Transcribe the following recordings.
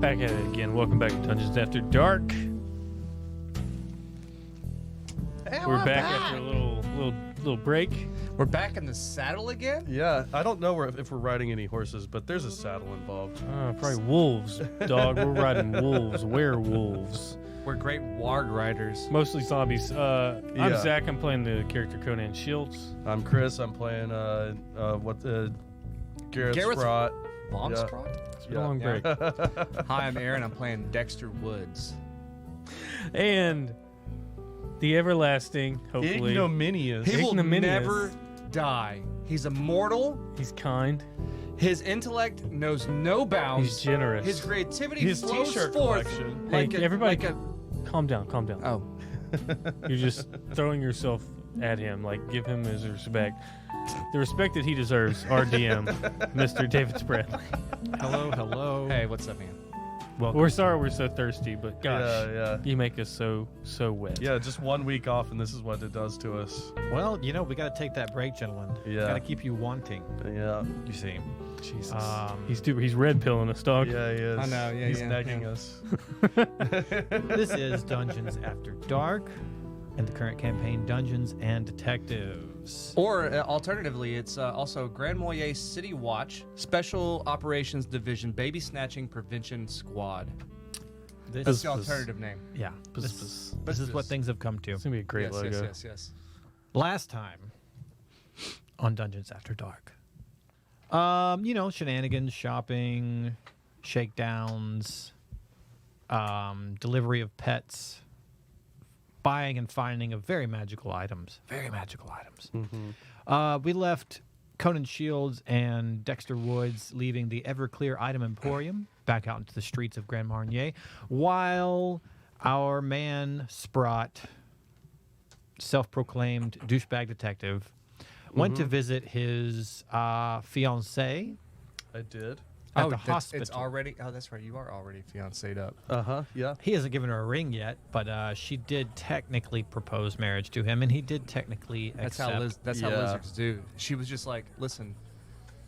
Back at it again. Welcome back to Dungeons After Dark. Hey, We're back after a little break. We're back in the saddle again? Yeah, I don't know if we're riding any horses, but there's a saddle involved. Probably wolves, dog. We're riding wolves, werewolves. We're great warg riders. Mostly zombies. I'm Yeah. Zach. I'm playing the character Conan Shields. I'm Chris. I'm playing Garrett Sprot. Long Yeah. Sprot? It's been a long break. Hi, I'm Aaron. I'm playing Dexter Woods. And the everlasting, hopefully. Ignominious. He will Ignominious. never die. He's immortal. He's kind. His intellect knows no bounds. He's generous. His creativity His flows t-shirt forth collection. Hey, like a, everybody, like a, calm down, calm down. oh. You're just throwing yourself at him. Like, give him his respect. The respect that he deserves, our DM, Mr. David Spradley. Hello. Hey, what's up, man? Welcome. We're sorry we're so thirsty, but gosh, Yeah. you make us so wet. Yeah, just 1 week off, and this is what it does to us. Well, we got to take that break, gentlemen. Yeah. Got to keep you wanting. Yeah. You see. Jesus. Um, He's red pilling us, dog. Yeah, he is. I know, yeah, He's yeah, nagging yeah. us. This is Dungeons After Dark, and the current campaign, Dungeons and Detectives. Or alternatively, it's also Grand Marnier City Watch Special Operations Division Baby Snatching Prevention Squad. That's the alternative name. Yeah. Bzz. This is what things have come to. It's gonna be a great yes, logo. yes. Last time on Dungeons After Dark. Shenanigans, shopping, shakedowns, delivery of pets, buying and finding of very magical items. Very magical items. We left Conan Shields and Dexter Woods leaving the Everclear Item Emporium back out into the streets of Grand Marnier, while our man Sprot, self-proclaimed douchebag detective, went to visit his fiance I did. at the hospital. It's already. Oh, that's right. You are already fiancéed up. Yeah. He hasn't given her a ring yet, but she did technically propose marriage to him, and he did technically That's accept. how Yeah. lizards do. She was just like, "Listen,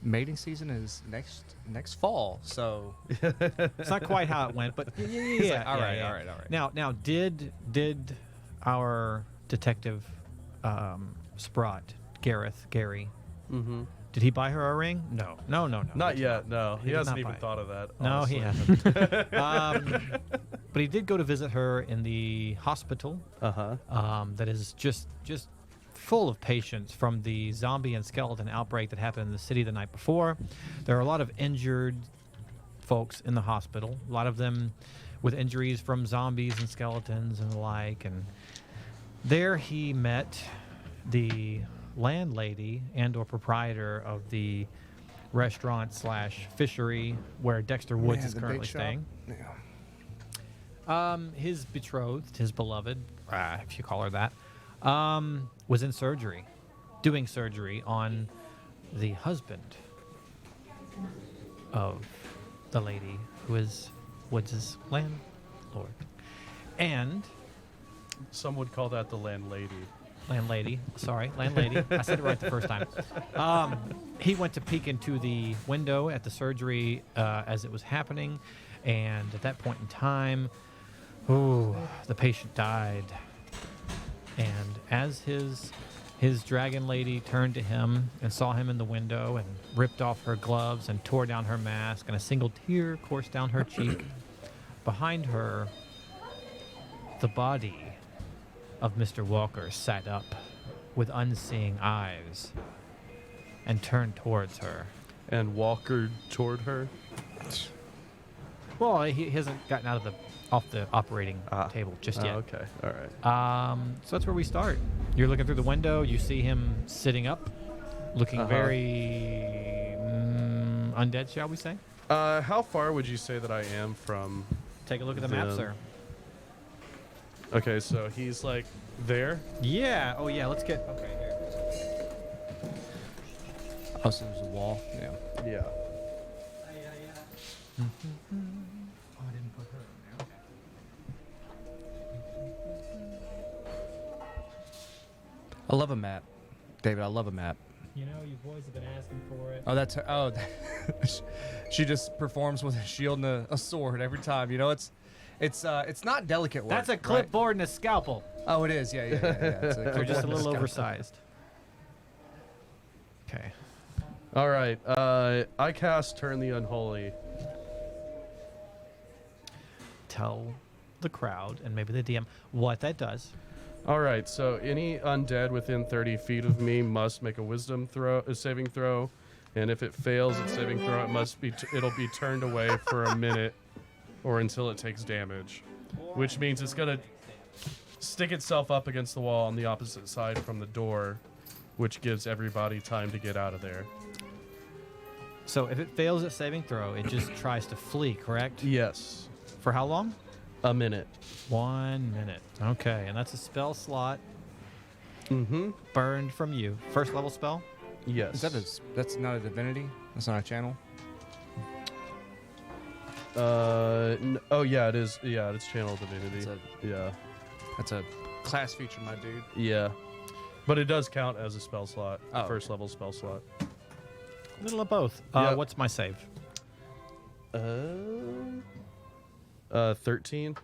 mating season is next fall, so It's not quite how it went, but yeah. like, all right, yeah. all right. Now, did our detective Sprott, Gary, Mm-hmm. did he buy her a ring? No. Not yet. No, He he did hasn't not even buy it. thought of that. No, he honestly. hasn't. But he did go to visit her in the hospital. That is just full of patients from the zombie and skeleton outbreak that happened in the city the night before. There are a lot of injured folks in the hospital, a lot of them with injuries from zombies and skeletons and the like. And there he met the landlady and or proprietor of the restaurant / fishery where Dexter Woods is currently staying. Yeah. His betrothed, his beloved, if you call her that, was in surgery, doing surgery on the husband of the lady who is Woods' landlord. And Some would call that the landlady. landlady. I said it right the first time. He went to peek into the window at the surgery as it was happening, and at that point in time, the patient died. And as his dragon lady turned to him and saw him in the window and ripped off her gloves and tore down her mask, and a single tear coursed down her cheek, behind her, the body of Mr. Walker sat up with unseeing eyes and turned towards her. And Walker toward her. Well, he hasn't gotten out of off the operating table just yet. Okay. All right. So that's where we start. You're looking through the window. You see him sitting up, looking very undead, shall we say? How far would you say that I am from? Take a look at the map, Them. sir. Okay, so he's like there. Yeah. Oh, yeah. Let's get. Okay. Here. Oh, so there's a wall. Yeah. Yeah. Oh, I didn't put her in there. Okay. I love a map, David. I love a map. You know, you boys have been asking for it. Oh, that's oh. She just performs with a shield and a sword every time. You know, it's not delicate work. That's a right? clipboard and a scalpel. Oh, it is. Yeah. It's They're just a little scalpel. oversized. Okay. All right. I cast Turn the Unholy. Tell the crowd and maybe the DM what that does. All right. So any undead within 30 feet of me must make a Wisdom saving throw, and if it fails its saving throw, it'll be turned away for a minute, or until it takes damage, which means it's gonna stick itself up against the wall on the opposite side from the door, which gives everybody time to get out of there. So if it fails its saving throw, it just tries to flee, correct? Yes. For how long? A minute. 1 minute. Okay, and that's a spell slot Mm-hmm. burned from you. First level spell? Yes. That's not a divinity. That's not a channel. Oh yeah, it is. Yeah, it's channel divinity. Yeah. That's a class feature, my dude. Yeah. But it does count as a spell slot. Oh. First level spell slot. Little of both. Yep. What's my save? 13.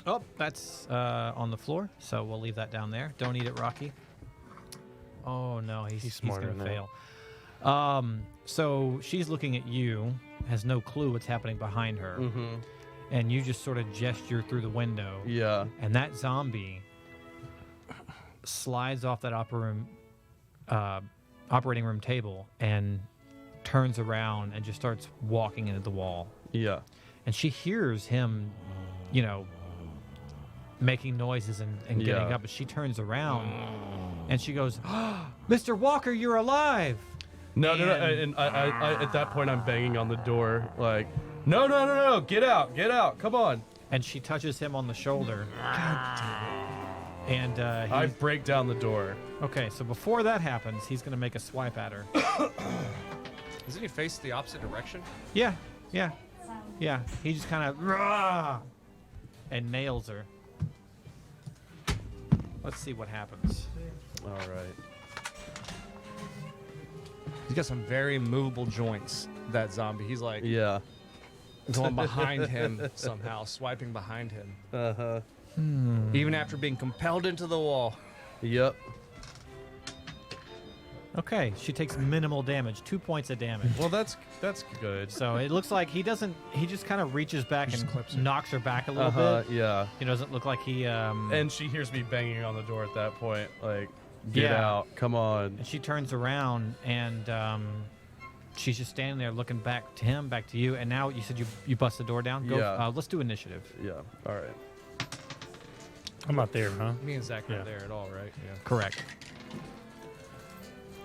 Oh, that's on the floor, so we'll leave that down there. Don't eat it, Rocky. Oh no, he's smarter gonna than that. fail. So she's looking at you, has no clue what's happening behind her, Mm-hmm. and you just sort of gesture through the window, Yeah. and that zombie slides off that operating room table and turns around and just starts walking into the wall. Yeah. And she hears him, you know, making noises and getting Yeah. up. And she turns around and she goes, Mr. Walker, you're alive. No. And I at that point I'm banging on the door like, no, get out, come on. And she touches him on the shoulder. And I break down the door. okay, so before that happens, he's going to make a swipe at her. Doesn't he face the opposite direction? Yeah. He just kind of and nails her. Let's see what happens. All right. He's got some very movable joints. That zombie. He's like Yeah. going behind him somehow, swiping behind him, Uh-huh. even after being compelled into the wall. Yep. Okay, she takes minimal damage, 2 points of damage. Well, that's good. So it looks like he just kind of reaches back Just and clips her. knocks her back a little bit. Yeah. He doesn't look like he And she hears me banging on the door at that point, like, get Yeah. out, come on. and she turns around and she's just standing there looking back to him, back to you. And now you said you bust the door down. Go, Yeah. let's do initiative. Yeah. All right. I'm not there, huh? Me and Zach Yeah. not there at all, right? Yeah. Correct.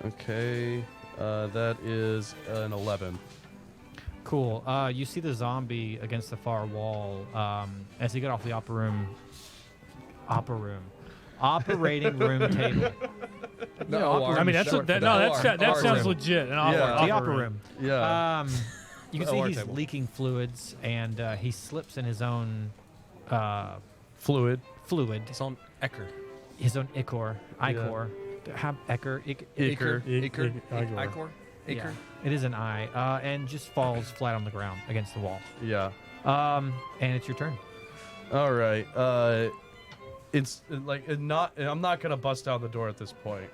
Okay. That is an 11. Cool. You see the zombie against the far wall as he got off the operating room table. No, I mean, that's short for that OR sounds room. legit. An Yeah. opera The opera room. Yeah. You can The see OR he's table. leaking fluids, and he slips in his own Fluid. fluid, It's on Ecker. his own ichor. Ichor. Ichor. Icor. Yeah, it is an eye, and just falls flat on the ground against the wall. Yeah. And it's your turn. All right. It's like I'm not gonna bust down the door at this point.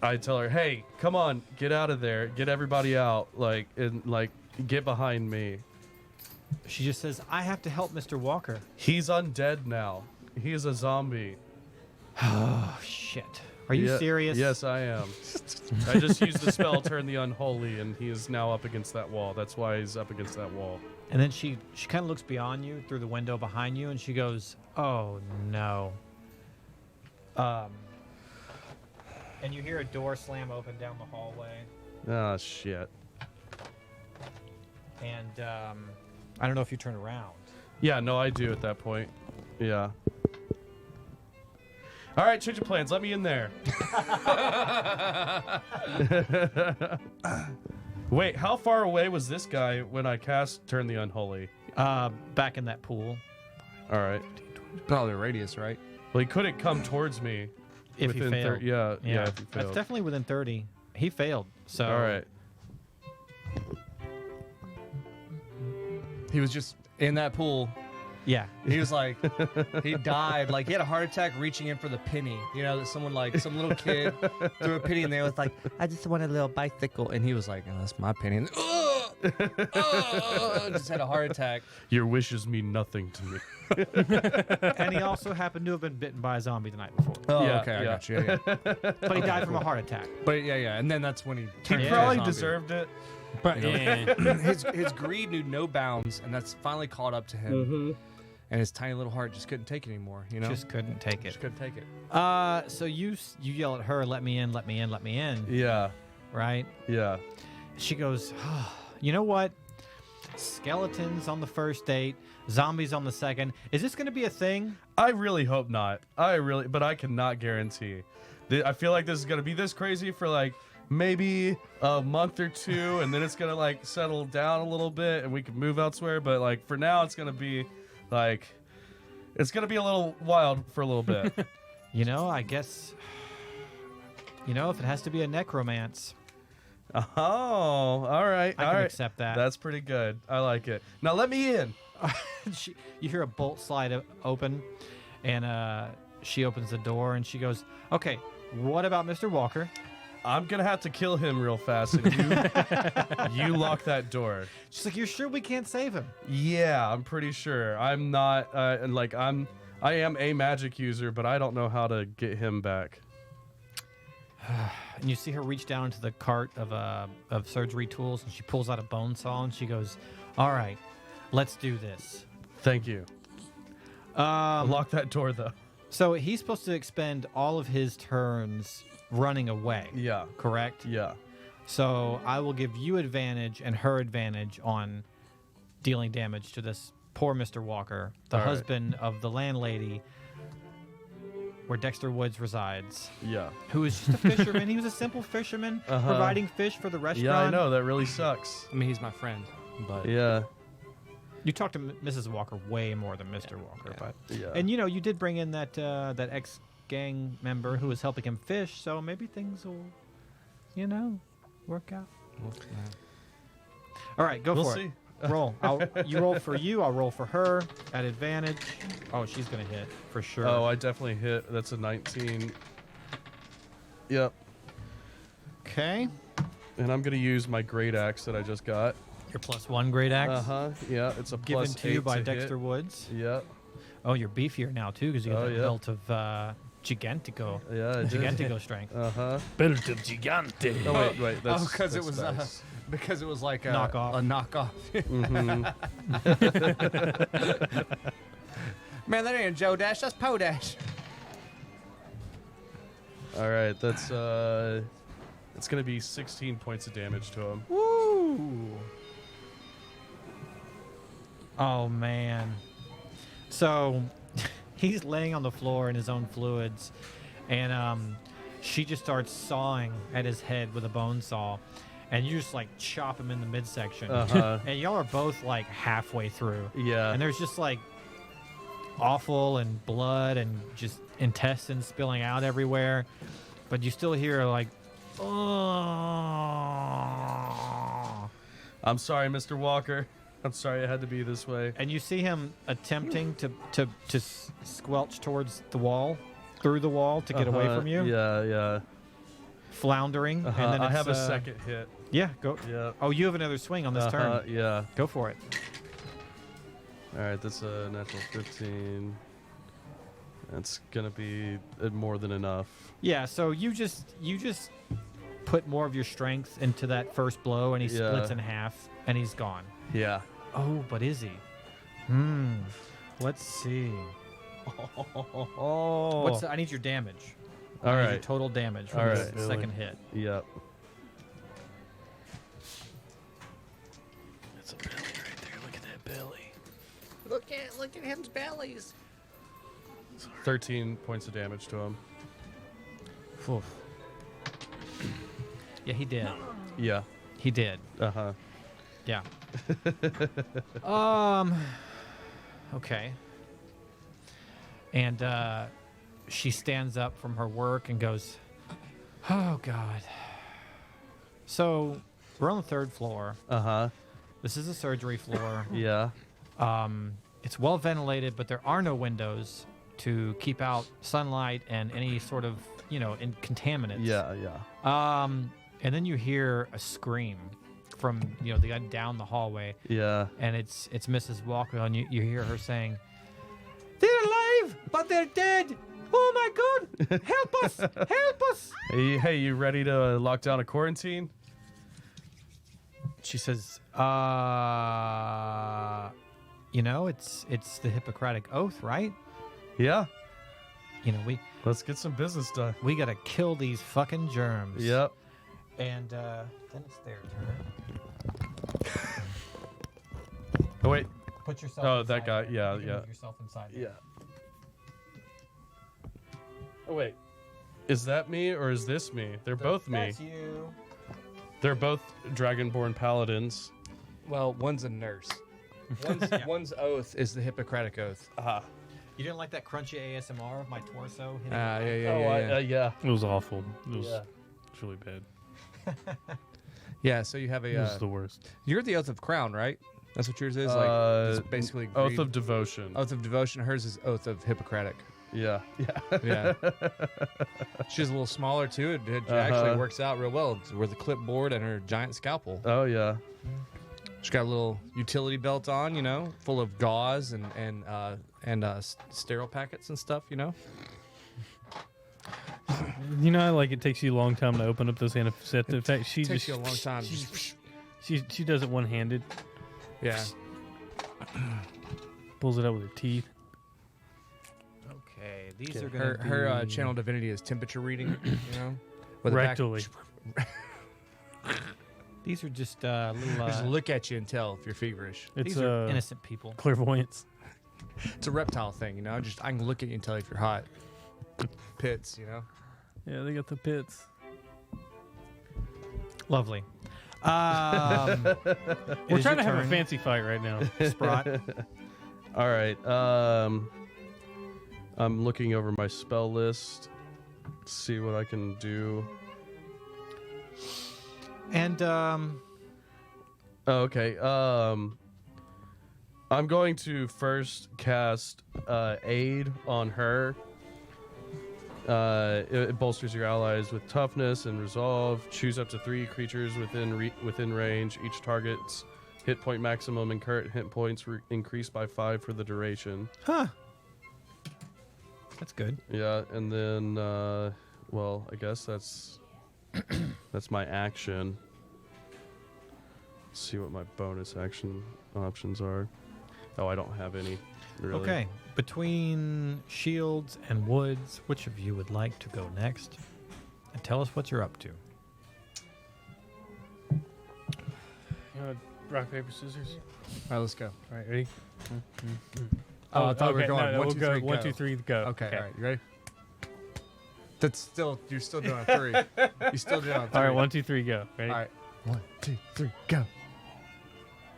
I tell her, "Hey, come on, get out of there, get everybody out, get behind me." She just says, "I have to help Mr. Walker." He's undead now. He is a zombie. Oh shit! Are you Yeah, serious? Yes, I am. I just used the spell Turn the Unholy, and he is now up against that wall. That's why he's up against that wall. And then she kind of looks beyond you through the window behind you, and she goes, "Oh no." And you hear a door slam open down the hallway, Ah, shit. and I don't know if you turn around. Yeah, no, I do at that point. Yeah. All right, change of plans. Let me in there. Wait, how far away was this guy when I cast Turn the Unholy? Back in that pool. All right. Probably radius, right? Well, he couldn't come towards me. If he within failed. yeah, if he That's failed. definitely within 30. He failed. So All right. He was just in that pool. Yeah. He was like, he died. Like, he had a heart attack reaching in for the penny. You know, that someone, like, some little kid threw a penny and they was like, I just want a little bicycle. And he was like, oh, that's my penny. And, just had a heart attack. Your wishes mean nothing to me. And he also happened to have been bitten by a zombie the night before. Oh, Yeah, okay, I yeah. got you. Yeah, yeah. But he died from a heart attack. But yeah. And then that's when he turned He into a probably zombie. deserved it. But yeah. his greed knew no bounds, and that's finally caught up to him. Mm-hmm. And his tiny little heart just couldn't take it anymore. You know, Just couldn't take it. Just couldn't take it. So you yell at her, let me in, let me in, let me in, Yeah. right? Yeah. She goes, oh, you know what? Skeletons on the first date, zombies on the second. Is this going to be a thing? I really hope not. But I cannot guarantee. I feel like this is gonna be this crazy for like maybe a month or two, and then it's gonna like settle down a little bit, and we can move elsewhere. But like for now, it's gonna be like it's gonna be a little wild for a little bit. You know, I guess, you know, if it has to be a necromance, Oh, all right, I all can right. accept that. That's pretty good. I like it. Now let me in. You hear a bolt slide open, and she opens the door, and she goes, okay, what about Mr. Walker? I'm gonna have to kill him real fast, and you lock that door. She's like, you're sure we can't save him? Yeah, I'm pretty sure. I'm not, and like I am a magic user, but I don't know how to get him back. And you see her reach down into the cart of surgery tools, and she pulls out a bone saw, and she goes, all right, let's do this. Thank you. Lock that door though. So he's supposed to expend all of his turns running away, Yeah. correct? Yeah. So I will give you advantage and her advantage on dealing damage to this poor Mr. Walker, the All right. husband of the landlady where Dexter Woods resides, Yeah. who is just a fisherman. He was a simple fisherman providing fish for the restaurant. Yeah, I know. That really sucks. I mean, he's my friend, but Yeah. You talked to Mrs. Walker way more than Mr. Walker, but Yeah. and you know you did bring in that that ex-gang member who was helping him fish, so maybe things will, you know, work out. All right, go We'll for see. it. Roll. You roll for you. I'll roll for her at advantage. Oh, she's gonna hit for sure. Oh, I definitely hit. That's a 19. Yep. Okay. And I'm gonna use my great axe that I just got. Your +1 great axe Yeah, it's a given plus to you 8 by to Dexter hit. Woods. Yep. Oh, you're beefier now too because you got Oh, the yeah. belt of Gigantico. Yeah, it did. Gigantico strength. Belt of Gigante. Oh wait. That's, because it that's was nice. because it was like a Knockoff. A knockoff. Mhm. Man, that ain't Joe Dash. That's Poe Dash. All right, that's it's gonna be 16 points of damage to him. Woo! Oh man. So he's laying on the floor in his own fluids, and she just starts sawing at his head with a bone saw, and you just like chop him in the midsection. And y'all are both like halfway through. Yeah. And there's just like offal and blood and just intestines spilling out everywhere, but you still hear like, oh. I'm sorry, Mr. Walker. I'm sorry it had to be this way. And you see him attempting to squelch towards the wall, through the wall to get away from you, Yeah. floundering. And then I it's, have a second hit. Yeah, go. Yeah. Oh, you have another swing on this turn. Yeah. Go for it. All right, that's a natural 15. That's gonna be more than enough. Yeah. So you just put more of your strength into that first blow, and he splits in half, and he's gone. Yeah. Oh, but is he? Let's see. Oh. I need your damage. All I need your right. total damage from All this right. second hit. Yep. That's a belly right there. Look at that belly. Look at him's bellies. 13 points of damage to him. Oof. Yeah, he did. Yeah. He did. Yeah. Okay. And she stands up from her work and goes, "Oh God." So we're on the 3rd floor. Uh-huh. This is a surgery floor. Yeah. It's well ventilated, but there are no windows to keep out sunlight and any sort of, contaminants. Yeah, yeah. And then you hear a scream from, the guy down the hallway, Yeah. and it's Mrs. Walker, and you hear her saying, "They're alive, but they're dead. Oh my God! Help us! Help us!" Hey, you ready to lock down a quarantine? She says, it's the Hippocratic Oath, right? Yeah. Let's get some business done. We gotta kill these fucking germs. Yep. And then it's their turn. Oh, wait. Put yourself. Oh, inside that guy. there. Yeah, You can yeah. move yourself inside. there. Yeah. Oh, wait. Is that me or is this me? They're both me. That's you. They're both Dragonborn paladins. Well, one's a nurse. One's oath is the Hippocratic Oath. You didn't like that crunchy ASMR of my torso? Yeah. It was awful. It was Yeah. really bad. Yeah, so you have It was the worst. you're the Oath of Crown, right? That's what yours is? It's basically Oath green. of devotion. Oath of Devotion. Hers is Oath of Hippocratic. Yeah. Yeah. Yeah. She's a little smaller, too. It actually works out real well. It's with a clipboard and her giant scalpel. Oh, yeah. She's got a little utility belt on, full of gauze and sterile packets and stuff, It takes you a long time to open up those antiseptic. In fact, she takes just you a long time. she does it one-handed. Yeah. Pulls it out with her teeth. Okay, these are gonna Her be... channel divinity is temperature reading, With a back- Rectally. These are just little. Just look at you and tell if you're feverish. It's these are innocent people. clairvoyance. It's a reptile thing, Just I can look at you and tell if you're hot. Pits, Yeah, they got the pits. Lovely. We're trying to have a fancy fight right now. Sprot. All right. I'm looking over my spell list. See what I can do. And Oh, okay. I'm going to first cast Aid on her. It bolsters your allies with toughness and resolve. Choose up to 3 creatures within range. Each target's hit point maximum and current hit points increased by 5 for the duration. huh. That's good. Yeah, and then I guess that's my action. Let's see what my bonus action options are. Oh, I don't have any. Really. Okay. Between shields and woods, which of you would like to go next? And tell us what you're up to. Rock, paper, scissors. All right, let's go. All right, ready? Oh, I thought we were okay, going no, 1, we'll 2, go 3, 1, go. 2, 3, go. Okay, all right, you ready? You're still doing a 3. You're still doing a 3. All right, 1, 2, 3, go. Ready? All right, 1, 2, 3, go.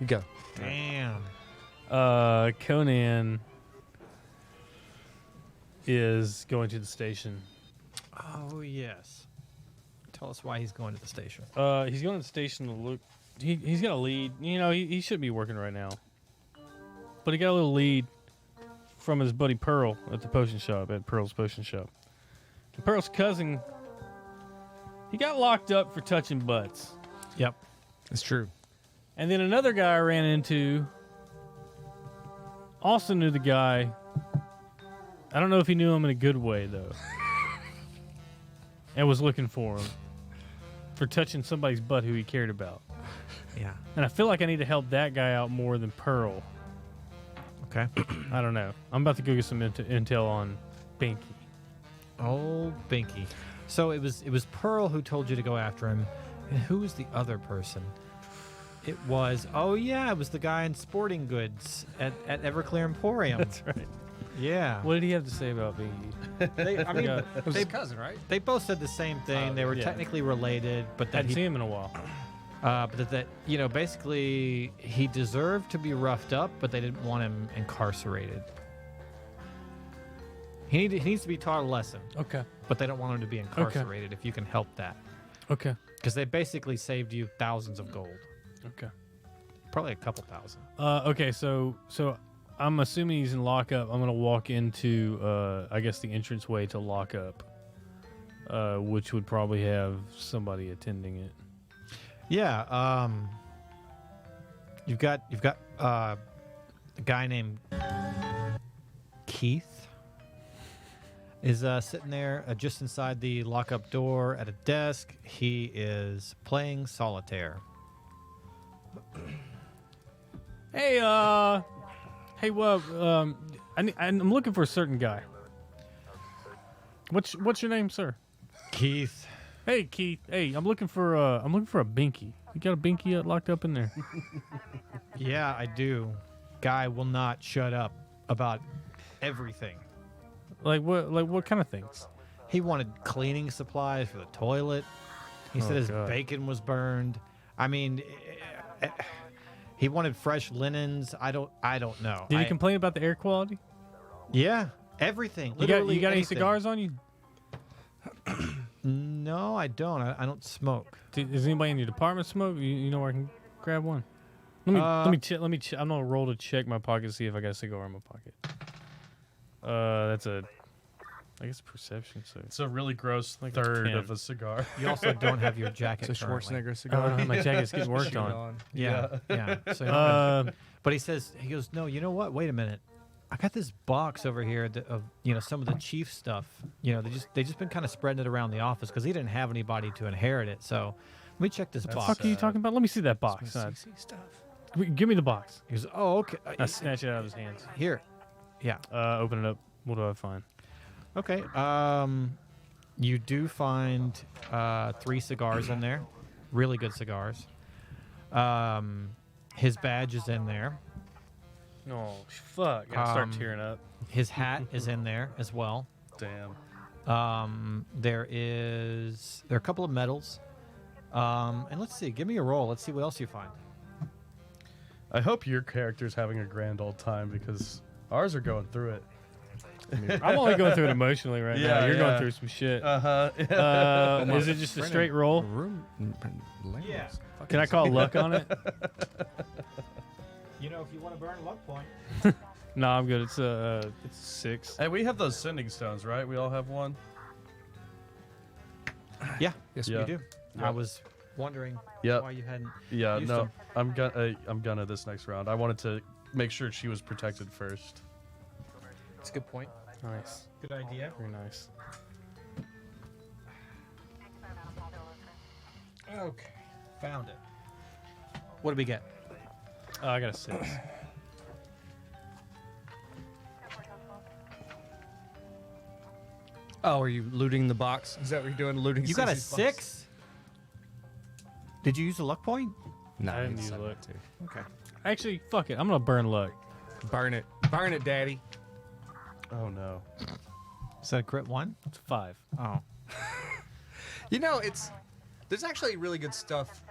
You go. Damn. Conan is going to the station. Oh, yes. Tell us why he's going to the station. He's going to the station to look. He's got a lead. He should be working right now. But he got a little lead from his buddy Pearl at the potion shop, at Pearl's Potion Shop. And Pearl's cousin, he got locked up for touching butts. Yep. It's true. And then another guy I ran into also knew the guy. I don't know if he knew him in a good way, though. And was looking for him for touching somebody's butt who he cared about. Yeah. And I feel like I need to help that guy out more than Pearl. Okay. I don't know. I'm about to go get some intel on Binky. Oh, Binky. So it was Pearl who told you to go after him. And who was the other person? It was, it was the guy in sporting goods at Everclear Emporium. That's right. Yeah. What did he have to say about Binky? They, It was his cousin, right? they both said the same thing. They were yeah. technically related, but that Hadn't seen him in a while. but that basically he deserved to be roughed up, but they didn't want him incarcerated. He needs to be taught a lesson, Okay. but they don't want him to be incarcerated if you can help that. Okay. Because they basically saved you thousands of gold. Okay. Probably a couple thousand. Okay. So I'm assuming he's in lockup. I'm gonna walk into I guess the entranceway to lockup, which would probably have somebody attending it. Yeah. You've got a guy named Keith is sitting there just inside the lockup door at a desk. He is playing solitaire. Hey, well, I'm looking for a certain guy. What's your name, sir? Keith. Hey, Keith. Hey, I'm looking for a binky. You got a binky locked up in there? Yeah, I do. Guy will not shut up about everything. Like what? Like what kind of things? He wanted cleaning supplies for the toilet. He said his God. bacon was burned. I mean, he wanted fresh linens. I don't know. Did he complain about the air quality? Yeah, everything. You got Literally any anything. cigars on you? No, I don't. I don't smoke. Does anybody in your department smoke? You know where I can grab one. Let me check. I'm gonna roll to check my pocket, see if I got a cigar in my pocket. That's I guess perception. So It's a really gross Like a third 10. of a cigar. You also don't have your jacket. It's a currently. Schwarzenegger I cigar. don't know, my jacket's getting worked Shoot on. Yeah, yeah. So you don't have- but he goes, no. You know what? Wait a minute. I got this box over here of some of the chief stuff. They just been kind of spreading it around the office because he didn't have anybody to inherit it. So let me check this What the box. fuck are you talking about? Let me see that box. Give me the box. He goes, oh, okay. I snatch it out of his hands. Here. Yeah. Open it up. What do I find? Okay. You do find 3 cigars in there. Really good cigars. His badge is in there. No, fuck. I start tearing up. His hat is in there as well. Damn. There are a couple of medals. And let's see. Give me a roll. Let's see what else you find. I hope your character's having a grand old time because ours are going through it. I'm only going through it emotionally right now. Yeah, You're going yeah. through some shit. Uh-huh. Is it just a straight roll? Yeah. Can I call luck on it? If you want to burn luck point. No, I'm good. It's 6. Hey, we have those sending stones, right? We all have one. Yeah. Yes, Yeah. we do. I was wondering Yep. why you hadn't. Yeah, Used no, them. I'm gonna this next round. I wanted to make sure she was protected first. That's a good point. Nice. Good idea. Very nice. Okay. Found it. What did we get? I got a 6. Oh, are you looting the box? Is that what you're doing? Looting? You got a Cece's box? 6? Did you use a luck point? No, I didn't it's use not luck. too. Okay. Actually, fuck it. I'm gonna burn luck. Burn it, daddy. Oh no. Is that a crit 1? It's 5. Oh. There's actually really good stuff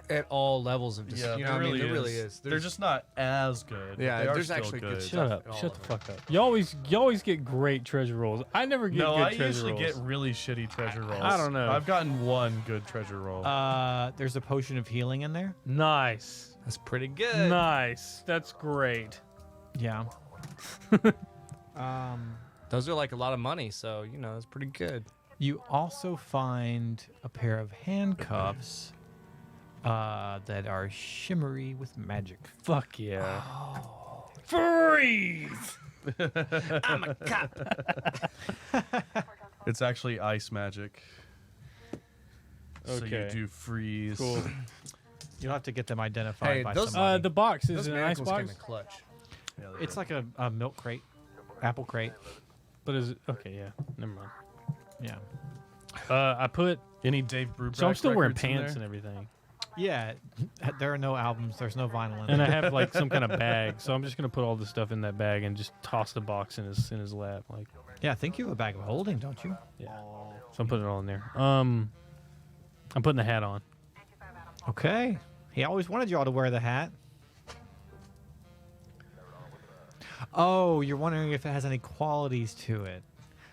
at all levels of. Yeah, There really is. They're just not as good. but Yeah, they are there's still actually good Shut stuff. up. all Shut the of fuck up. You always get great treasure rolls. I never get No, good I treasure usually rolls. get really shitty treasure rolls. I don't know. I've gotten one good treasure roll. There's a potion of healing in there. Nice. That's pretty good. Nice. That's great. Yeah. Those are like a lot of money, so it's pretty good. You also find a pair of handcuffs that are shimmery with magic. Fuck yeah. Freeze! I'm a cop. It's actually ice magic. So you Okay. do freeze. Cool. You'll have to get them identified Hey, by those- somebody. The box is Those it an ice manacles came box? in clutch. Yeah, they It's do. like a milk crate, apple crate. But is it okay? Yeah. Never mind. Yeah. I put. Any Dave Brubeck So I'm still wearing records in pants there? and everything, Yeah. There are no albums. There's no vinyl in and I it. have like some kind of bag. So I'm just gonna put all this stuff in that bag and just toss the box in his lap. Like, Yeah, I think you have a bag of holding, don't you? yeah. So I'm putting it all in there. I'm putting the hat on. Okay. He always wanted you all to wear the hat. Oh, you're wondering if it has any qualities to it.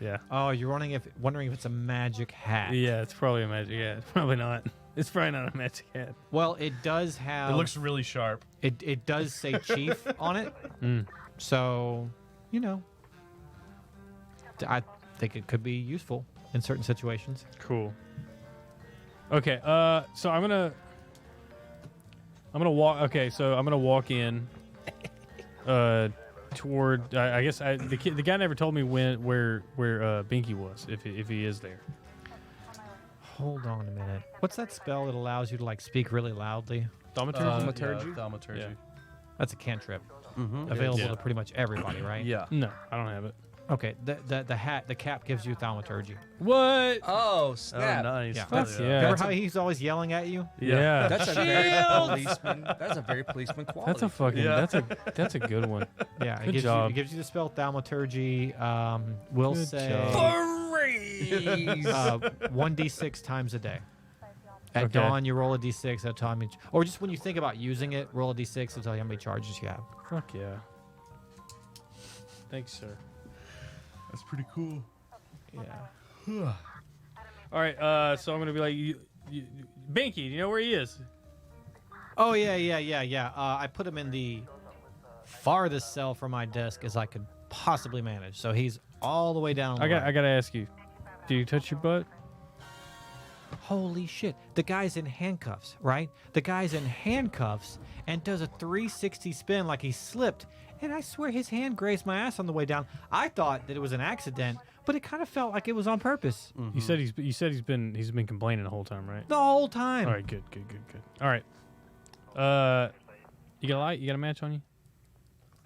Yeah. Oh, you're wondering if it's a magic hat. Yeah, it's probably a magic hat. It's probably not. It's probably not a magic hat. Well, it does have. It looks really sharp. It does say chief on it. Mm. So, I think it could be useful in certain situations. Cool. Okay, so I'm gonna walk. Okay, so I'm gonna walk in, toward. I guess the guy never told me where Binky was, if he is there. Hold on a minute. What's that spell that allows you to like speak really loudly? Thaumaturgy? Yeah, thaumaturgy. Yeah. That's a cantrip Mm-hmm. available Yeah. to pretty much everybody, right? Yeah. No, I don't have it. Okay. The cap gives you thaumaturgy. What? Oh, Oh, snap. nice. Yeah. Fuck yeah. Remember how he's always yelling at you? Yeah. That's a very policeman. That's a very policeman quality. That's a fucking. Yeah. That's a good one. Yeah. Good it gives job. You, it gives you the spell thaumaturgy. We'll Good say job. 1d6 times a day. At Okay. dawn, you roll a d6 at a time, or just when you think about using it, roll a d6 to tell you how many charges you have. Fuck yeah. Thanks, sir. That's pretty cool. Yeah. All right, so I'm gonna be like, Binky, do you know where he is? Oh yeah. I put him in the farthest cell from my desk as I could possibly manage. So he's all the way down. On the right. I gotta ask you, do you touch your butt? Holy shit! The guy's in handcuffs, right? The guy's in handcuffs and does a 360 spin like he slipped. And I swear his hand grazed my ass on the way down. I thought that it was an accident, but it kind of felt like it was on purpose You said he's been complaining the whole time, right? the whole time. All right, good. All right. You got a light? You got a match on you?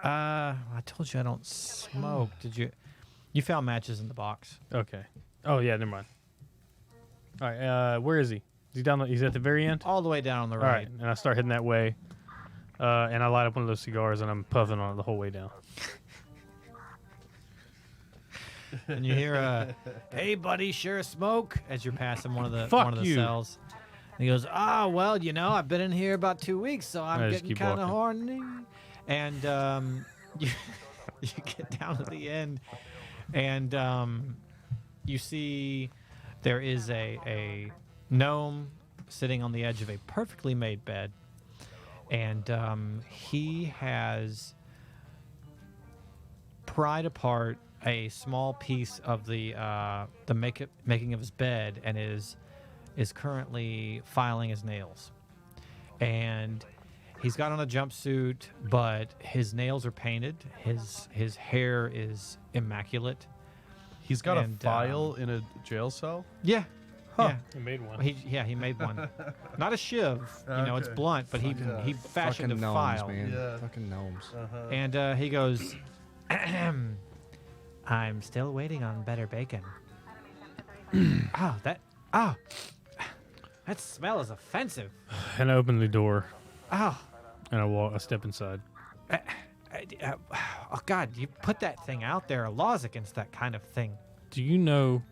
I told you I don't smoke. Did you? You found matches in the box. Okay. Oh yeah, never mind. All right. Where is he? Is he down? He's at the very end. All the way down on the All right. right. And I start heading that way, and I light up one of those cigars, and I'm puffing on it the whole way down. And you hear "Hey, buddy, share a smoke" as you're passing one of the Fuck you. cells. And he goes, well, I've been in here about 2 weeks, so I I'm just getting keep kind of walking. horny. And you get down to the end, and you see there is a gnome sitting on the edge of a perfectly made bed, and he has pried apart a small piece of the making of his bed and is currently filing his nails. And he's got on a jumpsuit, but his nails are painted. His hair is immaculate. He's got And, a file in a jail cell? Yeah. Yeah. He made one. He made one. Not a shiv, it's Okay. blunt, but he fashioned Fucking a gnomes, file. man. Yeah. Fucking gnomes. And he goes, I'm still waiting on better bacon. That smell is offensive. And I open the door, Oh, and I step inside. oh God, you put that thing out there. Laws against that kind of thing. Do you know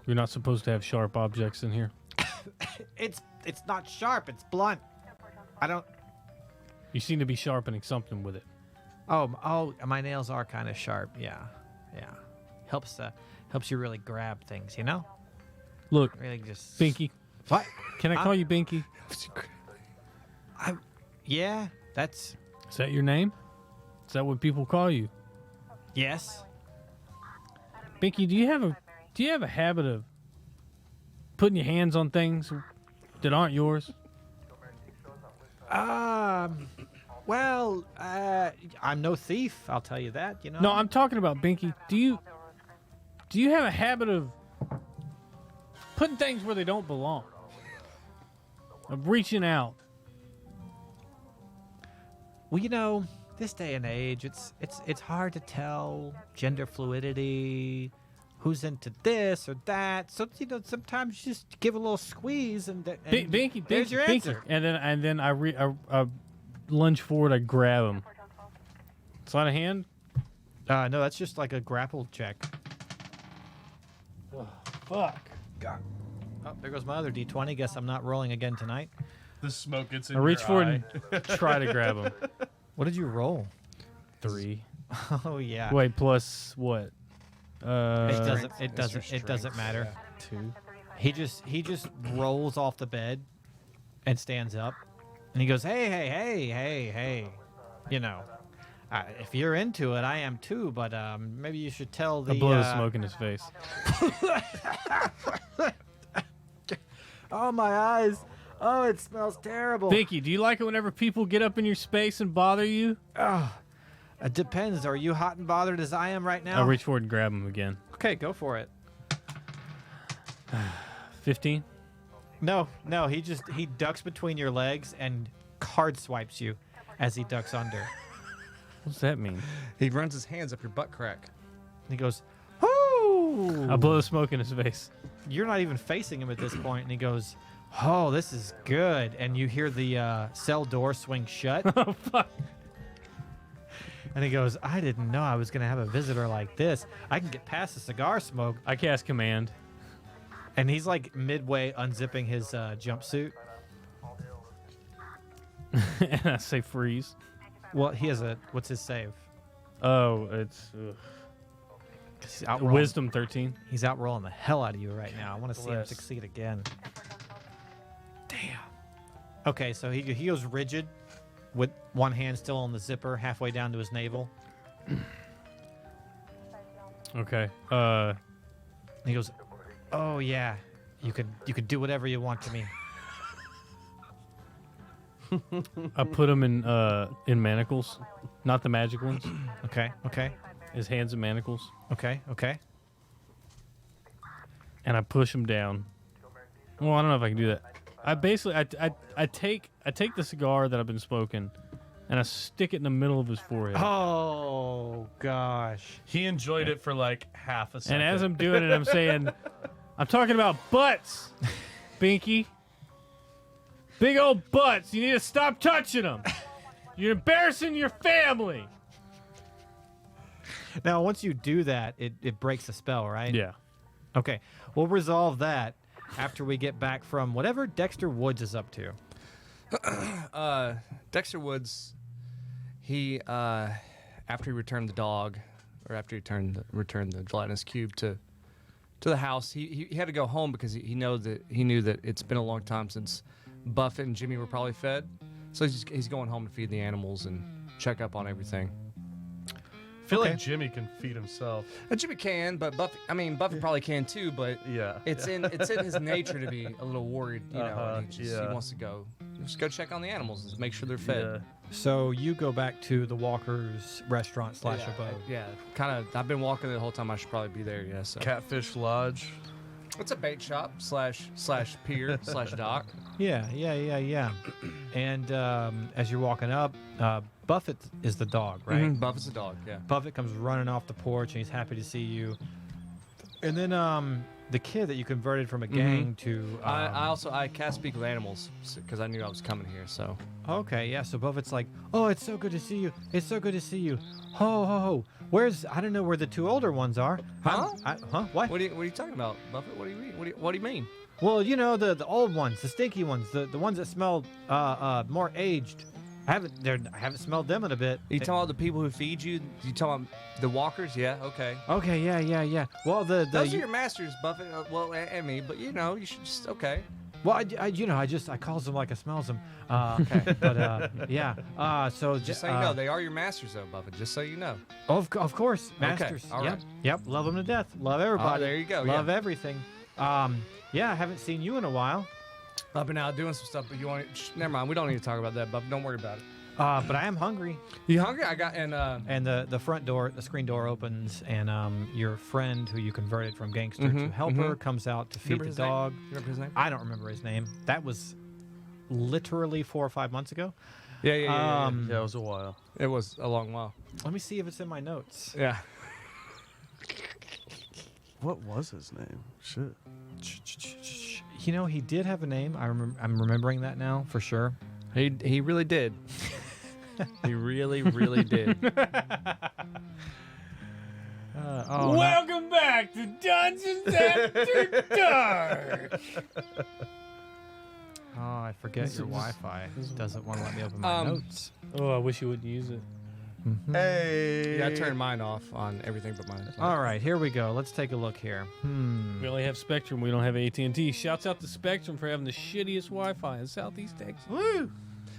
you're not supposed to have sharp objects in here? It's not sharp. It's blunt. I don't. You seem to be sharpening something with it. Oh, my nails are kind of sharp. Yeah. Helps you really grab things. Look, Really just. Binky. What? Can I call you Binky? Yeah. That's. Is that your name? Is that what people call you? Yes. Binky, do you have a habit of putting your hands on things that aren't yours? Well, I'm no thief. I'll tell you that. No, I'm talking about Binky. Do you have a habit of putting things where they don't belong? Of reaching out. Well, this day and age, it's hard to tell gender fluidity, who's into this or that. So sometimes you just give a little squeeze and Binky, there's your Binky. answer. And then I lunge forward. I grab him. Sleight of hand. No, that's just like a grapple check. Fuck. Oh, there goes my other D20. Guess I'm not rolling again tonight. The smoke gets in I reach your forward eye. and try to grab him. What did you roll? 3. Oh yeah. Wait, plus what? It doesn't matter. 2. He just rolls off the bed and stands up, and he goes, hey, you know, if you're into it, I am too, but maybe you should tell the. I blow the smoke in his face. Oh, my eyes. Oh, it smells terrible. Vicky, do you like it whenever people get up in your space and bother you? It depends. Are you hot and bothered as I am right now? I'll reach forward and grab him again. Okay, go for it. 15. No, he ducks between your legs and card swipes you as he ducks under. What's that mean? He runs his hands up your butt crack. And he goes, "Whoo!" I blow the smoke in his face. You're not even facing him at this point, and he goes, "Oh, this is good." And you hear the cell door swing shut. Oh, fuck. And he goes, "I didn't know I was going to have a visitor like this. I can get past the cigar smoke." I cast command. And he's like midway unzipping his jumpsuit. And I say freeze. Well, he has what's his save? Oh, it's 'Cause he's outrolling- wisdom 13. He's outrolling the hell out of you right now. I want to see him Bless. succeed again. Damn. Okay, so he goes rigid with one hand still on the zipper, halfway down to his navel. Okay. And he goes, "Oh yeah, you could do whatever you want to me." I put him in manacles, not the magic ones. Okay. His hands in manacles, Okay. and I push him down. Well, I don't know if I can do that. I basically I take the cigar that I've been smoking, and I stick it in the middle of his forehead. Oh gosh. He enjoyed it for like half a second. And as I'm doing it, I'm saying, I'm talking about butts, Binky. Big old butts. You need to stop touching them. You're embarrassing your family. Now, once you do that, it breaks the spell, right? Yeah. Okay. We'll resolve that after we get back from whatever Dexter Woods is up to. Dexter Woods, he after he returned the dog, or after he returned the gelatinous cube to the house, he had to go home because he knew that it's been a long time since Buffett and Jimmy were probably fed. So he's going home to feed the animals and check up on everything. I feel like Jimmy can feed himself. Jimmy can, but Buffett probably can too. But Yeah. it's in his nature to be a little worried, you know. And he wants to go check on the animals and make sure they're fed. Yeah. So you go back to the Walker's restaurant / abode. Yeah, kind of. I've been walking the whole time. I should probably be there. Yeah. So Catfish Lodge. it's a bait shop / pier / dock. Yeah. And as you're walking up, Buffett is the dog, right? Mhm, Buffett's a dog. Yeah. Buffett comes running off the porch, and he's happy to see you. And then the kid that you converted from a gang to... I cast speak with animals because I knew I was coming here. So Okay, yeah, so Buffett's like, "Oh, it's so good to see you. It's so good to see you. Ho, ho, ho. I don't know where the two older ones are. Huh? What? what are you talking about, Buffett? What do you mean? What do you mean? Well, you know, the old ones, the stinky ones, the ones that smell more aged. I haven't smelled them in a bit. You talking about the people who feed you? You talking about the walkers? Yeah. Okay. Okay, yeah. Well, Those are your masters, Buffett. And me, but you should just okay. Well, I calls them like I smells them. Okay, but yeah. So Just so you know, they are your masters, though, Buffett. Just so you know. Of course, masters. all right. Yep. Love them to death. Love everybody. Oh, there you go, Love yeah. everything. Yeah, I haven't seen you in a while. I've been out doing some stuff, but you want? Never mind. We don't need to talk about that, Buffett. Don't worry about it. But I am hungry. You hungry? I got And the front door, the screen door opens, and your friend who you converted from gangster to helper comes out to feed the dog. You remember his name? I don't remember his name. That was literally 4 or 5 months ago. Yeah. Yeah, it was a while. It was a long while. Let me see if it's in my notes. Yeah. What was his name? Shit. You know, he did have a name. I'm remembering that now for sure. He really did. He really, really did. Welcome back to Dungeons After Dark. Oh, I forget your Wi-Fi. It doesn't want to let me open my notes. Oh, I wish you wouldn't use it. Hey. Yeah, I turned mine off on everything but mine. All right, here we go. Let's take a look here. We only have Spectrum. We don't have AT&T. Shouts out to Spectrum for having the shittiest Wi-Fi in Southeast Texas. Woo!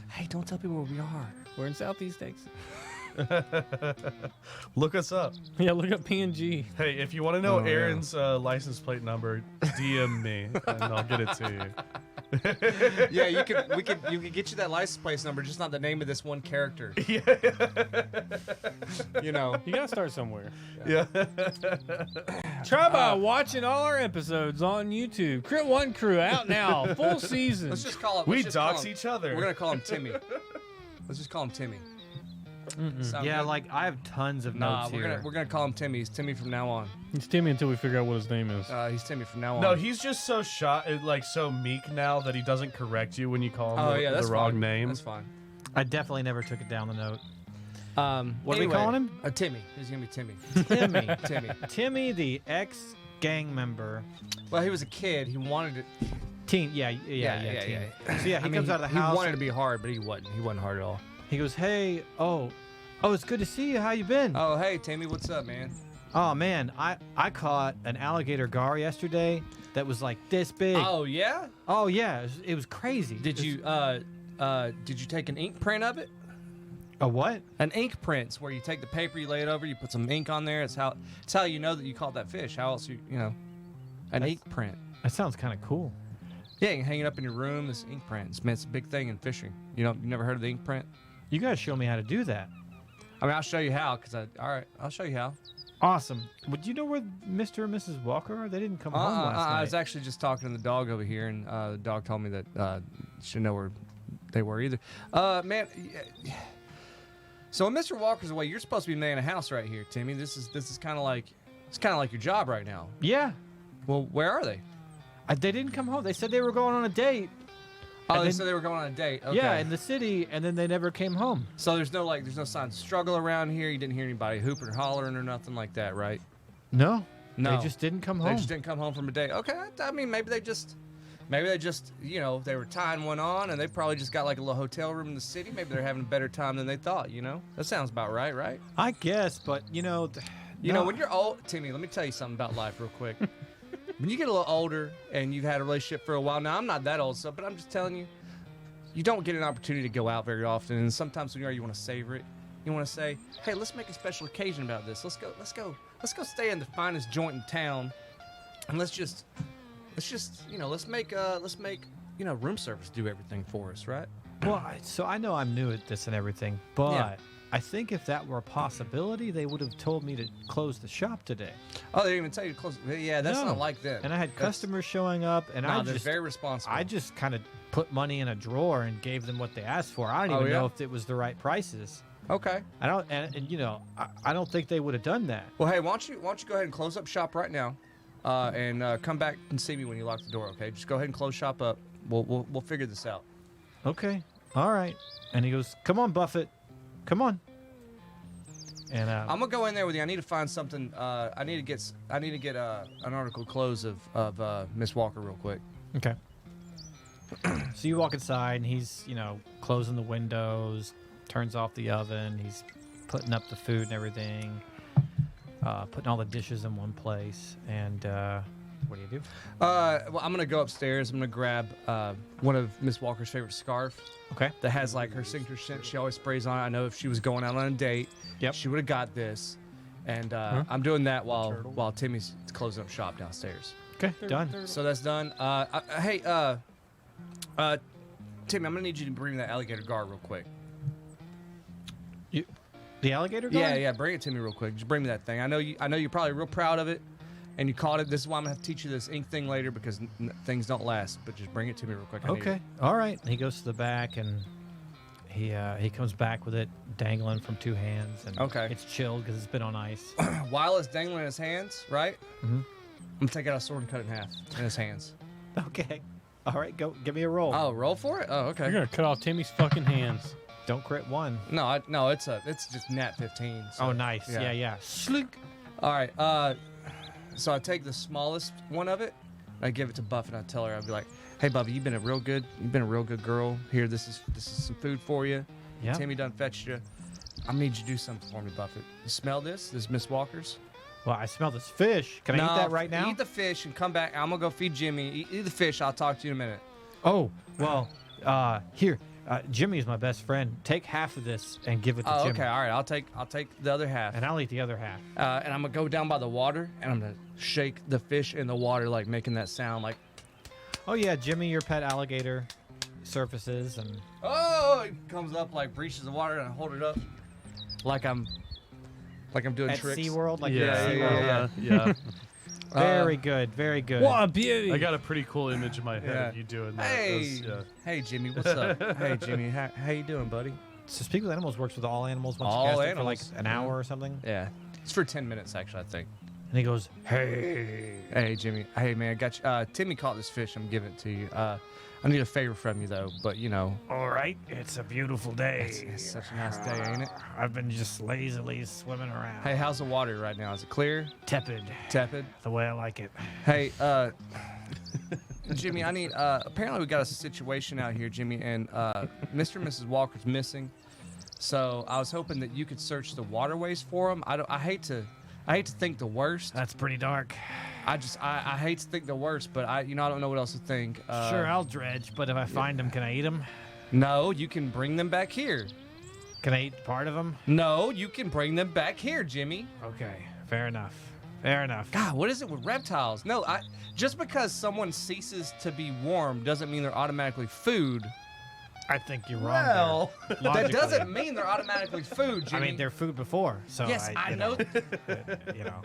Hey, don't tell people where we are. We're in Southeast Texas. Look us up. Yeah, look up PNG. Hey, if you want to know Oh, yeah. Aaron's license plate number, DM me and I'll get it to you. Yeah, you could get you that license plate number, just not the name of this one character. Yeah. You know. You gotta start somewhere. Yeah. Try by watching all our episodes on YouTube. Crit One Crew out now, full season. Let's just call it. We let's just call dox him- each other. We're gonna call him Timmy. Let's just call him Timmy. Sound Yeah, good? like I have tons of Nah, notes we're here. gonna call him Timmy. He's Timmy from now on. It's Timmy until we figure out what his name is. He's Timmy from now on. No, he's just so so meek now that he doesn't correct you when you call him Oh yeah, that's the wrong fine. name. That's fine. I definitely never took it down the note. What are we calling him? Timmy. He's gonna be Timmy. Timmy. Timmy. Timmy, the ex-gang member. Well, he was a kid. He wanted it. Teen, yeah. Yeah. Teen. So yeah, he I mean, comes out of the house. He wanted to be hard, but he wasn't. He wasn't hard at all. He goes, "Hey, oh, it's good to see you. How you been? Oh, hey, Timmy, what's up, man? Oh man, I caught an alligator gar yesterday that was like this big. Oh yeah. Oh yeah, it was crazy. Did you take an ink print of it? A what? An ink print's where you take the paper, you lay it over, you put some ink on there. It's how you know that you caught that fish. How else an ink print? That sounds kind of cool. Yeah, you can hang it up in your room. This ink print. It's a big thing in fishing. You never heard of the ink print? You gotta show me how to do that. I mean, I'll show you how. I'll show you how. Awesome. Would you know where Mr. and Mrs. Walker are? They didn't come home last night. I was actually just talking to the dog over here, and the dog told me that she didn't know where they were either. Man. So when Mr. Walker's away, you're supposed to be man of house right here, Timmy. This is kind of like your job right now. Yeah. Well, where are they? They didn't come home. They said they were going on a date. Oh, And they then- said they were going on a date. Okay. Yeah, in the city, and then they never came home. So there's no signs of struggle around here. You didn't hear anybody hooping or hollering or nothing like that, right? No. No. They just didn't come They home. just didn't come home from a date. Okay, I mean maybe they just they were tying one on and they probably just got like a little hotel room in the city. Maybe they're having a better time than they thought. That sounds about right? I guess, but You know, when you're old, Timmy, let me tell you something about life real quick. When you get a little older and you've had a relationship for a while, now I'm not that old, but I'm just telling you, you don't get an opportunity to go out very often. And sometimes when you want to savor it. You want to say, hey, let's make a special occasion about this. Let's go stay in the finest joint in town, and let's make room service do everything for us, right? Well, so I know I'm new at this and everything, but Yeah. I think if that were a possibility, they would have told me to close the shop today. Oh, they didn't even tell you to close. Yeah, that's No. not like them. And I had customers showing up, and They're very responsible. I just kind of put money in a drawer and gave them what they asked for. I don't even know if it was the right prices. Okay. I don't, I don't think they would have done that. Well, hey, why don't you go ahead and close up shop right now, and come back and see me when you lock the door. Okay, just go ahead and close shop up. We'll figure this out. Okay, all right. And he goes, "Come on, Buffett, come on." And I'm gonna go in there with you. I need to find something. I need to get an article close of Miss Walker real quick. okay. So you walk inside, and he's closing the windows, turns off the oven. He's putting up the food and everything, putting all the dishes in one place. And what do you do? Well, I'm gonna go upstairs. I'm gonna grab one of Miss Walker's favorite scarf Okay. that has like her signature scent she always sprays on. I know if she was going out on a date, Yep. she would have got this. And I'm doing that while Timmy's closing up shop downstairs. Okay. Done. So that's done. Hey, Timmy, I'm gonna need you to bring me that alligator gar real quick. The alligator guy? Yeah, bring it to me real quick. Just bring me that thing. I know you're probably real proud of it, and you caught it. This is why I'm gonna have to teach you this ink thing later because things don't last. But just bring it to me real quick. I need Okay. it. All right. He goes to the back and he comes back with it dangling from two hands. And Okay. it's chilled because it's been on ice. While it's dangling in his hands, right? Mhm. I'm gonna take out a sword and cut it in half in his hands. Okay. All right. Go. Give me a roll. Oh, roll for it. Oh, You're okay. gonna cut off Timmy's fucking hands. Don't crit one. No, it's just nat 15. So, Oh, nice. yeah. Yeah. Slink. All right. So I take the smallest one of it. And I give it to Buff, and I tell her, I'd be like, "Hey, Buffy, you've been a real good girl. Here, this is some food for you. Yeah. Timmy done fetched you. need you to do something for me, Buffett. You smell this? This is Miss Walker's. Well, I smell this fish. Can I eat that right now? Eat the fish and come back. I'm gonna go feed Jimmy. Eat the fish. I'll talk to you in a minute. Oh, well, here. Jimmy is my best friend. Take half of this and give it to Jimmy. Okay, all right. I'll take the other half. And I'll eat the other half. And I'm gonna go down by the water and I'm gonna shake the fish in the water, like making that sound, like. Oh yeah, Jimmy, your pet alligator, surfaces and. Oh! It comes up, like breaches the water, and I hold it up, like I'm doing At tricks. SeaWorld, like Yeah, you're at SeaWorld. yeah. Very good, very good. What a beauty! I got a pretty cool image in my head Yeah. of you doing that. Hey, That's- hey, Jimmy, what's up? Hey, Jimmy, how you doing, buddy? So Speak with Animals works with all animals once All you cast it for like animals. an hour or something. Yeah, it's for 10 minutes actually, I think. And he goes, "Hey." Hey, Jimmy. Hey, man, I got you. Timmy caught this fish. I'm giving it to you. I need a favor from you though, but you know, All right, it's a beautiful day. it's such a nice day, ain't it? I've been just lazily swimming around. Hey, how's the water right now? Is it clear? Tepid, Tepid? the way I like it. Hey, Jimmy, I need. Apparently, we got a situation out here, Jimmy, and Mr. and Mrs. Walker's missing. So I was hoping that you could search the waterways for them. I hate to think the worst. That's pretty dark. I hate to think the worst, but I don't know what else to think. Sure, I'll dredge, but if I find them, can I eat them? No, you can bring them back here. Can I eat part of them? No, you can bring them back here, Jimmy. Okay, fair enough. Fair enough. God, what is it with reptiles? No, just because someone ceases to be warm doesn't mean they're automatically food. I think you're wrong. Well, there. that Logically. doesn't mean they're automatically food, I Jimmy. mean, they're food before, so yes, I know. You know.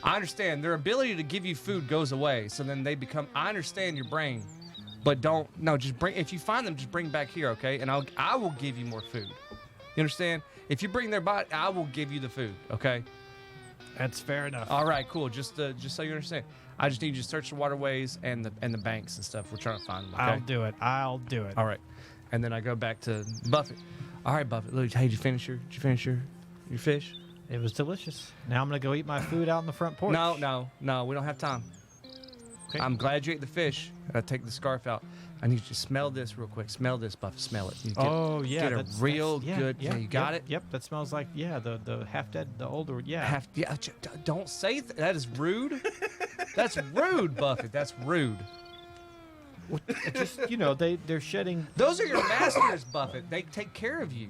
I understand. Their ability to give you food goes away, so then they become. I understand your brain, but just bring. If you find them, just bring back here, okay? And I will give you more food. You understand? If you bring their body, I will give you the food, okay? That's fair enough. All right, cool. Just so you understand, I just need you to search the waterways and the banks and stuff. We're trying to find them. Okay? I'll do it. I'll do it. All right, and then I go back to Buffett. All right, Buffett. Look, hey, did you finish your fish? It was delicious. Now I'm gonna go eat my food out on the front porch. No, we don't have time. Okay. I'm glad you ate the fish. I take the scarf out. I need you to smell this real quick. Smell this, Buffett. Smell it. You get, Oh yeah, get a real good. Yeah, you got yep, it. Yep, that smells like the half dead, the older. Yeah. Don't say that is rude. That's rude, Buffett. That's rude. Just they're shedding. Those are your masters, Buffett. They take care of you.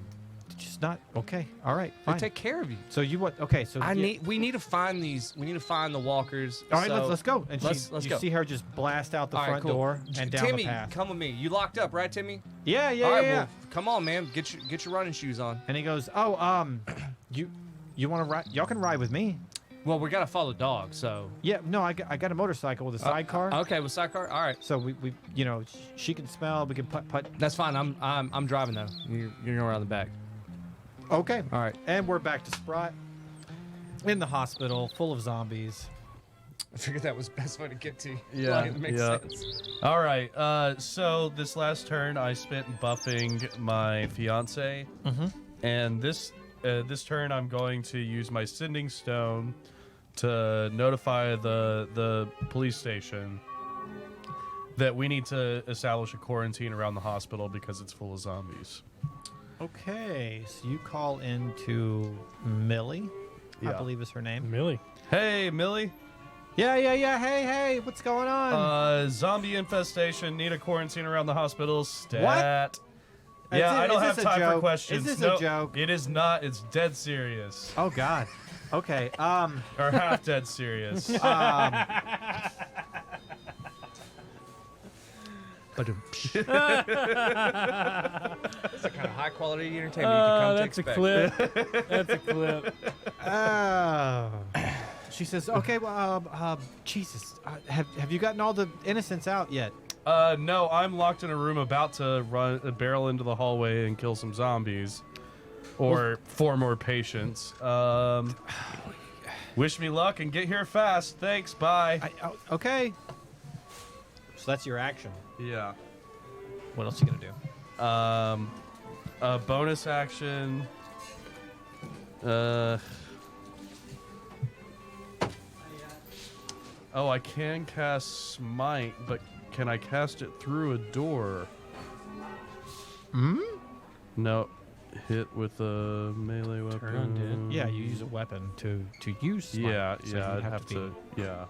Just not okay. All right, They fine. take care of you. So you what? Okay, so We need to find these. We need to find the walkers. All right, So let's go. And let's you go. see her just blast out the All right, front cool. door and down Timmy, the path. come with me. You locked up, right, Timmy? Yeah, yeah, All right, yeah. well, come on, man. Get your running shoes on. And he goes, you want to ride? Y'all can ride with me. Well, we gotta follow the dog, so. Yeah, no, I got a motorcycle with a sidecar. Okay, with sidecar. All right, So we she can smell. We can putt. that's fine. I'm driving though. You're going around the back. Okay. All right. And we're back to Sprot in the hospital, full of zombies. I figured that was the best way to get to you. Yeah, Like, it makes yeah. sense. All right. So this last turn, I spent buffing my fiance, and this turn, I'm going to use my sending stone to notify the police station that we need to establish a quarantine around the hospital because it's full of zombies. Okay, so you call into Millie, I Yeah. believe is her name. Millie. Hey, Millie. Yeah. Hey, what's going on? Zombie infestation. Need a quarantine around the hospital. Stat. Yeah, I don't is have this a time for joke? questions. Is this a joke? It is not. It's dead serious. Oh God. Okay. Or half dead serious. It's the kind of high quality entertainment you can come to That's a expect. clip. That's a clip. Oh. She says, "Okay, well, Jesus, have you gotten all the innocents out yet?" No, I'm locked in a room about to barrel into the hallway and kill some zombies. Or 4 more patients. Wish me luck and get here fast. Thanks, bye. Okay. So that's your action. Yeah. What else are you gonna do? A bonus action. Oh, I can cast Smite, but can I cast it through a door? No. hit with a melee weapon. Turn undead. Yeah, you use a weapon to use smite. Yeah, so yeah, you'd I'd have be- to. Yeah.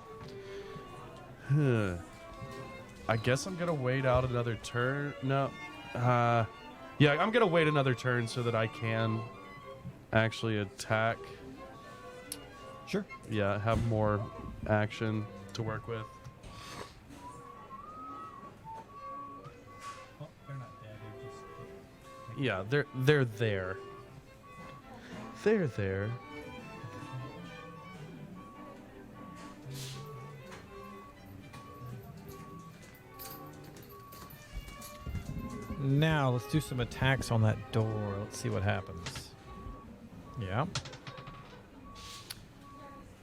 I guess I'm gonna wait out another turn. No. Yeah, I'm gonna wait another turn so that I can actually attack. Sure. Yeah, have more action to work with. Well, they're not dead. Yeah, they're there. They're there. Now let's do some attacks on that door. Let's see what happens. Yeah.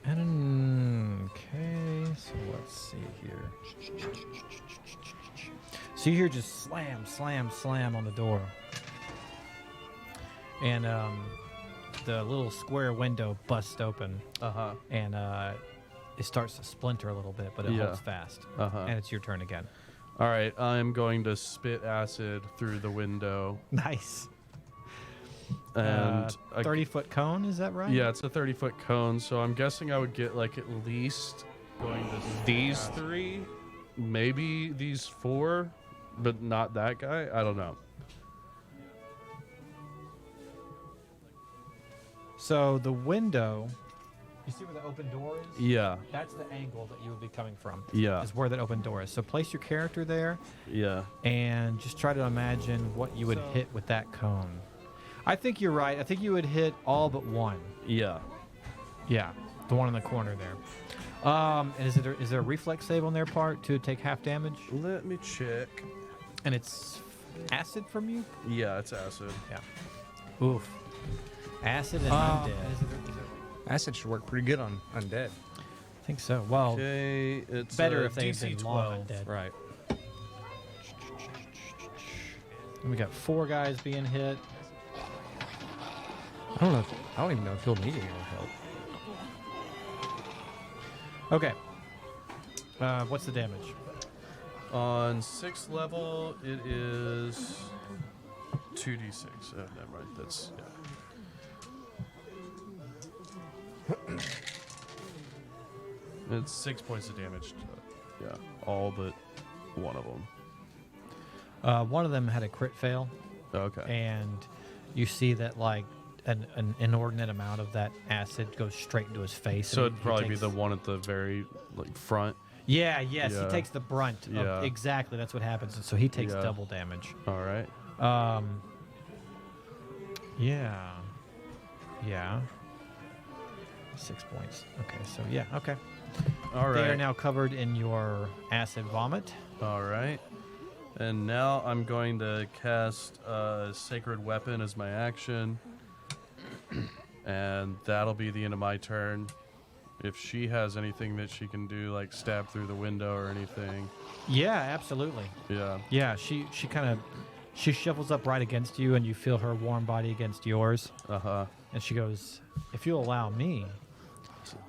And okay, so let's see here. So you hear just slam, slam, slam on the door, and the little square window busts open, and it starts to splinter a little bit, but it Yeah. holds fast. Uh-huh. And it's your turn again. All right, I'm going to spit acid through the window. Nice. And 30-foot cone, is that right? yeah, it's a 30-foot cone, so I'm guessing I would get like at least going to these 3, maybe these 4, but not that guy. I don't know. So the window, you see where the open door is? Yeah, That's the angle that you would be coming from. yeah, Is where that open door is. So place your character there yeah. and just try to imagine what you would hit with that cone. I think you're right. I think you would hit all but one. Yeah. Yeah, the one in the corner there. And is there a reflex save on their part to take half damage? Let me check. And it's acid from you? Yeah, it's acid. Yeah. Oof. Acid and undead. Acid should work pretty good on undead. I think so. Well, Okay, it's better a if they've DC been 12. long undead. Right. And we got 4 guys being hit. I don't even know if he'll need any more help. Okay. What's the damage? On 6th level, it is 2d6. Oh, never mind. That's it's 6 points of damage. Yeah, all but one of them. One of them had a crit fail, Okay. and you see that like an inordinate amount of that acid goes straight into his face. So and it'd he probably be takes- the one at the very front. Yeah, yes, Yeah. he takes the brunt. Yeah. Of exactly, that's what happens. And so he takes Yeah. double damage. All right. Yeah. Yeah. 6 points. Okay, so yeah, okay. All They are right. now covered in your acid vomit. All right. And now I'm going to cast Sacred Weapon as my action. And that'll be the end of my turn. If she has anything that she can do, like stab through the window or anything. Yeah, absolutely. Yeah. Yeah, she kind of shuffles up right against you, and you feel her warm body against yours. Uh-huh. And she goes, "If you'll allow me."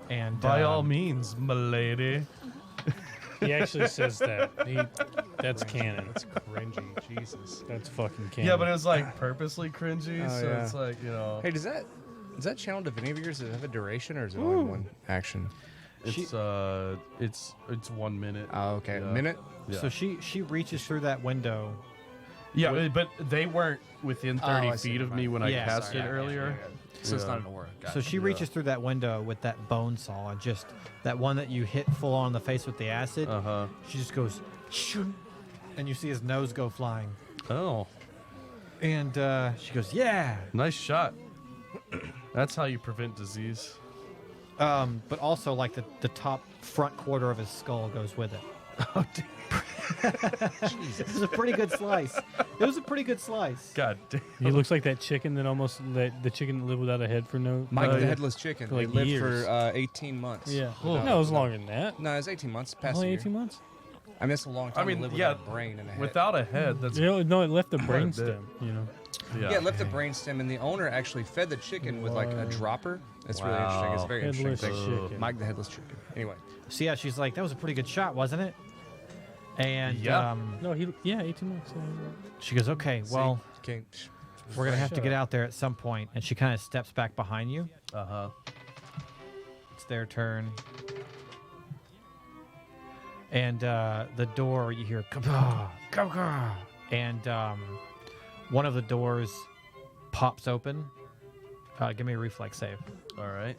And By all means, milady. He actually says that. That's canon. That's cringy. Jesus. That's fucking canon. Yeah, but it was like purposely cringy, Oh, so yeah. it's like, Hey, does that channel Divinity of yours have a duration, or is it only one action? it's 1 minute. Oh, okay. Yeah. A minute? Yeah. So she reaches through that window. Yeah, but they weren't within 30 I see. feet of me when Yeah, I cast sorry. it earlier. So it's Yeah. not an aura. Got So it. she reaches through that window with that bone saw, and just that one that you hit full on the face with the acid. Uh-huh. She just goes, "Shoo," and you see his nose go flying. Oh, And she goes, "Yeah." nice shot. That's how you prevent disease. But also, like the top front quarter of his skull goes with it. Oh, damn. It was a pretty good slice. It was a pretty good slice. God damn. He looks like that chicken that the chicken that lived without a head for no. Mike Oh, the yeah. Headless Chicken. For like They lived years. for 18 months. Yeah. without- No, it was longer than that. No, it was 18 months. Past Only a year. 18 months. I mean, it's a long time. I mean, to live yeah, without a brain and a head. Without a head, that's No, it left the Quite a brain bit. stem. You know. yeah. Yeah, it left the brainstem, and the owner actually fed the chicken with like a Wow. dropper. It's really interesting. It's a very Headless interesting thing. chicken. Mike the Headless Chicken. Anyway, So yeah, she's like, "That was a pretty good shot, wasn't it?" And Yeah. No, 18 months. she goes, "Okay, well, see? Can't We're going to have to get out there at some point. And she kind of steps back behind you. Uh-huh. It's their turn. And the door, you hear, "Kabah, kabah," and one of the doors pops open. Give me a reflex save. All right.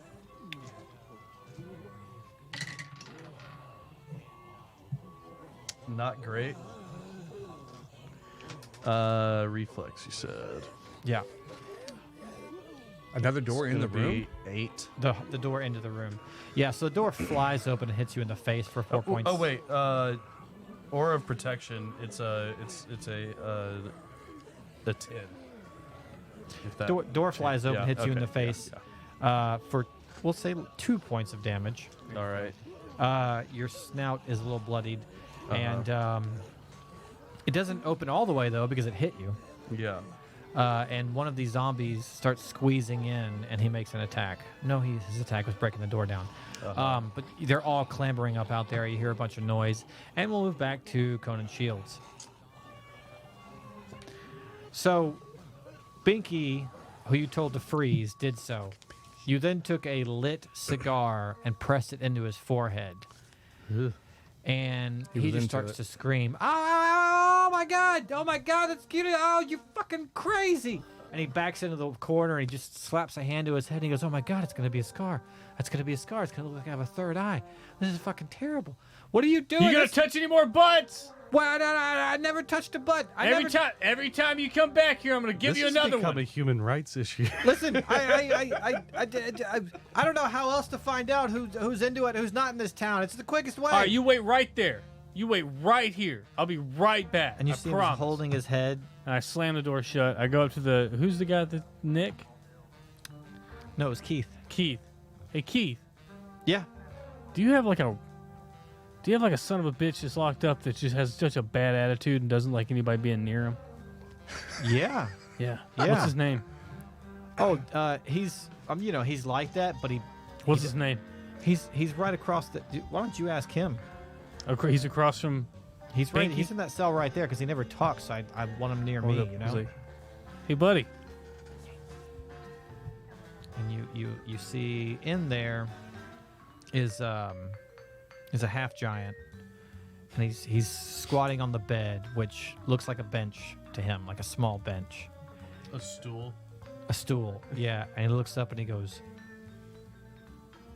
Not great. Reflex, you said. Yeah. Another door It's in the gonna room? be 8. The door into the room. Yeah, so the door flies open and hits you in the face for 4 points. Oh wait, aura of protection. It's a 10. If that Door flies open, yeah, hits you in okay, the face for, we'll say, 2 points of damage. yeah. All right. Your snout is a little bloodied, Uh-huh. and it doesn't open all the way, though, because it hit you. Yeah. And one of these zombies starts squeezing in, and he makes an attack. No, his attack was breaking the door down. Uh-huh. But they're all clambering up out there. You hear a bunch of noise. And we'll move back to Conan Shields. So, Binky, who you told to freeze, did so. You then took a lit cigar and pressed it into his forehead. Ugh. And He he was just into starts it. to scream, oh my God, that's cute. Oh, you fucking crazy. And he backs into the corner and he just slaps a hand to his head and he goes, oh my God, it's going to be a scar. It's going to be a scar. It's going to look like I have a third eye. This is fucking terrible. What are you doing? You gonna touch any more butts? Well, I never touched a butt. Every time you come back here, I'm gonna give This you has another become one. a human rights issue. Listen, I don't know how else to find out who's into it, who's not in this town. It's the quickest way. All right, you wait right there. You wait right here. I'll be right back. and you I see him promise. holding his head. And I slam the door shut. I go up to the who's the guy that Nick? No, it was Keith. Keith. Hey Keith, Yeah. do you have like a son of a bitch that's locked up that just has such a bad attitude and doesn't like anybody being near him? Yeah. Yeah. Yeah. What's his name? Oh, he's he's like that, but What's his name? he's right across the. Why don't you ask him? He's across from. He's right. Binky? He's in that cell right there because he never talks. So I want him near me. You know. Hey buddy. And you see in there is a half giant, and he's squatting on the bed, which looks like a bench to him, like a small bench, A stool. a stool. Yeah, and he looks up and he goes,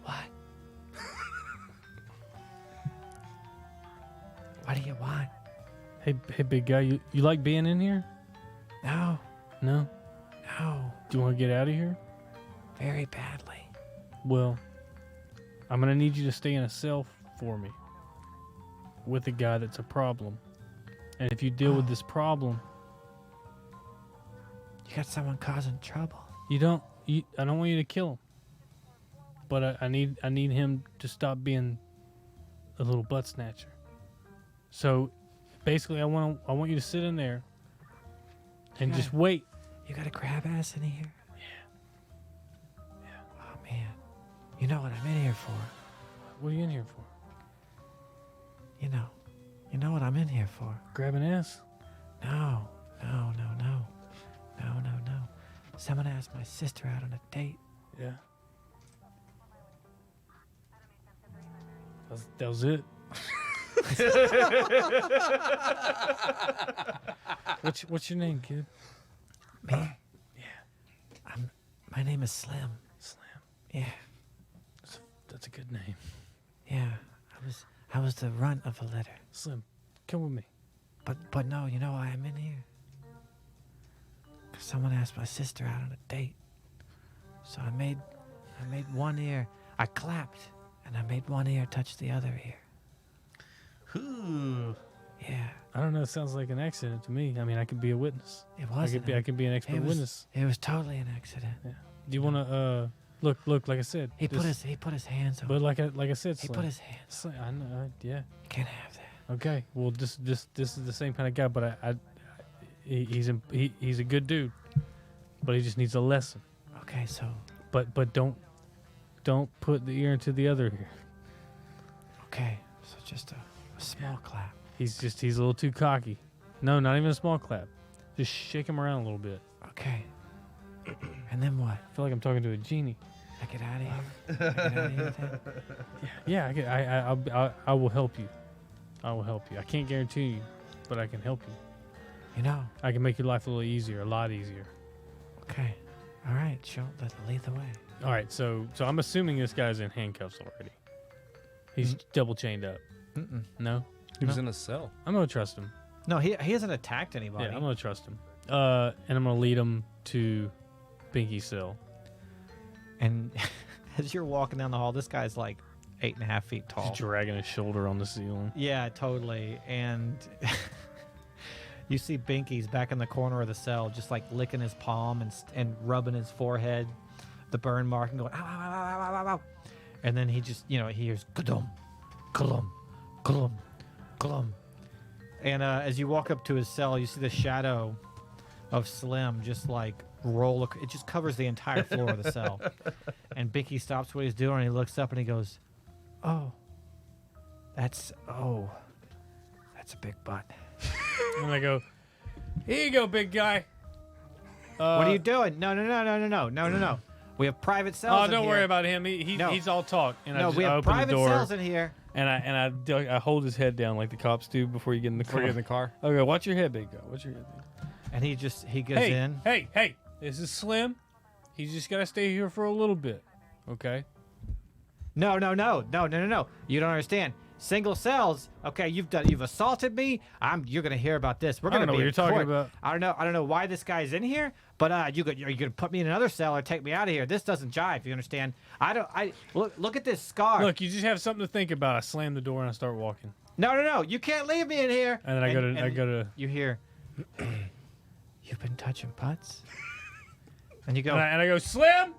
"What? What do you want?" Hey big guy, you like being in here? No, No? no, Do you want to get out of here? very badly. Well, I'm gonna need you to stay in a cell for me with a guy that's a problem. And if you deal with this problem, You got someone causing trouble. I don't want you to kill him. But I need him to stop being a little butt snatcher. So basically I want you to sit in there and just wait. You got a crab ass in here? Yeah. Oh man, you know what I'm in here for. What are you in here for? You know what I'm in here for. Grabbing ass? No. Someone asked my sister out on a date. Yeah. That was it. What's your name, kid? Me? Yeah. My name is Slim. Slim. Yeah. That's a good name. Yeah. I was the runt of the litter. Slim, come with me. But no, you know why I'm in here? 'Cause someone asked my sister out on a date. So I made one ear. I clapped and I made one ear touch the other ear. Ooh. Yeah. I don't know. It sounds like an accident to me. I mean, I could be a witness. It I wasn't. could be an expert witness. It was totally an accident. Yeah. Do you want to look? Like I said, He put his hands on. But like I said, He Slim. put his hands. Slim, I know. Yeah. You can't have that. Okay. Well, this is the same kind of guy, but he's a good dude, but he just needs a lesson. Okay, so But don't put the ear into the other ear. okay, so just a small clap. He's a little too cocky. No, not even a small clap. Just shake him around a little bit. Okay. And then what? I feel like I'm talking to a genie. I get out of here. I get out of here then? Yeah, I will help you. I will help you. I can't guarantee you, but I can help you. You know. I can make your life a little easier, a lot easier. Okay. All right. Lead the way. All right, so I'm assuming this guy's in handcuffs already. He's double chained up. Mm-mm. No? He was in a cell. I'm going to trust him. No, he hasn't attacked anybody. Yeah, I'm going to trust him. And I'm going to lead him to Binky's cell. And as you're walking down the hall, this guy's like 8.5 feet tall. He's dragging his shoulder on the ceiling. Yeah, totally. And you see Binky's back in the corner of the cell, just like licking his palm and rubbing his forehead, the burn mark, and going, ow, ow, ow, ow, ow, ow. And then he just, he hears, glum, glum, glum, glum. And as you walk up to his cell, you see the shadow of Slim just like it just covers the entire floor of the cell. And Binky stops what he's doing and he looks up and he goes, that's a big butt. And I go, here you go, big guy. What are you doing? No. We have private cells. Oh, in don't here. worry about him. He's all talk. And No, we I have open private the door, cells in here. and I hold his head down like the cops do before you get in the car. car. Okay, watch your head, big guy. Watch your head. And he goes in. Hey, this is Slim. He's just gotta stay here for a little bit, okay? No. You don't understand. Single cells. Okay, you've assaulted me. You're gonna hear about this. We're I don't gonna know be what in you're talking court. about. I don't know why this guy's in here, but you're gonna put me in another cell or take me out of here. This doesn't jive. You understand? Look at this scar. Look, you just have something to think about. I slam the door and I start walking. No. You can't leave me in here. And then I go to. You hear, you've been touching butts? And you go, And I go, Slim,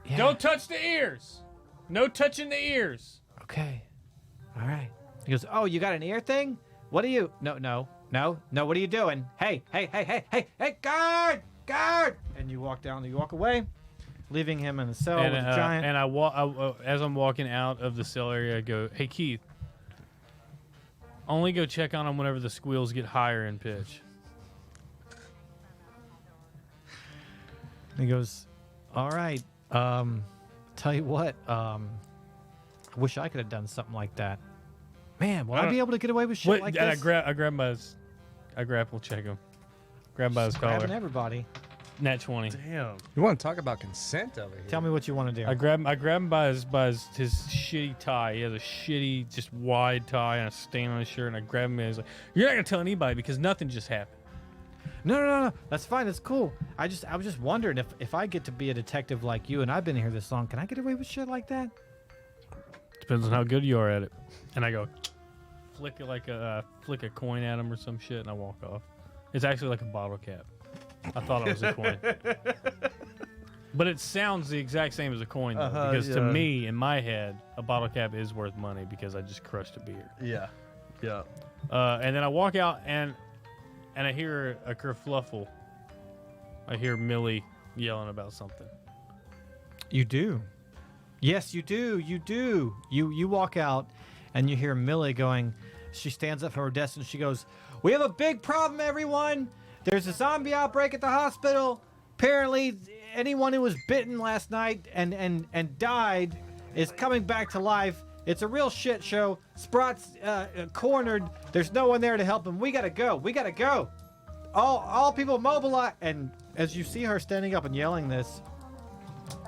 yeah. don't touch the ears. No touching the ears. Okay. All right. He goes, oh, you got an ear thing? What are you? No. What are you doing? Hey, guard! And you walk down, you walk away, leaving him in the cell with a giant. And as I'm walking out of the cell area, I go, hey, Keith, only go check on him whenever the squeals get higher in pitch. He goes, all right. Tell you what, I wish I could have done something like that. Man, will I be able to get away with shit like and this? I grapple check him. Grab him by his Grabbing collar. everybody. Nat 20. Damn. You want to talk about consent over here? Tell me what you want to do. I grab him by his shitty tie. He has a shitty, just wide tie and a stain on his shirt. And I grab him and he's like, "You're not gonna tell anybody because nothing just happened." No. That's fine. That's cool. I was just wondering if I get to be a detective like you and I've been here this long, can I get away with shit like that? Depends on how good you are at it. And I go, flick a coin at him or some shit, and I walk off. It's actually like a bottle cap. I thought it was a coin. But it sounds the exact same as a coin, though, because to me, in my head, a bottle cap is worth money because I just crushed a beer. Yeah. And then I walk out, and I hear a kerfluffle. I hear Millie yelling about something. You do. Yes, you do. You walk out, and you hear Millie going. She stands up from her desk and she goes, "We have a big problem, everyone. There's a zombie outbreak at the hospital. Apparently, anyone who was bitten last night and died is coming back to life. It's a real shit show. Sprot's cornered. There's no one there to help him. We gotta go. All people mobilize." And as you see her standing up and yelling this,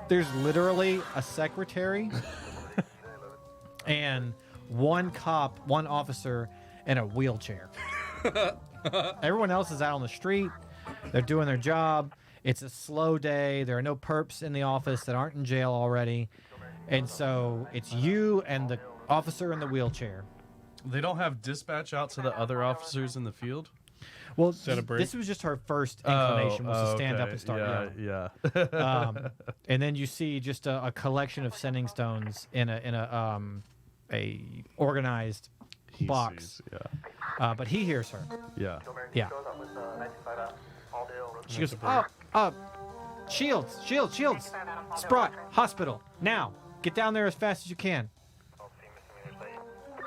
there's literally a secretary and one cop, one officer, in a wheelchair. Everyone else is out on the street. They're doing their job. It's a slow day. There are no perps in the office that aren't in jail already. And so it's you and the officer in the wheelchair. They don't have dispatch out to the other officers in the field? Well, Set a break. this was just her first inclination was to stand up and start yelling. Yeah. And then you see just a collection of sending stones in a organized box. But he hears her. Yeah. Yeah. She goes, Shields, Sprot, hospital, now. Get down there as fast as you can.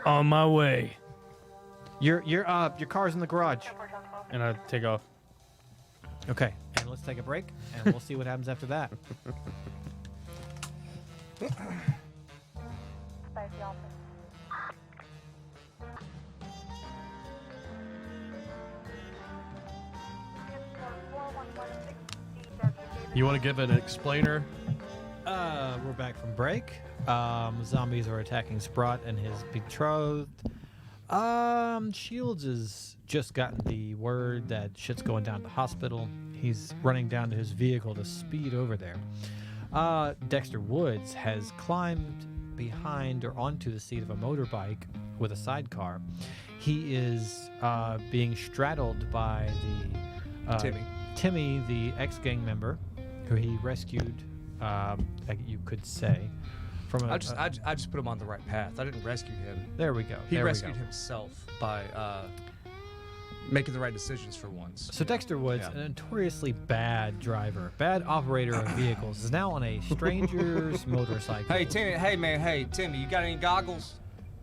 On my way. Your car's in the garage. And I take off. Okay, and let's take a break, and we'll see what happens after that. You want to give an explainer? We're back from break. Zombies are attacking Sprot and his betrothed. Shields has just gotten the word that shit's going down to the hospital. He's running down to his vehicle to speed over there. Dexter Woods has climbed behind or onto the seat of a motorbike with a sidecar. He is being straddled by the Timmy, the ex-gang member, who he rescued, you could say, from a... I just put him on the right path. I didn't rescue him. There we go. He rescued himself by making the right decisions for once. So Dexter Woods, a notoriously bad driver, bad operator of vehicles, is now on a stranger's motorcycle. Hey, Timmy, you got any goggles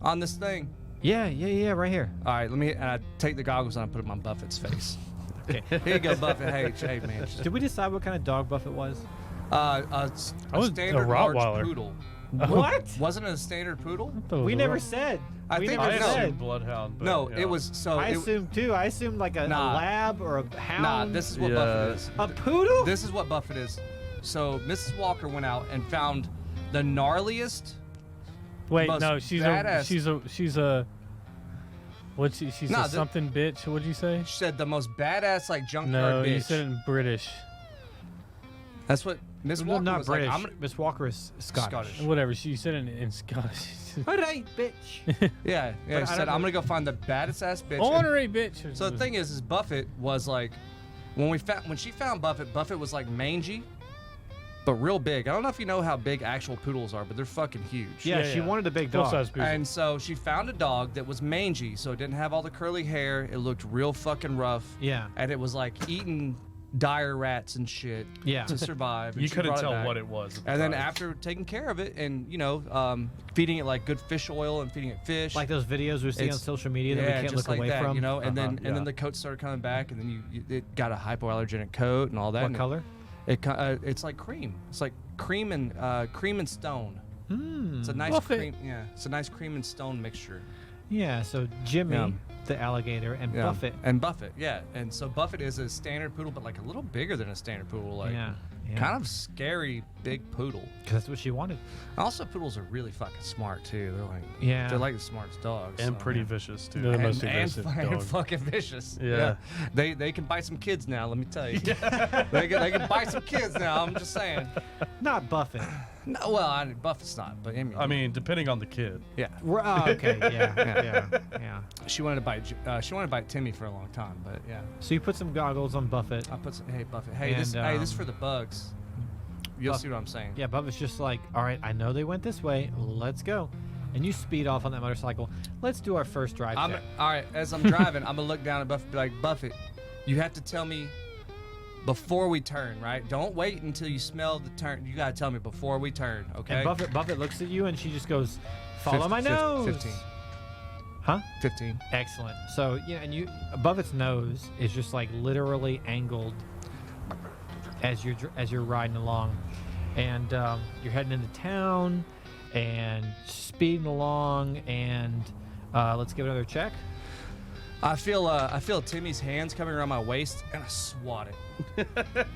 on this thing? Yeah, right here. All right, let me take the goggles and I put them on Buffett's face. Okay. Here you go, Buffett. Hey, man. Did we decide what kind of dog Buffett was? A standard large Rottweiler. poodle. What? Wasn't it a standard poodle? We never said. I think I no. assumed bloodhound. But, No, yeah. it was so. I assumed too. I assumed like a lab or a hound. Nah, this is what Buffett is. A poodle? This is what Buffett is. So Mrs. Walker went out and found the gnarliest. Wait, most no, badass- she's a. What's she? She's Nah, a something bitch. What'd you say? She said the most badass like junkyard No, bitch. you said it in British. That's what Miss Well, Walker not was British. like. I'm gonna, Miss Walker is Scottish. Whatever. She said it in Scottish. All right, bitch. yeah. But I She said don't I'm know- gonna go find the baddest ass bitch. Honorary bitch. So the thing is Buffett was like, when she found Buffett, Buffett was like mangy, but real big. I don't know if you know how big actual poodles are, but they're fucking huge. Yeah, Yeah, she yeah. wanted a big Full dog. size poodle. And so she found a dog that was mangy, so it didn't have all the curly hair. It looked real fucking rough. Yeah. And it was like eating dire rats and shit Yeah. to survive. And You she couldn't brought tell back. what it was. at the And then time. after taking care of it and, feeding it like good fish oil and feeding it fish. Like those videos we see on It's- social media that we can't just look like away that, from. and then yeah. and then the coat started coming back, and then it got a hypoallergenic coat and all that. What and color? It's like cream. It's like cream and stone. It's a nice Buffett. cream. Yeah, it's a nice cream and stone mixture. Yeah, so Jimmy, Yeah. the alligator, and Yeah. Buffett. And Buffett, yeah. And so Buffett is a standard poodle, but like a little bigger than a standard poodle. Like yeah. kind of scary big poodle. Because that's what she wanted. Also, poodles are really fucking smart too. Yeah. They're like the smartest dogs. and so, pretty yeah. vicious too. They're the most and aggressive dog. fucking vicious. Yeah. They can bite some kids now. Let me tell you. they can bite some kids now. I'm just saying. Not Buffett. No, well, Buffett's not, but I mean, depending on the kid. yeah. Oh, okay. Yeah. She wanted to bite Timmy for a long time, but yeah. So you put some goggles on Buffett. I put some. Hey Buffett. Hey, this And, is for the bugs. You'll see what I'm saying. Yeah, Buffett's just like, all right, I know they went this way. Let's go. And you speed off on that motorcycle. Let's do our first drive All check. right. As I'm driving, I'm gonna look down at Buffett, and be like, Buffett, you have to tell me before we turn, right? Don't wait until you smell the turn. You gotta tell me before we turn, okay? And Buffett looks at you and she just goes, follow my nose. 15. Huh? 15. Excellent. So, yeah, and Buffett's nose is just like literally angled as you're riding along. And you're heading into town and speeding along, and let's give it another check. I feel Timmy's hands coming around my waist, and I swat it.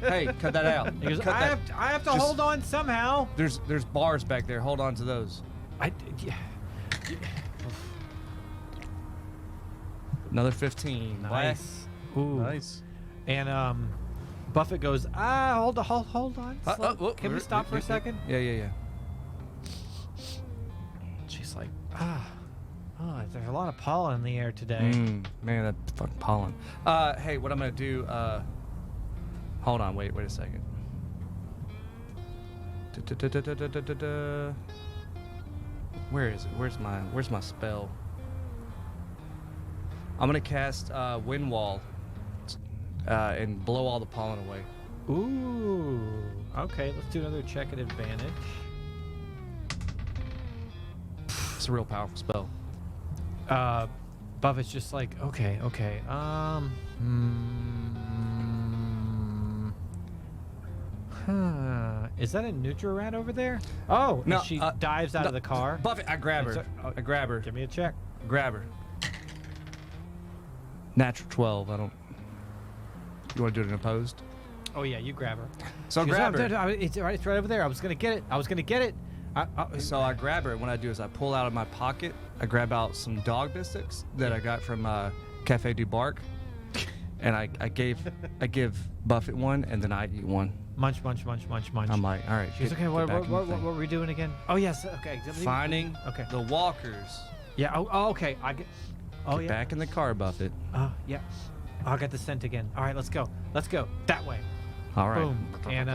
Hey, cut that out. He goes, Cut I that. have to Just- hold on somehow. There's bars back there. Hold on to those. Yeah. Another 15. Nice. Ooh. Nice. And Buffett goes, hold on. slow. Can we stop for a second? Yeah. She's like, there's a lot of pollen in the air today. Man, that fucking pollen. Hey, what I'm gonna do? Hold on. Wait a second. Where is it? Where's my spell? I'm gonna cast Wind Wall and blow all the pollen away. Ooh. Okay, let's do another check at advantage. It's a real powerful spell. Buffett's just like, okay. Is that a Nutra rat over there? Oh, No, and she uh, dives out of the car. Buffett, I grab And her. so- I grab her. Give me a check. Grab her. Natural 12. I don't. You want to do it in opposed? Oh yeah, you grab her. So I She goes, grab "Oh, her. It's right over there. I was gonna get it. So I grab her. What I do is I pull out of my pocket. I grab out some dog biscuits that I got from Cafe du Barc, and I give Buffett one, and then I eat one. Munch, munch, munch, munch, munch. I'm like, all right. She's get- okay. get What back in the thing. were we doing again? Oh yes. Okay. Finding Okay. the walkers. Yeah. Oh, okay. I get. Oh Get yeah. back in the car, Buffett. Oh yeah. Oh, I got the scent again. All right, let's go. Let's go that way. All right. Boom. And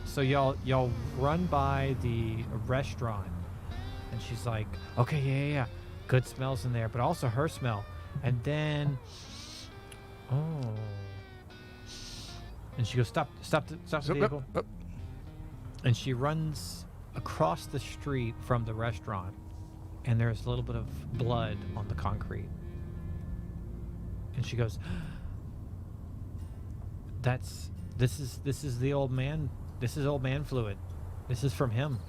so y'all run by the restaurant, and she's like, okay, yeah. Good smells in there, but also her smell. And then, and she goes, stop the vehicle. And she runs across the street from the restaurant, and there's a little bit of blood on the concrete. And she goes, this is the old man. This is old man fluid. This is from him.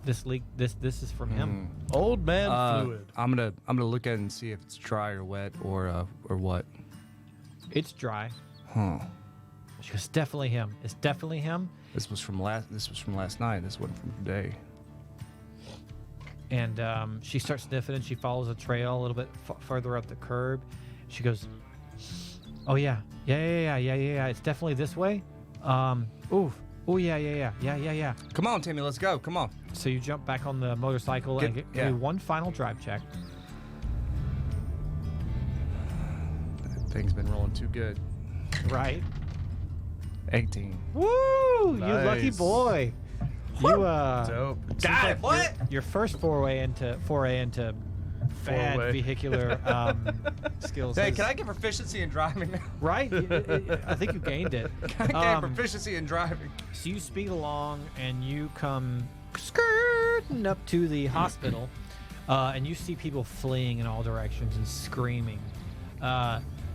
This leak. This is from him. Old man fluid. I'm gonna look at it and see if it's dry or wet or what. It's dry. Huh. She goes, definitely him. It's definitely him. This was from last night. This wasn't from today. And she starts sniffing, and she follows a trail a little bit further up the curb. She goes, oh yeah. It's definitely this way. Yeah. Come on, Timmy. Let's go. Come on. So you jump back on the motorcycle and give me one final drive check. That thing's been rolling too good. Right. 18. Woo! You lucky Nice. boy. You Dope. Got it. What? Your first foray into bad Foray. vehicular skills. Hey, is- can I get proficiency in driving? Right? I think you gained it. Can I get proficiency in driving? So you speed along and you come skirting up to the hospital, and you see people fleeing in all directions and screaming,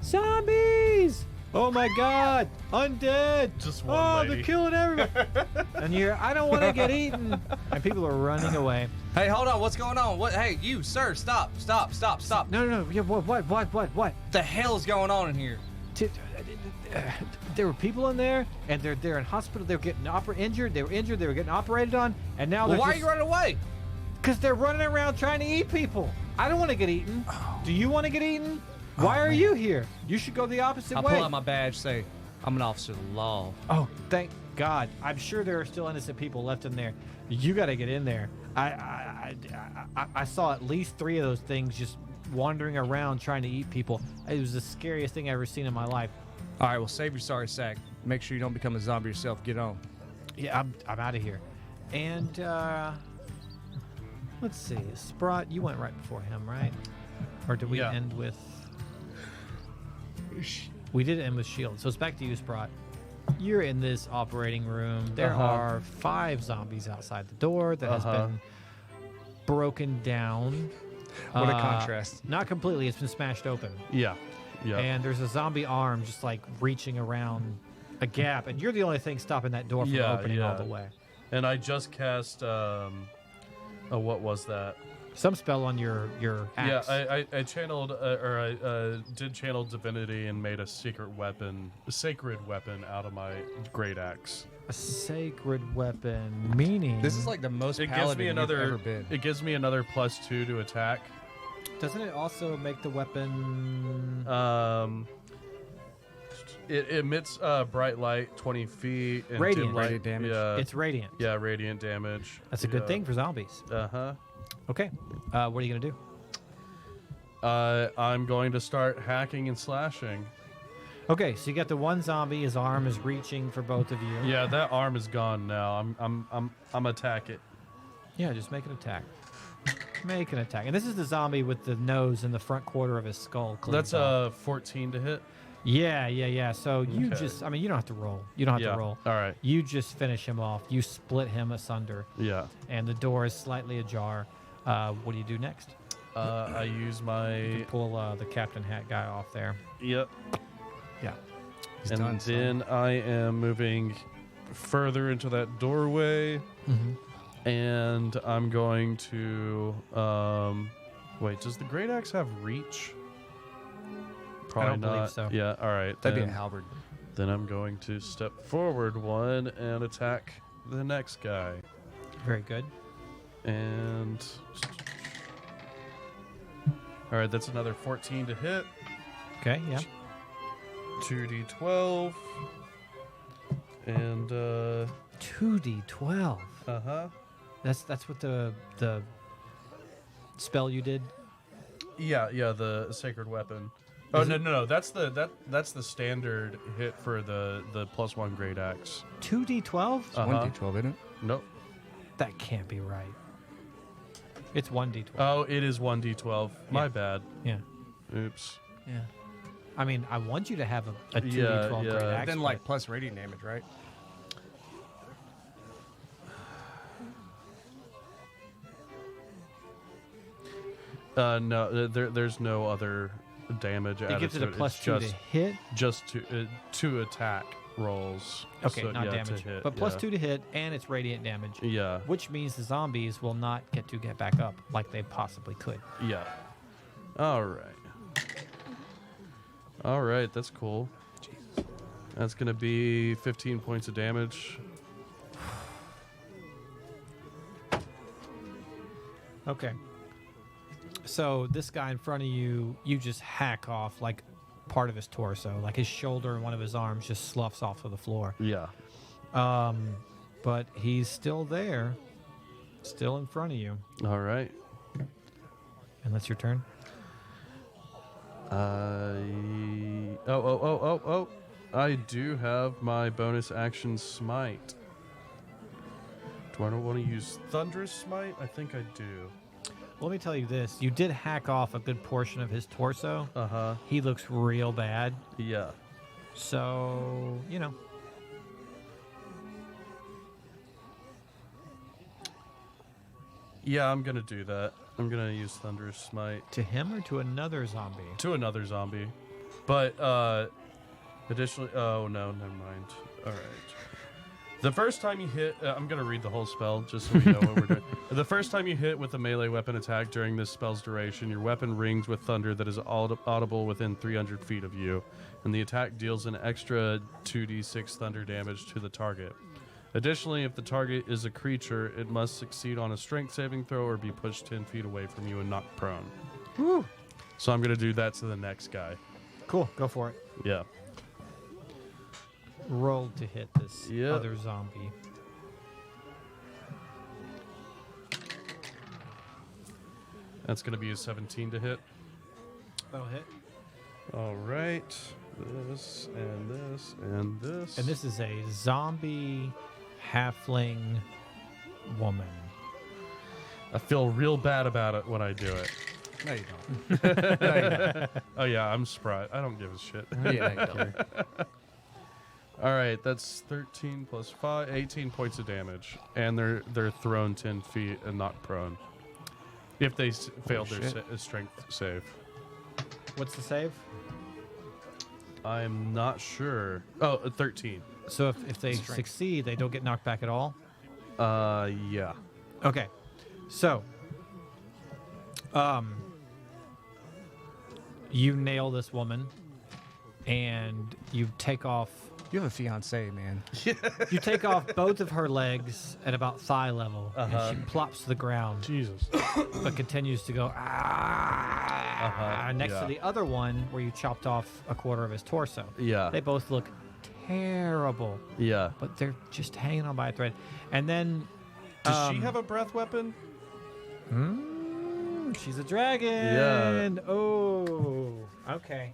"Zombies! Oh my God! Undead! Just one Oh, lady. they're killing everybody!" And you're, "I don't want to get eaten!" And people are running away. Hey, hold on. What's going on? What? Hey, you, sir, stop. No. Yeah, what? The hell is going on in here? There were people in there, and they're in hospital. They're getting injured. They were injured. They were getting operated on, and now Well, they're why are you running away? Because they're running around trying to eat people. I don't want to get eaten. Do you want to get eaten? Why are you here? You should go the opposite I way. pull out my badge, say, I'm an officer of the law. Oh, thank God. I'm sure there are still innocent people left in there. You got to get in there. I saw at least 3 of those things just wandering around trying to eat people. It was the scariest thing I've ever seen in my life. All right, well, save your sorry sack. Make sure you don't become a zombie yourself. Get on. Yeah, I'm out of here. And let's see. Sprot, you went right before him, right? Or did we Yeah. end with... We did end with Shield. So it's back to you, Sprot. You're in this operating room. There are 5 zombies outside the door that has been broken down. What a contrast. Not completely. It's been smashed open. Yeah. And there's a zombie arm just like reaching around a gap. And you're the only thing stopping that door from opening all the way. And I just cast. What was that? Some spell on your axe. Yeah, I channeled I did channel divinity and made a sacred weapon out of my great axe. A sacred weapon, meaning... This is like the most It gives paladin me you've another. ever been. It gives me another +2 to attack. Doesn't it also make the weapon... It emits bright light 20 feet and Radiant. dim light. Radiant damage. Yeah, it's radiant. yeah, radiant damage. That's a good thing for zombies. Okay. What are you going to do? I'm going to start hacking and slashing. Okay, so you got the one zombie. His arm is reaching for both of you. Yeah, that arm is gone now. I'm attack it. Yeah, just make an attack. Make an attack. And this is the zombie with the nose in the front quarter of his skull. That's cleaved off. a 14 to hit. Yeah. So you Okay. just, I mean, you don't have to roll. You don't have Yeah. to roll. All right. You just finish him off. You split him asunder, Yeah. and the door is slightly ajar. What do you do next? I use You my. pull the Captain Hat guy off there. Yep. Yeah. He's And done, son. then I am moving further into that doorway, and I'm going to. Wait, does the great axe have reach? Probably don't not. believe so. Yeah. All right. That'd be a then- halberd. Then I'm going to step forward one and attack the next guy. Very good. And all right, that's another 14 to hit. Okay, yeah. 2d12 and 2d12. uh-huh. That's what the spell you did. Yeah, the sacred weapon. Oh, no, that's the standard hit for the +1 great axe. 2d12? Uh-huh. 1d12, isn't it? Nope. That can't be right. It's 1d12. Oh, it is 1d12. My Yeah. bad. Yeah. Oops. Yeah. I mean, I want you to have a 2d12 Yeah, great yeah. axe. Then but- like plus radiant damage, right? No, there's no other damage it added gives it to a it. plus It's 2 just to hit. just to attack rolls. Okay, So, not yeah, damage. to hit, But plus yeah. 2 to hit, and it's radiant damage. Yeah, Which means the zombies will not get back up like they possibly could. yeah. All right, that's cool. That's gonna be 15 points of damage. Okay. So this guy in front of you, you just hack off like part of his torso, like his shoulder and one of his arms just sloughs off to the floor. Yeah. But he's still there, still in front of you. All right. And that's your turn. Oh. I do have my bonus action smite. Do I not want to use Thunderous Smite? I think I do. Let me tell you this. You did hack off a good portion of his torso. Uh-huh. He looks real bad. Yeah. So, Yeah, I'm going to do that. I'm going to use Thunderous Smite to him or to another zombie? to another zombie. But, additionally... Oh, no, never mind. All right. The first time you hit... I'm going to read the whole spell, just so we know what we're doing. The first time you hit with a melee weapon attack during this spell's duration, your weapon rings with thunder that is audible within 300 feet of you, and the attack deals an extra 2d6 thunder damage to the target. Additionally, if the target is a creature, it must succeed on a strength saving throw or be pushed 10 feet away from you and knocked prone. Woo. So I'm going to do that to the next guy. Cool. Go for it. Yeah. Roll to hit this Yep. other zombie. That's going to be a 17 to hit. That'll hit. All right. This and this and this. And this is a zombie halfling woman. I feel real bad about it when I do it. No, you don't. No, you don't. Oh, yeah, I'm Sprot. I don't give a shit. Yeah, you don't. All right, that's 13 plus 5, 18 points of damage. And they're thrown 10 feet and knocked prone. If they failed their shit. strength save. What's the save? I'm not sure. Oh, 13. So if they succeed, they don't get knocked back at all? Yeah. Okay. So, you nail this woman, and you take off. You have a fiance, man. You take off both of her legs at about thigh level, Uh-huh. and she plops to the ground, Jesus. but continues to go next yeah. to the other one where you chopped off a quarter of his torso. Yeah. They both look terrible, Yeah. but they're just hanging on by a thread. And then, Does she have a breath weapon? she's a dragon. Yeah. Oh, okay.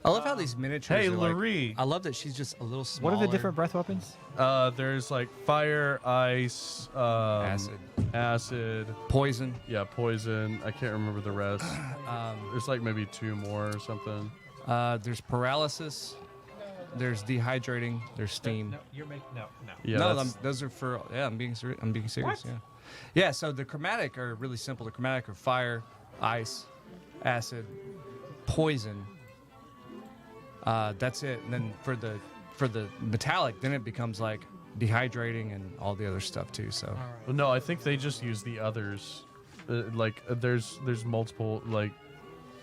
I love how these miniatures. Hey, are like- Laree. I love that she's just a little smaller. What are the different breath weapons? There's like fire, ice, acid. Poison. Yeah, poison. I can't remember the rest. There's like maybe 2 more or something. There's paralysis. There's dehydrating. There's steam. No, you're making no. Yeah, no, that's- those are for. Yeah, I'm being serious. I'm being serious. What? Yeah. Yeah. So the chromatic are really simple. The chromatic are fire, ice, acid, poison. That's it. And then for the metallic, then it becomes like dehydrating and all the other stuff too. So Well, no, I think they just use the others. There's multiple like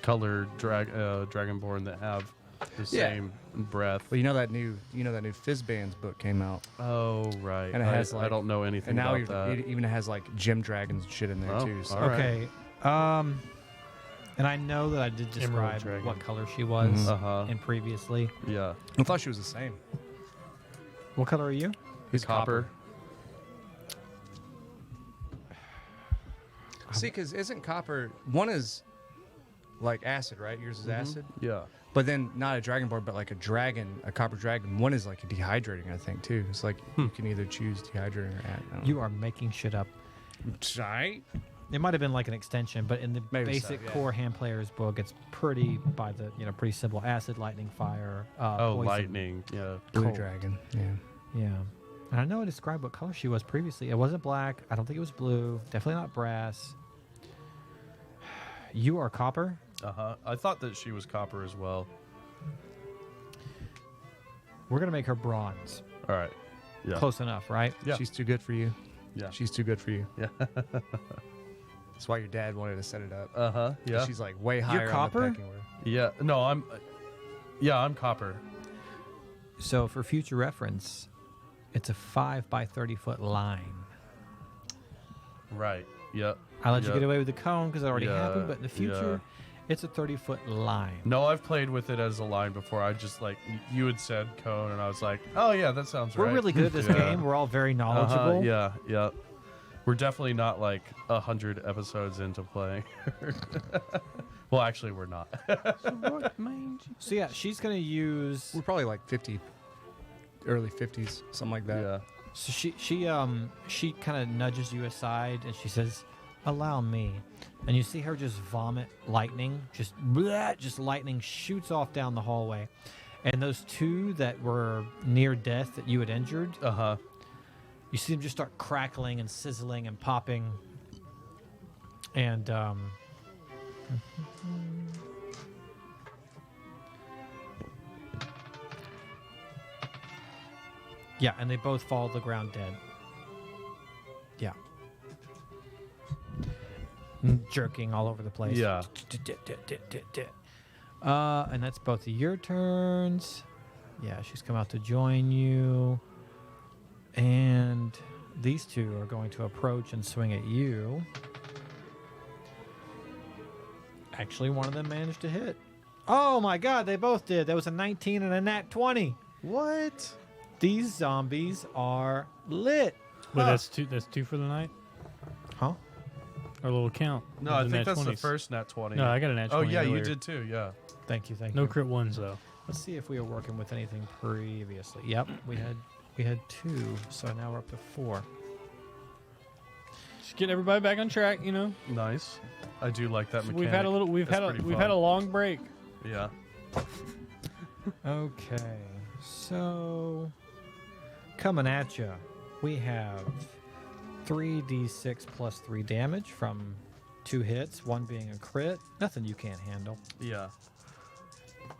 colored dragonborn that have the same breath. well, you know that new Fizzbands book came out, Oh right. And it has, I don't know anything and now about that. it even has like gym dragons and shit in there Oh, too. So all right. Okay. And I know that I did Emerald describe dragon. what color she was Mhm. in previously. Yeah. I thought she was the same. What color are you? He's Copper. See, because isn't copper one is like acid, right? Yours is acid, Yeah. but then not a dragonborn, but like a dragon, a copper dragon. One is like a dehydrating, I think, too. It's like you can either choose dehydrating or acid. You are making shit up. right? It might have been like an extension, but in the Maybe so, basic yeah. core hand player's book, it's pretty pretty simple: acid, lightning, fire. Oh, poison. lightning. Yeah. Blue Cold. dragon. Yeah. Yeah. And I know I described what color she was previously. It wasn't black. I don't think it was blue. Definitely not brass. You are copper. I thought that she was copper as well. We're gonna make her bronze. All right. Yeah. Close enough, right? Yeah. She's too good for you. Yeah. She's too good for you. Yeah. That's why your dad wanted to set it up. Yeah. She's like way higher copper? on the pecking order. Yeah. No, I'm. Yeah, I'm copper. So for future reference, it's a 5 by 30 foot line. Right. Yep. I let you Yep. get away with the cone because it already Yeah, happened, but in the future, it's a 30-foot line. No, I've played with it as a line before. I just like you had said cone, and I was like, oh yeah, that sounds We're right. really good at this Yeah. game. We're all very knowledgeable. Yeah. Yeah. We're definitely not like 100 episodes into playing. Well, actually, we're not. So yeah, she's gonna use. We're probably like 50, early 50s, something like that. Yeah. So she kind of nudges you aside and she says, "Allow me." And you see her just vomit lightning, just lightning shoots off down the hallway. And those two that were near death that you had injured, you see them just start crackling and sizzling and popping. And yeah, and they both fall to the ground dead. Yeah. Jerking all over the place. Yeah. And that's both of your turns. Yeah, she's come out to join you. And these two are going to approach and swing at you. Actually, one of them managed to hit. Oh my god, they both did. That was a 19 and a nat 20. What? These zombies are lit. But that's two for the night. Huh? Our little count. No, of I the think nat that's 20s. the first nat 20. No, I got a nat 20. Oh yeah, you earlier. did too. Yeah. Thank you. No you. crit ones though. Let's see if we were working with anything previously. Yep, we had 2, so now we're up to 4. Just get everybody back on track, you know. Nice. I do like that So mechanic. we've had a little. We've That's had a pretty we've fun. had a long break. Yeah. Okay, so coming at you, we have 3d6 plus 3 damage from 2 hits, 1 being a crit. Nothing you can't handle. Yeah.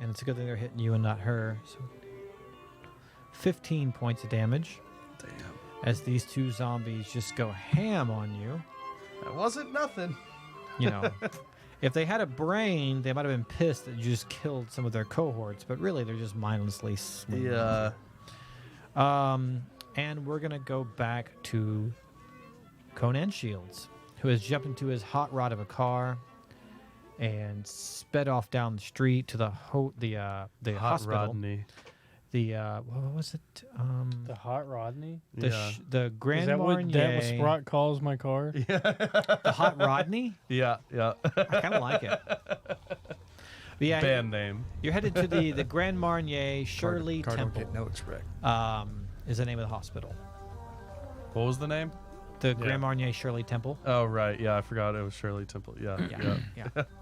And it's a good thing they're hitting you and not her. So 15 points of damage. Damn. As these 2 zombies just go ham on you. That wasn't nothing. You know, if they had a brain, they might have been pissed that you just killed some of their cohorts, but really they're just mindlessly swinging. Yeah. And we're going to go back to Conan Shields, who has jumped into his hot rod of a car and sped off down the street to the Hot hospital. Rodney. The what was it? The hot Rodney. The Grand Is that what Marnier. Sprot calls my car? The Hot Rodney. Yeah. Yeah. I kind of like it. But yeah, Band name. you're headed to the Grand Marnier Shirley Car don't Temple. get no expect. Is the name of the hospital. What was the name? The Grand Marnier Shirley Temple. Oh right. Yeah, I forgot it was Shirley Temple. Yeah.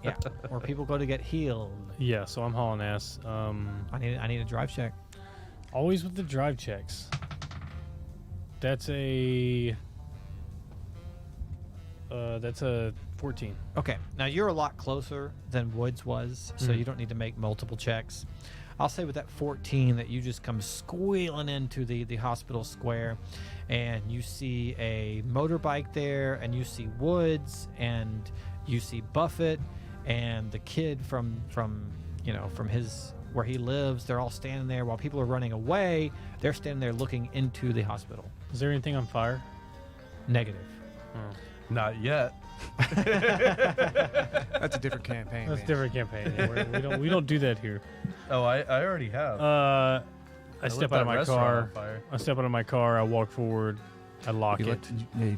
Yeah. Where people go to get healed. Yeah. So I'm hauling ass. I need a drive check. Always with the drive checks. That's a 14. Okay, now you're a lot closer than Woods was, so you don't need to make multiple checks. I'll say with that 14 that you just come squealing into the hospital square, and you see a motorbike there, and you see Woods, and you see Buffett, and the kid from his where he lives. They're all standing there while people are running away. They're standing there looking into the hospital. Is there anything on fire? Negative. Not yet. That's a different campaign. That's a man. different campaign. we don't do that here. Oh, I already have. I step lit out of that my restaurant car. on fire. I step out of my car. I walk forward. I lock You it.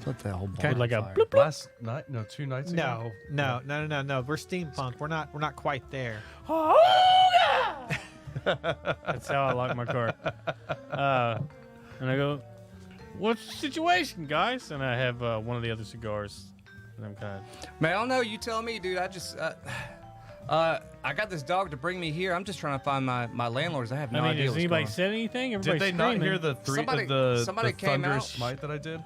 let that whole Kind of like a fire. bloop, bloop. Last night, no, 2 nights ago. No. We're steampunk. We're not quite there. That's how I lock my car. And I go, "What's the situation, guys?" And I have one of the other cigars. And I'm kind of. Man, I don't know. You tell me, dude. I just, I got this dog to bring me here. I'm just trying to find my landlords. I have no idea has what's anybody going on. said anything? Did Everybody's they not screaming. hear the Somebody the came thunderous out. smite that I did?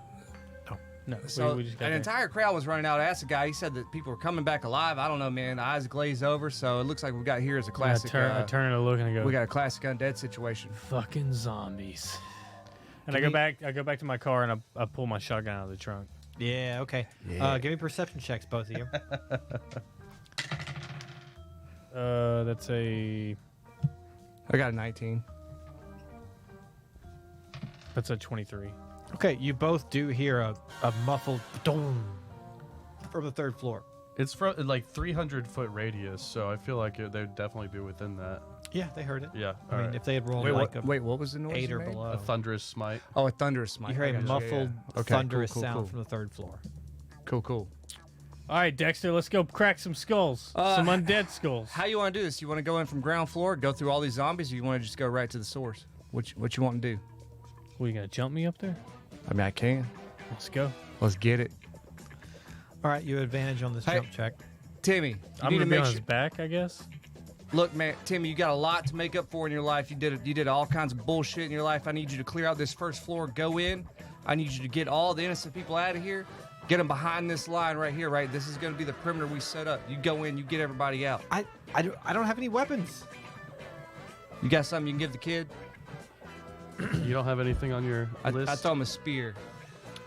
No, So we just got an there. entire crowd was running out. I asked the guy. He said that people were coming back alive. I don't know, man. The eyes glazed over. So it looks like we got here as a classic. I turn and look and I go, we got a classic undead situation. fucking zombies. And Can I we- go back to my car and I pull my shotgun out of the trunk. Yeah. Okay. Yeah. Give me perception checks, both of you. That's a I got a 19. 23. Okay. You both do hear a muffled dong from the 3rd floor. It's from like 300-foot radius, so I feel like they'd definitely be within that. Yeah, they heard it. Yeah. I mean, alright. if they had rolled Wait, like a Wait, what was the noise? 8 you or made? below, A thunderous smite. Oh, a thunderous smite. you hear I a got you. muffled, Yeah. Okay, thunderous cool, sound cool. from the 3rd floor. Cool. All right, Dexter, let's go crack some skulls. Some undead skulls. How you want to do this? You want to go in from ground floor, go through all these zombies, or you want to just go right to the source? What you want to do? What, you gonna jump me up there? I mean, I can. Let's go. Let's get it. All right, you have advantage on this Hey. jump check. Timmy, you I'm need gonna to be make on sure. his back, I guess. Look, man, Timmy, you got a lot to make up for in your life. You did all kinds of bullshit in your life. I need you to clear out this 1st floor, go in. I need you to get all the innocent people out of here. Get them behind this line right here, right? This is going to be the perimeter we set up. You go in, you get everybody out. I don't have any weapons. You got something you can give the kid? You don't have anything on your list? I throw him a spear.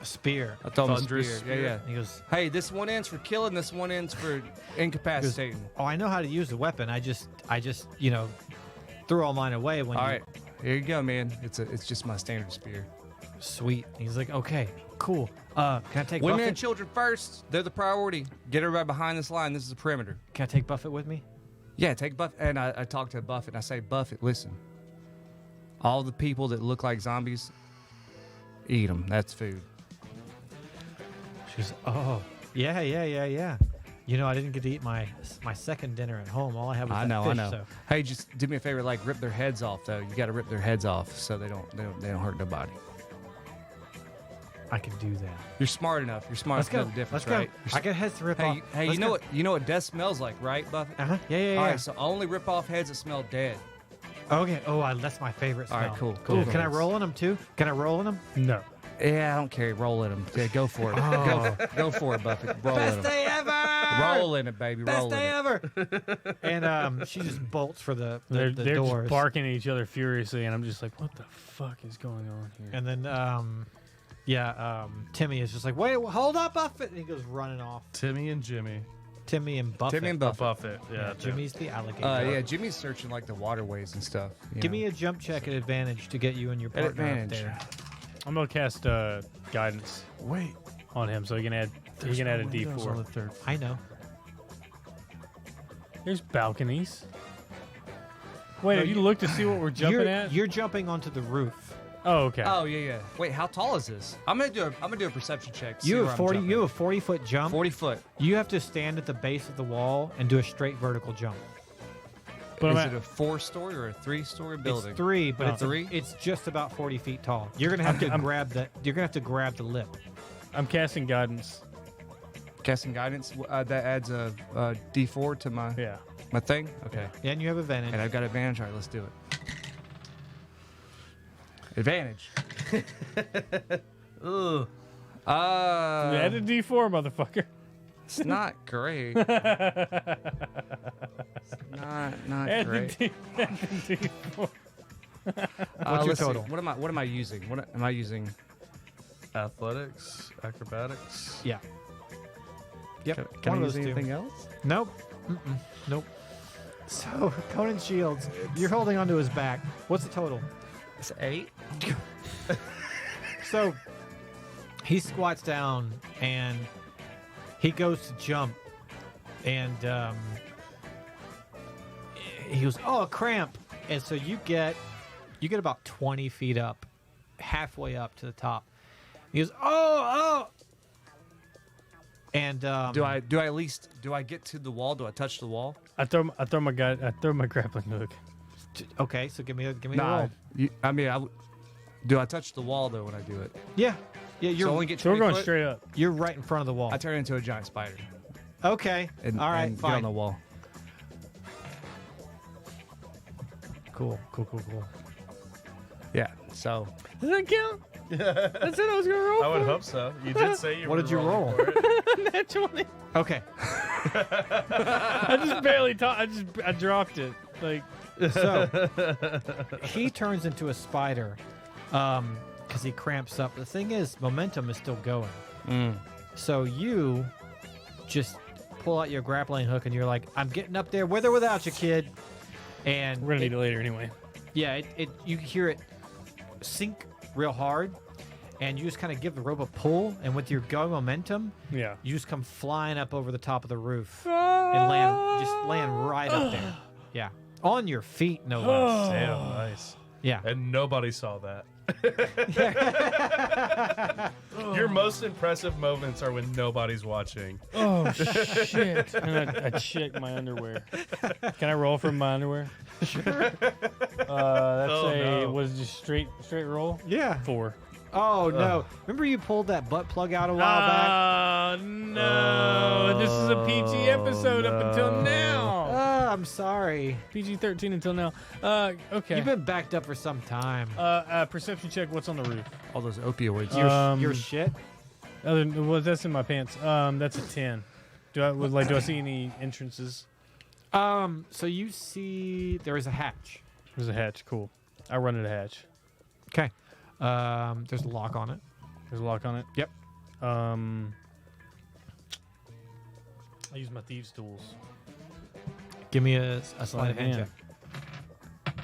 A spear. I throw him a Thunderous spear. Yeah, yeah. He goes, Hey, this one ends for killing, this one ends for incapacitating. "Oh, I know how to use the weapon. I just threw all mine away when All you." right, here you go, man. It's just my standard spear. Sweet. He's like, "Okay, cool. Can I take Women Buffett? and children first. They're the priority. Get everybody behind this line. This is the perimeter. Can I take Buffett with me?" Yeah, take Buffett. And I talk to Buffett and I say, Buffett, listen. All the people that look like zombies, eat them. That's food. She goes, "Oh, yeah. You know, I didn't get to eat my second dinner at home. All I had was I that know, fish, I know. So. Hey, just do me a favor, like rip their heads off though. You got to rip their heads off so they don't hurt nobody. I can do that. You're smart enough. You're smart Let's enough go. to know the difference, Let's right? go. I got heads to rip off. Hey, Let's go. you know what death smells like, right, Buffett? Uh-huh. Yeah. All right, so I only rip off heads that smell dead. Okay. Oh, that's my favorite smell. All right, cool. Ooh, can I roll in them too? Can I roll in them? No. Yeah, I don't care. Roll in them. Yeah, go for it. Oh. Go for it, Buffett. Roll in Best them. day ever! Roll in it, baby. Best Roll in day it. ever! And she just bolts for the They're doors. just barking at each other furiously, and I'm just like, what the fuck is going on here? And then, Timmy is just like, "Wait, hold up, Buffett!" And he goes running off. Timmy and Jimmy. Timmy and Buffett. Timmy and Buffett. Buffett. Yeah, Yeah. Jimmy's the alligator. Yeah, Jimmy's searching like the waterways and stuff. you Give know. me a jump check at advantage to get you and your At partner up advantage. there. I'm gonna cast guidance Wait. on him, so he can add There's add a no windows on the D4. 3rd. I know. There's balconies. Wait, have you looked to see what we're jumping at? You're jumping onto the roof. Oh, okay. Oh yeah. Wait, how tall is this? I'm gonna do a perception check. to see You where have I'm 40. jumping. You have a 40-foot jump. 40 foot. You have to stand at the base of the wall and do a straight vertical jump. But is I'm it a 4-story or a 3-story building? It's 3, but Oh. it's 3? It's just about 40 feet tall. You're gonna have to grab that. You're gonna have to grab the lip. I'm casting guidance. Casting guidance. That adds a D4 to my Yeah. my thing. Okay. And you have advantage. And I've got advantage. All right, let's do it. Advantage. Ugh. Add a D4, motherfucker. It's not great. It's not Add the great. add the D4. What's your let's see. total? What am I using? What am I using? Athletics, acrobatics. Yeah. Yep. Can one I of use those two. anything else? Nope. Nope. So Conan Shields, you're holding onto his back. What's the total? It's 8. So he squats down and he goes to jump, and he goes, "Oh, a cramp!" And so you get about 20 feet up, halfway up to the top. He goes, "Oh!" And Do I at least get to the wall? Do I touch the wall? I throw my grappling hook. Okay, so give me a Nah. roll. Do I touch the wall though when I do it? Yeah, you're So I only get So we're 20 going foot? straight up. you're right in front of the wall. I turn into a giant spider. Okay, And, all right, and get on fine. the wall. Cool. Yeah. So Does that count? That's what I was gonna roll. I would for. hope so. You did say you What were did you rolling roll? for it. Nat 20. Okay, I just barely I dropped it. Like so he turns into a spider because he cramps up. The thing is, momentum is still going. So you just pull out your grappling hook and you're like, "I'm getting up there with or without you, kid." And we're gonna need it later anyway. yeah, you hear it sink real hard, and you just kind of give the rope a pull, and with your going momentum, Yeah. you just come flying up over the top of the roof and land right up there. Yeah, on your feet, no less. Damn, nice. Yeah. And nobody saw that. Your most impressive moments are when nobody's watching. Oh shit! And I check my underwear. Can I roll from my underwear? Sure. That's no. was just straight roll. Yeah. 4. Oh no! Remember you pulled that butt plug out a while back? Oh no! This is a PG episode up until now. I'm sorry. PG-13 until now. Okay. You've been backed up for some time. Perception check. What's on the roof? all those opioids. Your shit. Well, that's in my pants. That's a 10. Do I see any entrances? So you see there is a hatch. There's a hatch. Cool. I run at a hatch. Okay. There's a lock on it. There's a lock on it. Yep. I use my thieves' tools. Give me a sleight of hand hand. check.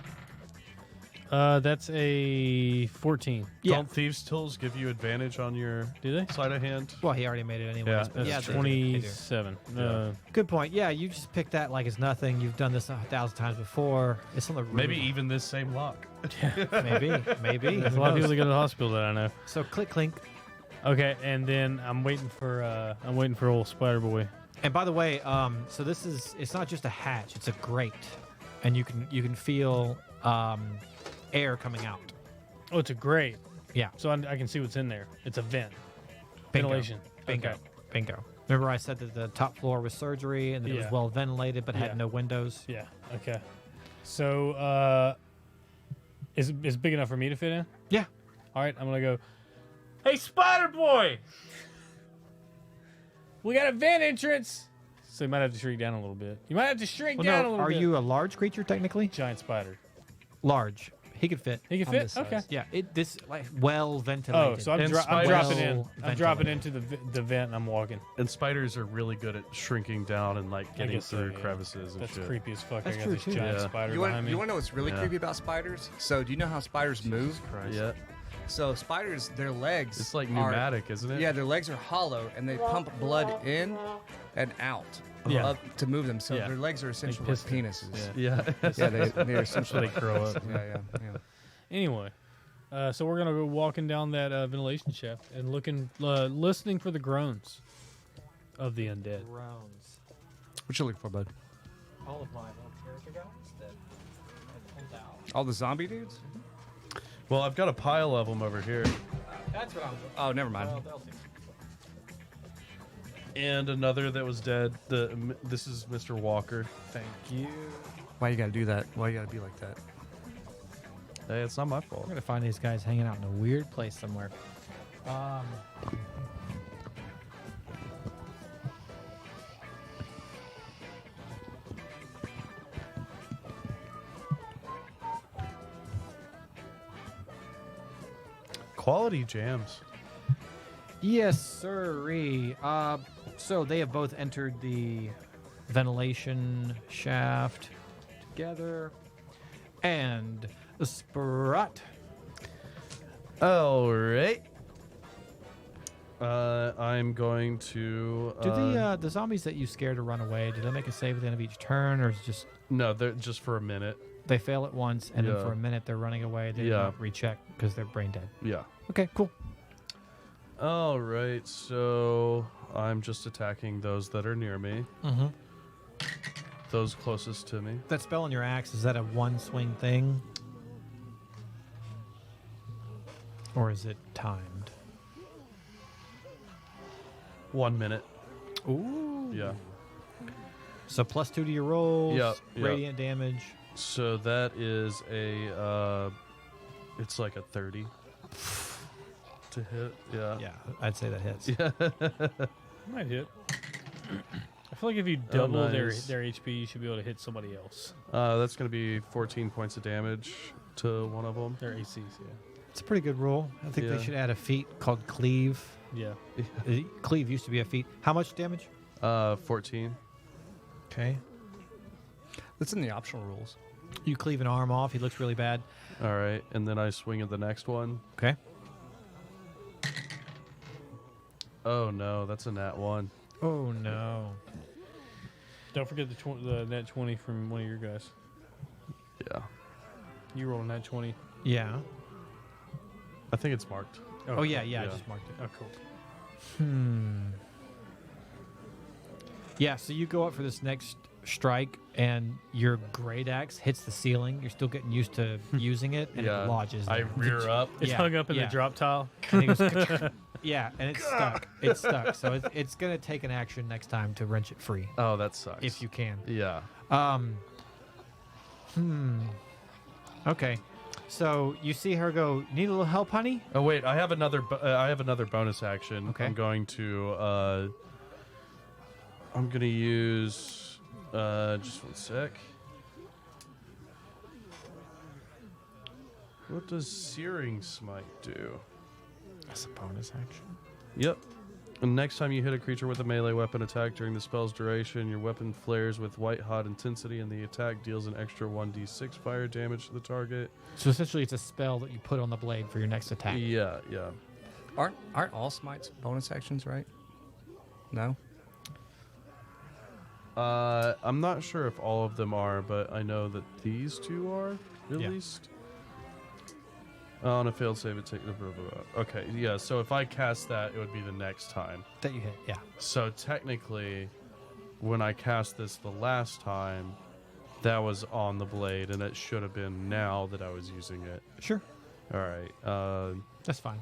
That's a 14. Yeah. Don't thieves' tools give you advantage on your Do they? sleight of hand? Well, he already made it anyways. Yeah, but that's yeah, true. they do. 27. Yeah. Good point. Yeah, you just picked that like it's nothing. You've done this 1,000 times before. It's on the roof. Maybe even this same lock. maybe. There's a lot of people that go to the hospital that I know. So click, clink. Okay, and then I'm waiting for old Spider Boy. And by the way, so it's not just a hatch; it's a grate, and you can feel air coming out. Oh, it's a grate. Yeah. So I can see what's in there. It's a vent. Bingo. Ventilation. Bingo. Okay. Bingo. Remember I said that the top floor was surgery and that it was Yeah. well ventilated but Yeah. had no windows? Yeah. Okay. So is big enough for me to fit in? Yeah. All right, I'm gonna go. Hey, Spider Boy! We got a vent entrance. So you might have to shrink down a little bit. You might have to shrink Well, down a no, little are bit. you a large creature technically? Giant spider? Large. He could fit. He can I'm fit. this size. Okay. Yeah. This like well ventilated. Oh, so I'm And dropping in. spiders- I'm dropping into the vent and I'm walking. And spiders are really good at shrinking down and like getting guess so, through yeah. crevices and That's shit. creepy as fuck. That's I got true, this too. giant Yeah. spider You behind want me. to know what's really Yeah. creepy about spiders? So do you know how spiders move? Yeah. So spiders, their legs. It's like are- pneumatic, isn't it? Yeah, their legs are hollow and they pump blood in and out Yeah. to move them. So Yeah. their legs are essentially like pistons. penises. Yeah. Yeah, they're essentially They grow up. Yeah. Anyway, so we're gonna go walking down that ventilation shaft and listening for the groans of the undead. Grounds. What you looking for, bud? All of my little character guys that I pulled out. All the zombie dudes? Well, I've got a pile of them over here. That's what I'm Oh, never mind. they'll do. And another that was dead. This is Mr. Walker. Thank you. Why you gotta do that? Why you gotta be like that? Hey, it's not my fault. I'm gonna find these guys hanging out in a weird place somewhere. Quality jams. Yes, sirree. So they have both entered the ventilation shaft together. And the Sprot. All right. I'm going to. Do the zombies that you scare to run away, do they make a save at the end of each turn, or is it just No, they're just for a minute. they fail it once and then Yeah. for a minute they're running away? They Yeah. don't recheck because they're brain dead. Yeah. Okay, cool. All right. So I'm just attacking those that are near me. Mm-hmm. Those closest to me. That spell on your axe, is that a one swing thing? Or is it timed? 1 minute. Ooh. Yeah. So +2 to your rolls. Yep, yep. Radiant damage. So that is a. It's like a 30 to hit. Yeah. Yeah, I'd say that hits. Yeah. Might hit. I feel like if you double nice. their HP, you should be able to hit somebody else. That's going to be 14 points of damage to one of them. Their ACs, It's a pretty good roll. I think Yeah. they should add a feat called Cleave. yeah. Cleave used to be a feat. How much damage? 14. Okay. That's in the optional rules. You cleave an arm off. He looks really bad. All right, and then I swing at the next one. Okay. Oh no, that's a nat 1. Oh, no. Don't forget the net 20 from one of your guys. Yeah. You rolled a net 20. Yeah. I think it's marked. Oh, yeah, I Yeah. just marked it. Oh, cool. Yeah, so you go up for this next strike, and your great axe hits the ceiling. You're still getting used to using it, and Yeah. it lodges. I there. rear up. It's Yeah, hung up in yeah. the drop tile. And it goes yeah, and it's stuck. It's stuck. So it's going to take an action next time to wrench it free, Oh, that sucks. if you can. Yeah. Okay. So you see her go, need a little help, honey? Oh wait, I have another. I have another bonus action. Okay. I'm going to. I'm gonna use. Just 1 sec. What does Searing Smite do? That's a bonus action. Yep. And next time you hit a creature with a melee weapon attack during the spell's duration, your weapon flares with white hot intensity, and the attack deals an extra 1d6 fire damage to the target. So essentially, it's a spell that you put on the blade for your next attack. Yeah, yeah. Aren't all smites bonus actions, right? No. I'm not sure if all of them are, but I know that these two are, at Yeah. least. On a failed save, it takes. Okay, yeah. So if I cast that, it would be the next time. That you hit, yeah. So technically, when I cast this the last time, that was on the blade, and it should have been now that I was using it. Sure. All right. That's fine.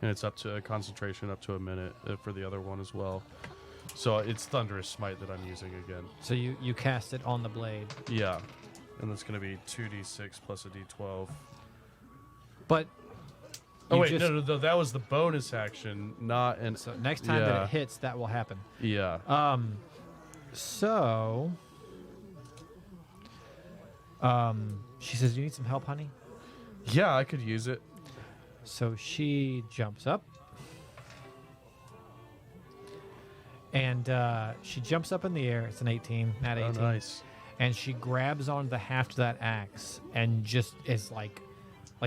And it's up to a concentration up to a minute for the other one as well. So it's Thunderous Smite that I'm using again. So you cast it on the blade. Yeah. And that's going to be 2d6 plus a d12. But Oh, you wait. just- No, that was the bonus action, not an. So next time that Yeah. it hits, that will happen. Yeah. So she says, "You need some help, honey?" Yeah, I could use it. So she jumps up. And she jumps up in the air. It's an 18, not 18. Oh, nice. And she grabs onto the haft of that axe and just is like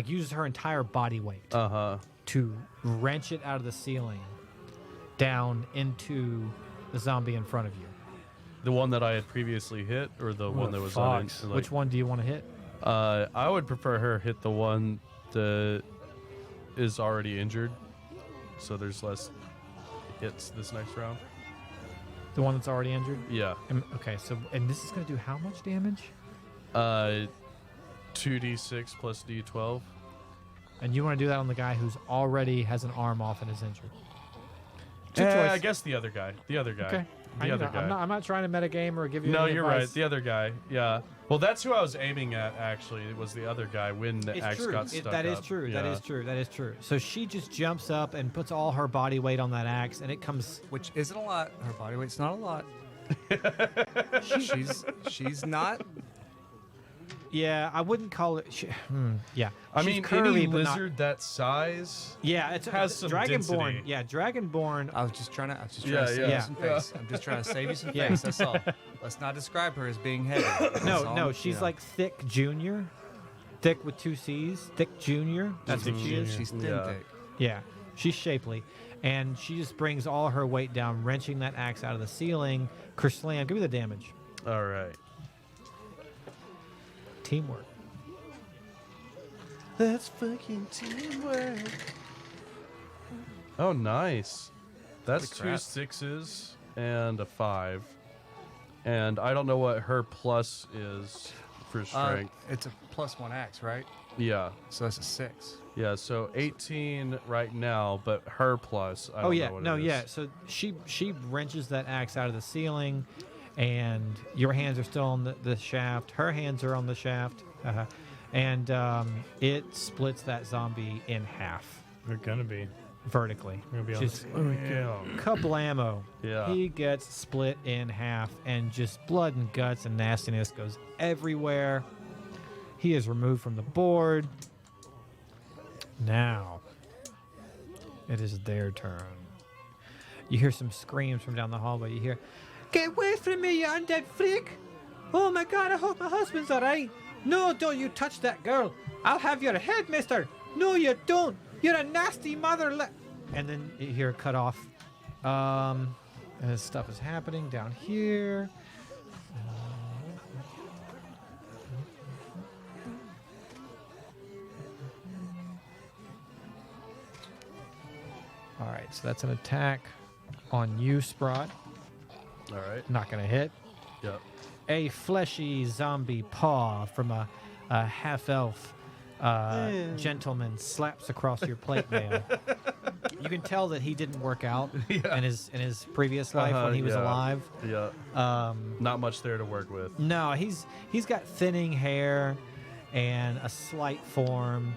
uses her entire body weight Uh-huh. to wrench it out of the ceiling down into the zombie in front of you. The one that I had previously hit, or the one that was on fox. it? Which one do you want to hit? I would prefer her hit the one that is already injured, so there's less hits this next round. The one that's already injured? Yeah. Okay, so, and this is going to do how much damage? 2d6 plus d12. And you want to do that on the guy who's already has an arm off and is injured. It's your choice. I guess the other guy. The other guy. Okay. The other guy. I'm not trying to metagame or give you No, any you're right. advice. The other guy. Yeah. Well, that's who I was aiming at, actually. It was the other guy when the It's axe true. got stuck That is up. true. Yeah. That is true. That is true. So she just jumps up and puts all her body weight on that axe, and it comes. Which isn't a lot. Her body weight's not a lot. she's not Yeah, I wouldn't call it. Yeah, I she's mean, curvy, any but not- lizard that size. Yeah, it's has some Dragonborn. density. Yeah, Dragonborn. I was just trying to save Yeah. you some face. I'm just trying to save you some Yeah. face. That's all. Let's not describe her as being heavy. That's all, No, she's like thick junior, thick with 2 C's, thick junior. That's what she is. She's thin Yeah. thick. Yeah, she's shapely, and she just brings all her weight down, wrenching that axe out of the ceiling. Kerslam, give me the damage. All right. Teamwork. That's fucking teamwork. Oh, nice. That's Holy crap. 2 6s and a 5. And I don't know what her plus is for strength. It's a +1 axe, right? Yeah. So that's a 6. Yeah, so 18 right now, but her plus, I don't know what it is. So she wrenches that axe out of the ceiling, and your hands are still on the shaft. Her hands are on the shaft, and it splits that zombie in half They're gonna be. vertically. We're gonna be on Just Yeah. kablamo. Yeah. He gets split in half, and just blood and guts and nastiness goes everywhere. He is removed from the board. Now, it is their turn. You hear some screams from down the hallway. You hear, "Get away from me, you undead freak! Oh my god, I hope my husband's alright! No, don't you touch that girl! I'll have your head, mister! No, you don't! You're a nasty mother!" And then you hear it cut off. And this stuff is happening down here. All right, so that's an attack on you, Sprot. All right. Not going to hit. Yep. A fleshy zombie paw from a half-elf gentleman slaps across your plate mail. You can tell that he didn't work out in his previous life when he was yeah. alive. Yeah. Not much there to work with. No, he's got thinning hair and a slight form.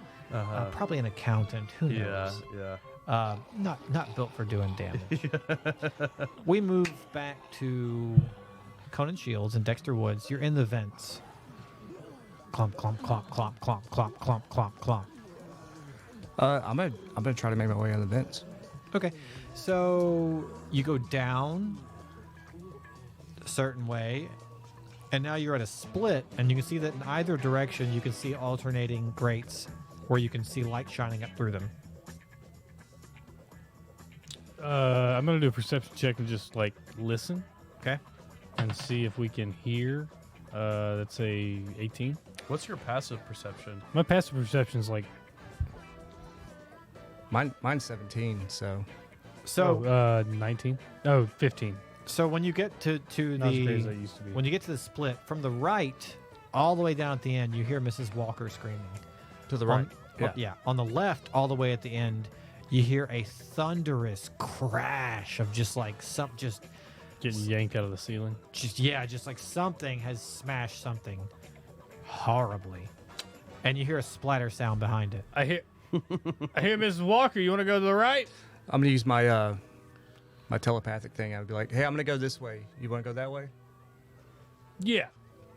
Probably an accountant. Who knows? Yeah. Not built for doing damage. We move back to Conan Shields and Dexter Woods. You're in the vents. Clomp, clomp, clomp, clomp, clomp, clomp, clomp, clomp, clomp. I'm gonna try to make my way out of the vents. Okay, so you go down a certain way, and now you're at a split, and you can see that in either direction you can see alternating grates where you can see light shining up through them. I'm gonna do a perception check and just like listen Okay. and see if we can hear. That's a 18. What's your passive perception? My passive perception is like Mine's 17. So So 19. Oh, 15. so when you get to Not as great as I the used to be. when you get to the split from the right all the way down at the end, you hear Mrs. Walker screaming. to the right. On the left, all the way at the end, you hear a thunderous crash of just like Getting yanked out of the ceiling. just like something has smashed something horribly, and you hear a splatter sound behind it. I hear Mrs. Walker. You want to go to the right? I'm gonna use my my telepathic thing. I'd be like, "Hey, I'm gonna go this way. You want to go that way?" Yeah.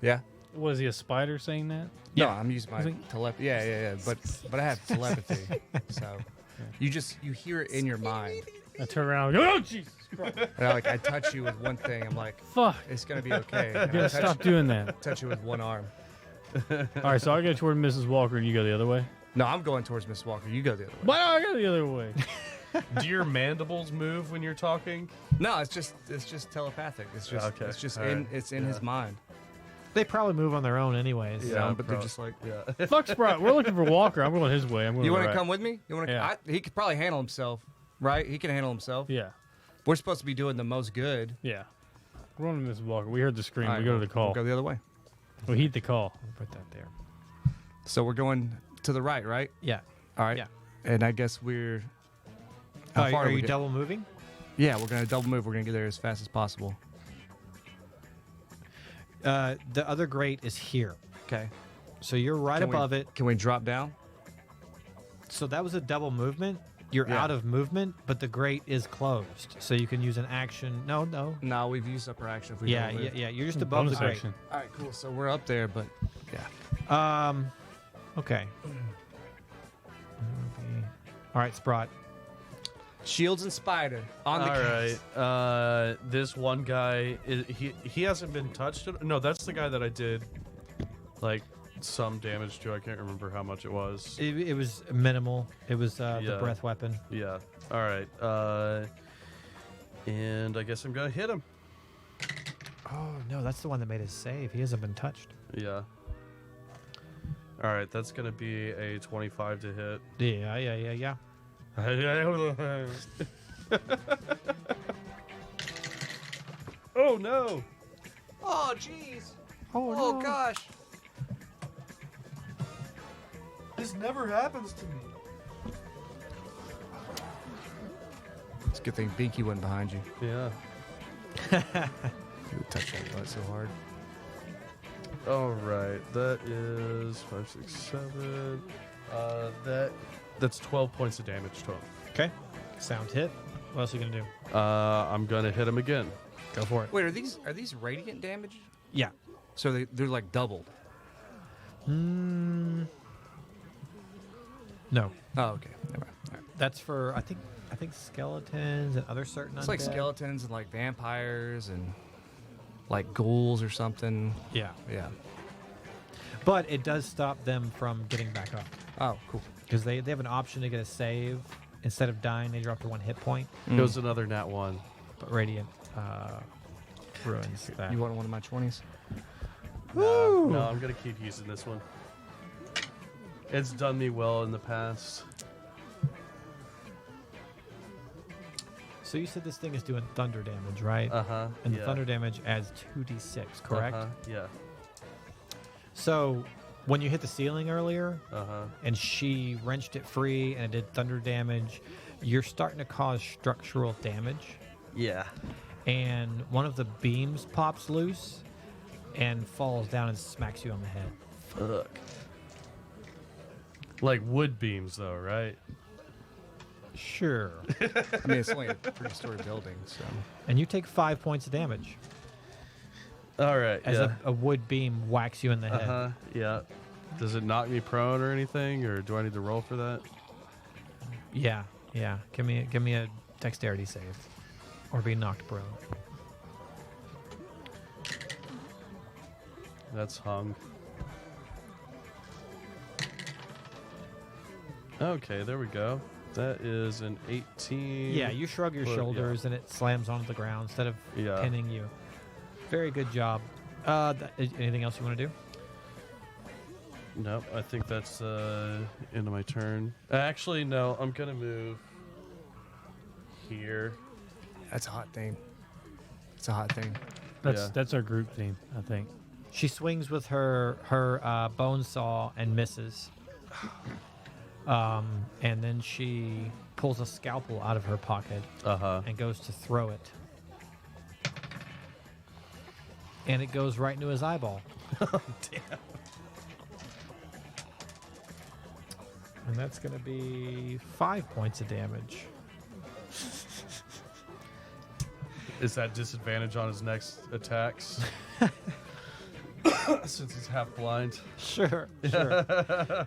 Yeah. Was he a spider saying that? No, I'm using my I think- telepathy. Yeah. But I have telepathy, so you hear it in your mind. I turn around and go, oh, Jesus Christ. And I touch you with one thing. I'm like, Fuck. it's gonna be okay. You And I gotta stop doing that. touch you with one arm. All right, so I go toward Mrs. Walker and you go the other way. No, I'm going towards Miss Walker. You go the other way. Why don't I go the other way? Do your mandibles move when you're talking? No, it's just telepathic. It's just Okay, it's just all in right. it's in his mind. They probably move on their own anyways. You know, but they're just like, Yeah. Fuck Sprott. We're looking for Walker. I'm going his way. I'm going you want right. to come with me? You want to? Yeah. He could probably handle himself, right? He can handle himself. Yeah. We're supposed to be doing the most good. Yeah. We're on Mrs. Walker. We heard the scream. All we right, go to we'll- the call. We'll go the other way. We heed the call. I'll put that there. So we're going to the right, right? Yeah. All right. Yeah. And I guess we're. How Are far you we get? double moving? Yeah, we're gonna double move. We're gonna get there as fast as possible. The other grate is here, Okay. so you're right Can we- above it. Can we drop down? So that was a double movement. You're Yeah. out of movement, but the grate is closed, so you can use an action. No. No, we've used up our action. If we Yeah, double yeah, move. yeah. You're just above the Bonus grate. action. All right, cool. So we're up there, but yeah. Okay. All right, Sprot. Shields and Spider on the All case. right. This one guy, he hasn't been touched. No, that's the guy that I did, like, some damage to. I can't remember how much it was. It was minimal. It was the Yeah. breath weapon. Yeah. All right. And I guess I'm gonna hit him. Oh no, that's the one that made his save. He hasn't been touched. Yeah. All right. That's gonna be a 25 to hit. Yeah. Oh no! Oh, jeez. Oh, no. Gosh. This never happens to me. It's a good thing Binky went behind you. Yeah. You would touch that butt so hard. All right. That is 5, 6, 7. That's 12 points of damage total. Okay. Sound hit. What else are you gonna do? I'm gonna hit him again. Go for it. Wait, are these radiant damage? Yeah. So they're like doubled. No. Oh, okay. Never mind. All right. That's for I think skeletons and other certain. It's like undead. skeletons and like vampires and like ghouls or something. Yeah. Yeah. But it does stop them from getting back up Oh, cool. because they have an option to get a save. Instead of dying, they drop to 1 hit point. Goes another nat 1. But Radiant ruins that. You want one of my 20s? No, I'm gonna keep using this one. It's done me well in the past. So you said this thing is doing thunder damage, right? Uh-huh. And yeah. the thunder damage adds 2d6, correct? Uh-huh. Yeah. So when you hit the ceiling earlier Uh-huh. and she wrenched it free and it did thunder damage, you're starting to cause structural damage. Yeah. And one of the beams pops loose and falls down and smacks you on the head. Fuck. Like wood beams though, right? Sure. I mean, it's only a 3-story building, so. And you take 5 points of damage All right. as yeah. a wood beam whacks you in the head. Uh-huh. Yeah. Does it knock me prone or anything, or do I need to roll for that? Yeah. Give me a dexterity save, or be knocked prone. That's hung. Okay, there we go. That is an 18. Yeah, you shrug your Well, shoulders and it slams onto the ground instead of Yeah. pinning you. Very good job. Anything else you want to do? Nope, I think that's end of my turn. Actually, no, I'm gonna move here. That's a hot thing. It's a hot thing. Yeah. That's our group theme, I think. She swings with her bone saw and misses. And then she pulls a scalpel out of her pocket Uh-huh. and goes to throw it. And it goes right into his eyeball. Damn. And that's going to be 5 points of damage. Is that disadvantage on his next attacks? Since he's half blind. Sure. Sure.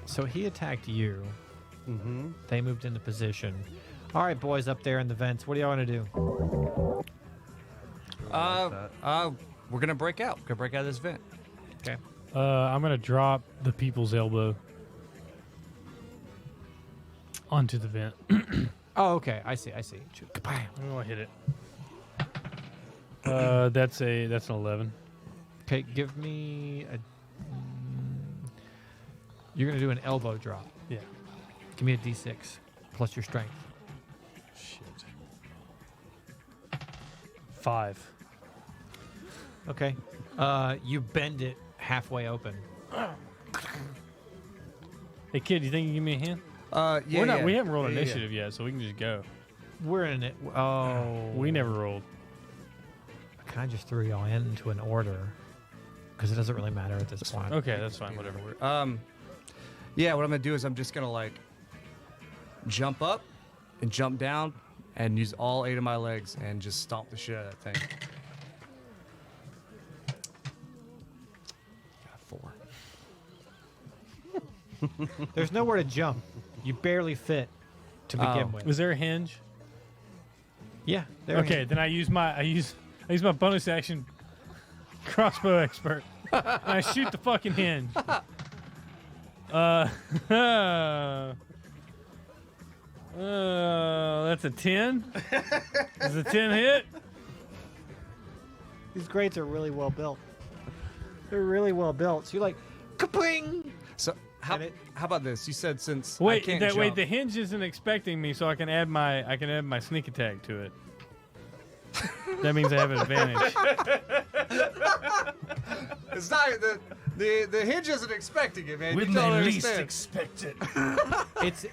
So he attacked you. Mm-hmm. They moved into position. All right, boys up there in the vents. What do y'all want to do? We're gonna break out. We're gonna break out of this vent. Okay. I'm gonna drop the people's elbow onto the vent. Oh, okay. I see. Kabam. I'm gonna hit it. That's an 11. Okay, give me a. You're gonna do an elbow drop. Yeah. Give me a d6 plus your strength. Shit. 5. Okay. You bend it halfway open. Hey kid, you think you can give me a hand? Yeah. We're not. yeah. We haven't rolled Yeah, yeah, initiative yet, so we can just go. We're in it. Oh. We never rolled. I kind of just threw y'all into an order because it doesn't really matter at this point. Okay, that's fine. Whatever. Yeah. What I'm gonna do is I'm just gonna like jump up and jump down and use all 8 of my legs and just stomp the shit out of that thing. There's nowhere to jump. You barely fit to begin with. Was there a hinge? Yeah. There Okay, then I use my bonus action crossbow expert. And I shoot the fucking hinge. That's a 10. Is a 10 hit? These grates are really well built. They're really well built. So you're like, kapling! So how about this? You said since I Wait, can't jump, wait. The hinge isn't expecting me, so I can add my sneak attack to it. That means I have an advantage. it's not the hinge isn't expecting it, man. When you don't they least understand. expect it.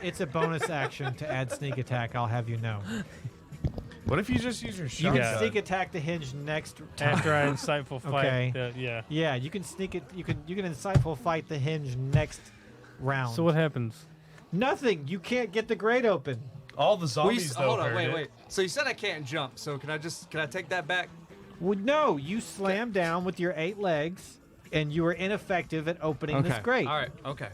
It's a bonus action to add sneak attack, I'll have you know. What if you just use your You shotgun? can sneak attack the hinge next time. After I insightful fight. Okay. Yeah. Yeah, you can sneak it. You can insightful fight the hinge next round. So what happens? Nothing. You can't get the grate open. All the zombies though hold on, heard wait, it. wait. So you said I can't jump. So can I take that back? Well, no, you slam down with your 8 legs, and you are ineffective at opening this grate. All right. Okay.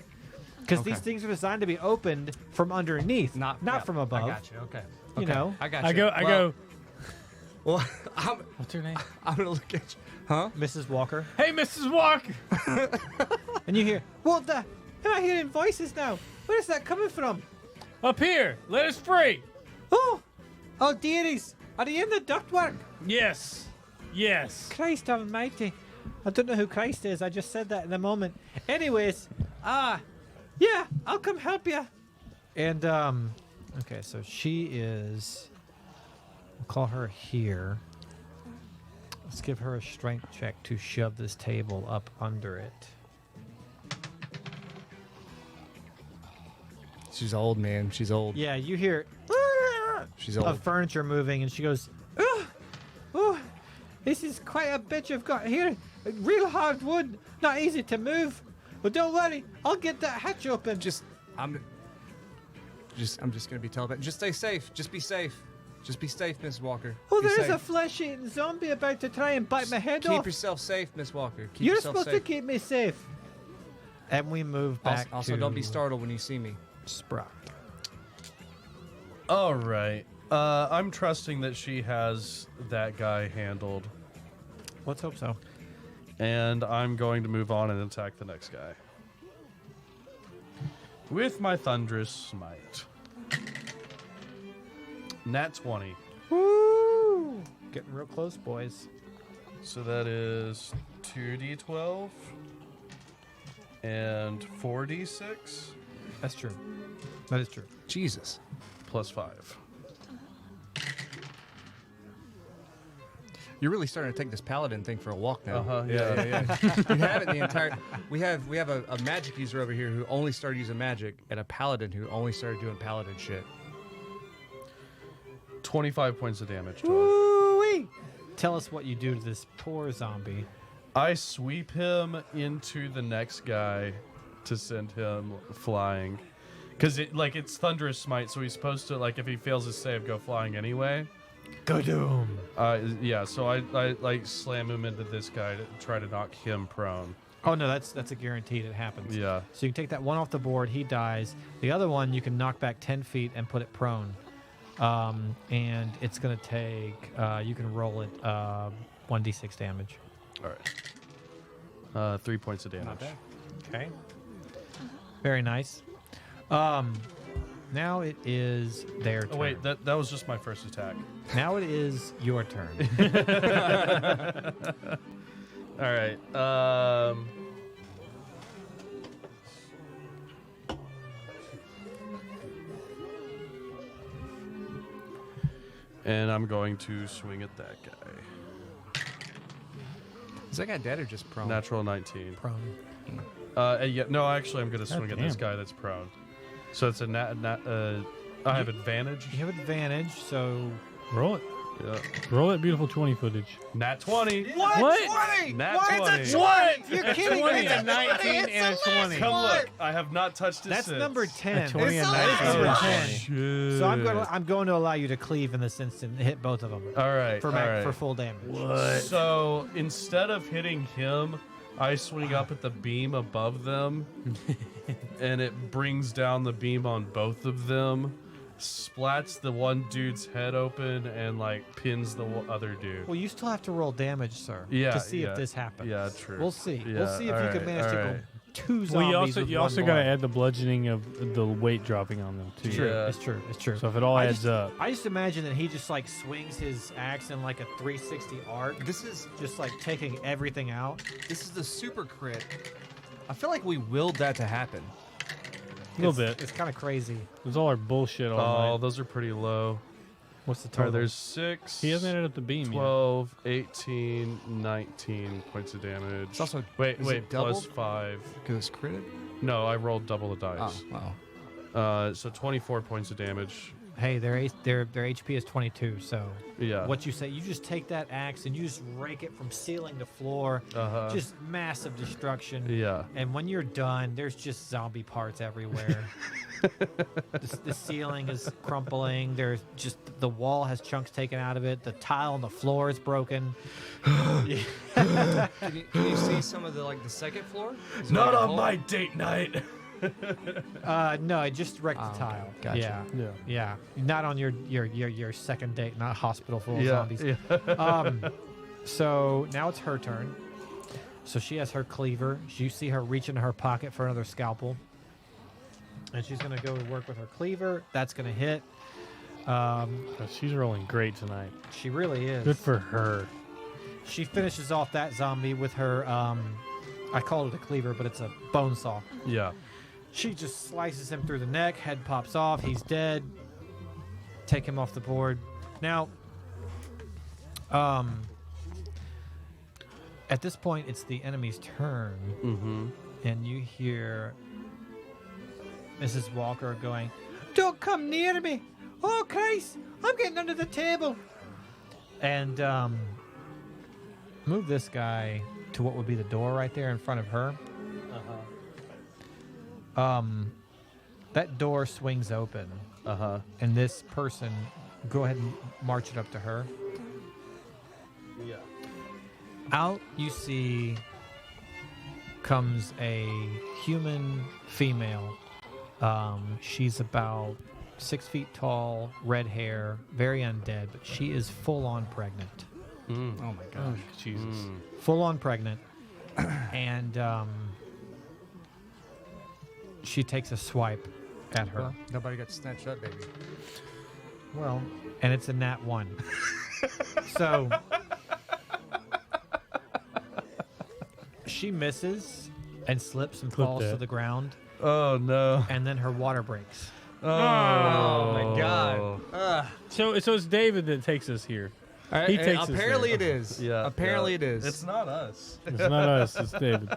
Because okay. these things are designed to be opened from underneath, not yeah, from above. I got you. Okay. You Okay. know. I got you. I go. Well, What's her name? I'm gonna look at you. Huh? Mrs. Walker. Hey, Mrs. Walker. And you hear, what the? Am I hearing voices now? Where is that coming from? Up here. Let us free. Oh, dearies. Are they in the ductwork? Yes. Yes. Christ almighty. I don't know who Christ is. I just said that in a moment. Anyways, yeah, I'll come help you. And, okay, so she is, we'll call her here. Let's give her a strength check to shove this table up under it. She's old, man. She's old. Yeah, you hear She's of old. furniture moving, and she goes, oh, this is quite a bitch I've got here. Real hard wood, not easy to move. But don't worry, I'll get that hatch open. I'm just gonna be telepath. Just stay safe. Just be safe. Just be safe, Miss Walker. Oh, Be there's safe. a flesh-eating zombie about to try and bite my head Keep off. yourself safe, Miss Walker. Keep You're yourself supposed safe. to keep me safe. And we move back Also, to don't be startled when you see me. Sprot. All right. I'm trusting that she has that guy handled, Let's hope so. and I'm going to move on and attack the next guy with my thunderous smite. Nat 20. Woo! Getting real close, boys. So that is 2d12 and 4d6 That's true. That is true. Jesus. plus 5. You're really starting to take this paladin thing for a walk now. Yeah. You have it the entire. We have a magic user over here who only started using magic, and a paladin who only started doing paladin shit. 25 points of damage to him. Woo-wee! Tell us what you do to this poor zombie. I sweep him into the next guy to send him flying. Because it's thunderous smite, so he's supposed to, if he fails his save, go flying anyway. Go doom. Yeah, so I slam him into this guy to try to knock him prone. Oh no, that's a guaranteed. It happens. Yeah. So you can take that one off the board. He dies. The other one you can knock back 10 feet and put it prone. And it's gonna take. You can roll it 1d6 damage. All right. 3 points of damage. Okay. Very nice. Now it is their turn. Oh, wait, that was just my first attack. Now it is your turn. All right. And I'm going to swing at that guy. Is that guy dead or just prone? Natural 19. Prone. Yeah, no, actually, I'm going to swing at this damn. guy that's prone. So it's a I have advantage. You have advantage, so Roll it. Yeah. Roll that beautiful 20 footage. Nat 20. What? 20! Nat What? 20. It's a What? You're kidding 20 me. and 19 and a 20. Come look. I have not touched it that's since. number 10. 20 and It's 19 a and lot. 20. Shit. So I'm going to allow you to cleave in this instant and hit both of them All right. for all right. for full damage. So instead of hitting him, I swing up at the beam above them, and it brings down the beam on both of them, splats the one dude's head open, and like pins the other dude. Well, you still have to roll damage, sir, Yeah, to see yeah. if this happens. Yeah, true. We'll see. Yeah, We'll see if you can manage to go 2 zombies Well, with you one also got to blow. add the bludgeoning of the weight dropping on them too. True. Yeah. It's true. It's true. So if it all I adds just- up, I just imagine that he just like swings his axe in like a 360 arc, This is just like taking everything out. the super crit. I feel like we willed that to happen. a little bit. It's kind of crazy. It's all our bullshit all Oh, night. those are pretty low. What's the All total? right, there's 6. He hasn't added up the beam 12, 18, 19 points of damage. It's also wait, is it plus doubled? 5. because it's critted. No, I rolled double the Oh, dice. wow. So 24 points of damage. Hey, their HP is 22. So Yeah. what you say? You just take that axe and you just rake it from ceiling to floor. Uh-huh. Just massive destruction. Yeah. And when you're done, there's just zombie parts everywhere. The ceiling is crumpling. There's just the wall has chunks taken out of it. The tile on the floor is broken. Can you see some of the second floor? Is there, Not like, a on hole? my date night. No, I just wrecked the okay. tile. Gotcha. Yeah, Yeah. yeah. Not on your second date, not hospital full of Yeah. zombies. Yeah. So now it's her turn. So she has her cleaver. You see her reach into her pocket for another scalpel. And she's going to go to work with her cleaver. That's going to hit. She's rolling great tonight. She really is. Good for her. She finishes off that zombie with her, I call it a cleaver, but it's a bone saw. Yeah. She just slices him through the neck. Head pops off. He's dead. Take him off the board. Now, at this point, it's the enemy's turn. Mm-hmm. And you hear Mrs. Walker going, "Don't come near me! Oh, Christ! I'm getting under the table!" And move this guy to what would be the door right there in front of her. That door swings open, Uh-huh. and this person, go ahead and march it up to her. Yeah. Out you see comes a human female. She's about 6 feet tall, red hair, very undead, but she is full on pregnant. Mm. Oh my Oh, gosh. Jesus. Full on pregnant. And she takes a swipe at her. Well, nobody got snatched up, baby. Well, and it's a nat 1. So she misses and slips and Clip falls to that. the ground, Oh, no. and then her water breaks. Oh, my God. So it's David that takes us here. He takes us apparently there. it is. Yeah. Apparently yeah. it is. It's not us. It's not us. It's David.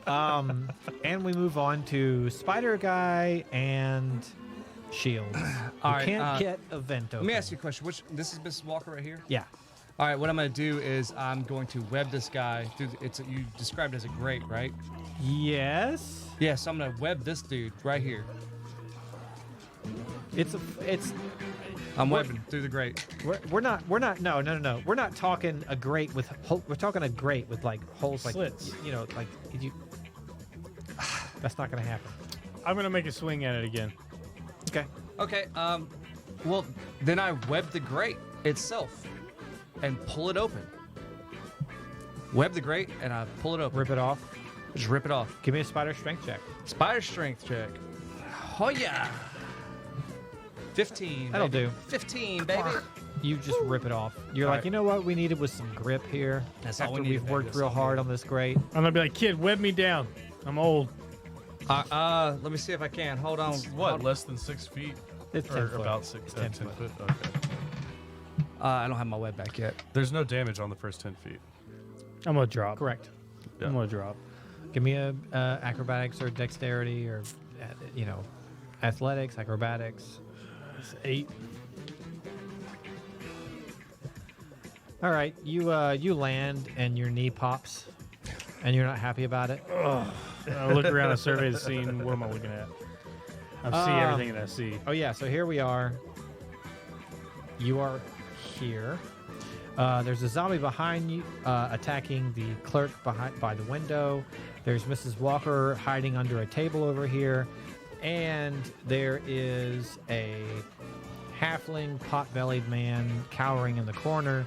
And we move on to Spider Guy and Shields. You All right, can't get a vent open. Let me ask you a question. This is Mrs. Walker right here? Yeah. All right, what I'm going to do is I'm going to web this guy through. You described it as a grate, right? Yes. Yeah, so I'm going to web this dude right here. It's I'm webbing through the grate. we're not no we're not talking a grate with we're talking a grate with like holes like Slits. you know like you. That's not gonna happen. I'm gonna make a swing at it again. Okay. Okay, well, then I web the grate itself and pull it open. Web the grate and I pull it open. Rip it off. Just rip it off. Give me a spider strength check. Spider strength check. Oh, yeah. 15. That'll baby. do. 15, baby. You just rip it off. You're like, right. you know what? We needed was some grip here. That's all After we needed, we've baby. worked That's real all we hard needed. on this grate. I'm gonna be like, kid, web me down. I'm old. Let me see if I can. Hold on. It's what, Hold- less than 6 feet? It's 10 Or foot. about 6, It's 10 10 foot. Okay. I don't have my web back yet. There's no damage on the first 10 feet. I'm gonna drop. Correct. Yeah. I'm gonna drop. Give me a acrobatics or dexterity or athletics, acrobatics. It's 8. All right, you land and your knee pops, and you're not happy about it. I look around and survey the scene. What am I looking at? I see everything that I see. Oh yeah, so here we are. You are here. There's a zombie behind you attacking the clerk by the window. There's Mrs. Walker hiding under a table over here. And there is a halfling, pot-bellied man cowering in the corner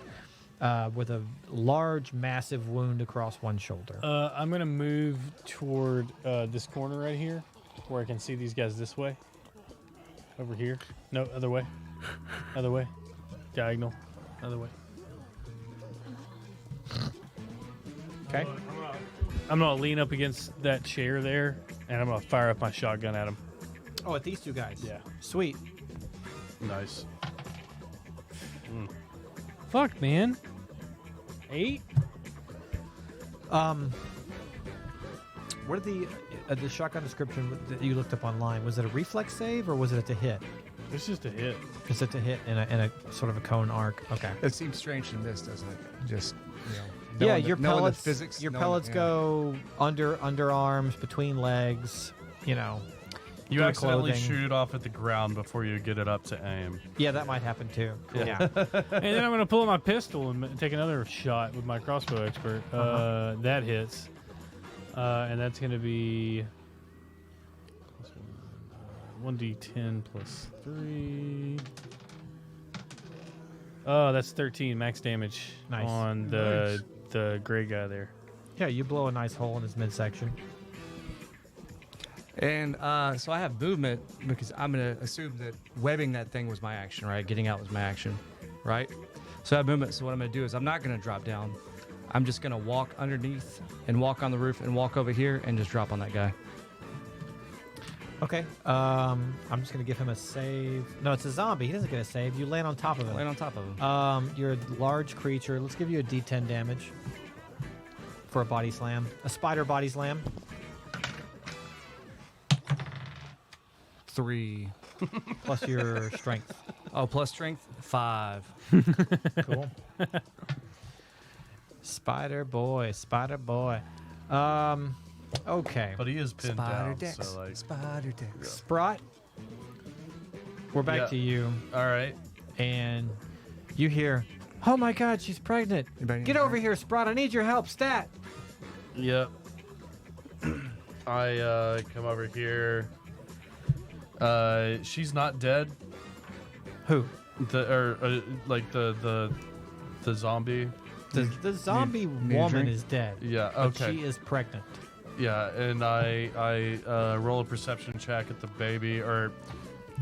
with a large, massive wound across one shoulder. I'm going to move toward this corner right here where I can see these guys this way. Over here. No, other way. Other way. Diagonal. Other way. Okay. I'm going to lean up against that chair there, and I'm going to fire up my shotgun at him. Oh, at these two guys. Yeah. Sweet. Nice. Fuck, man. 8? What are the shotgun description that you looked up online? Was it a reflex save or was it to hit? It's just a hit. Is it to hit in a sort of a cone arc? Okay. It seems strange in this, doesn't it? Just Yeah, knowing your knowing the pellets. physics, Your knowing- pellets yeah. go underarms, between legs. You know. You through accidentally clothing. shoot it off at the ground before you get it up to aim. Yeah, that might happen too. Yeah. And then I'm going to pull out my pistol and take another shot with my crossbow expert. That hits. And that's going to be 1d10 plus 3. Oh, that's 13 max damage Nice. on the gray guy there. Yeah, you blow a nice hole in his midsection. And so I have movement because I'm going to assume that webbing that thing was my action, right? Getting out was my action, right? So I have movement. So what I'm going to do is I'm not going to drop down. I'm just going to walk underneath and walk on the roof and walk over here and just drop on that guy. Okay. I'm just gonna give him a save. No, it's a zombie. He doesn't get a save. You land on top of him. Land on top of him. You're a large creature. Let's give you a D10 damage for a body slam. A spider body slam. 3. Plus your strength. Oh, plus strength? 5. Cool. Spider boy. Okay. But he is pinned Spider down, decks. so like... Spider decks. Sprot. We're back Yeah. to you, All right. and you hear, "Oh my God, she's pregnant! Anybody Get need over help? here, Sprot! I need your help, stat!" Yep. I come over here. She's not dead. Who? Like the zombie. The zombie need a woman drink? is dead. Yeah. But Okay. she is pregnant. Yeah, and I roll a perception check at the baby, or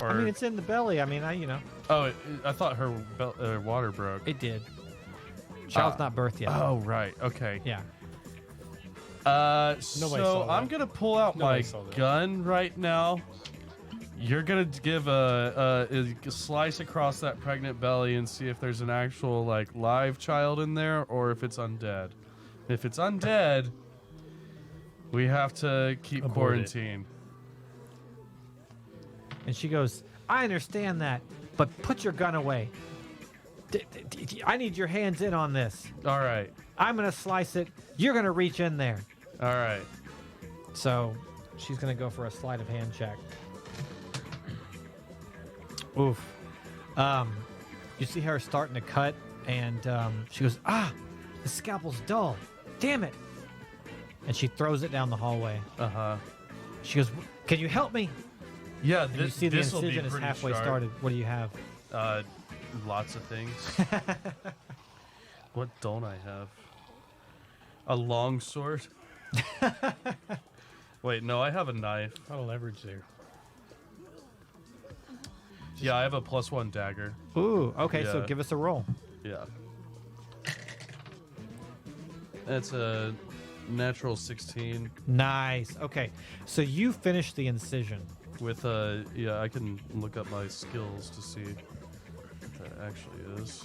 I mean, it's in the belly. I mean, oh, I thought her water broke. it did. Child's not birthed yet. Oh, right. Okay. Yeah. Nobody So saw that. I'm gonna pull out Nobody my saw that. gun right now. You're gonna give a slice across that pregnant belly and see if there's an actual like live child in there or if it's undead. If it's undead, we have to keep Abort it. quarantine. And she goes, "I understand that, but put your gun away. I need your hands in on this. All right. I'm going to slice it. You're going to reach in there." All right. So she's going to go for a sleight of hand check. Oof. You see her starting to cut, and she goes, the scalpel's dull. Damn it. And she throws it down the hallway. Uh-huh. She goes, "Can you help me?" Yeah, And you see the incision is halfway started. What do you have? Lots of things. What don't I have? A long sword? Wait, no, I have a knife. A lot of leverage there. Yeah, I have a +1 dagger. Ooh, okay, so Yeah. give us a roll. Yeah. That's a natural 16 Nice. Okay, so you finish the incision. with yeah, I can look up my skills to see what that actually is.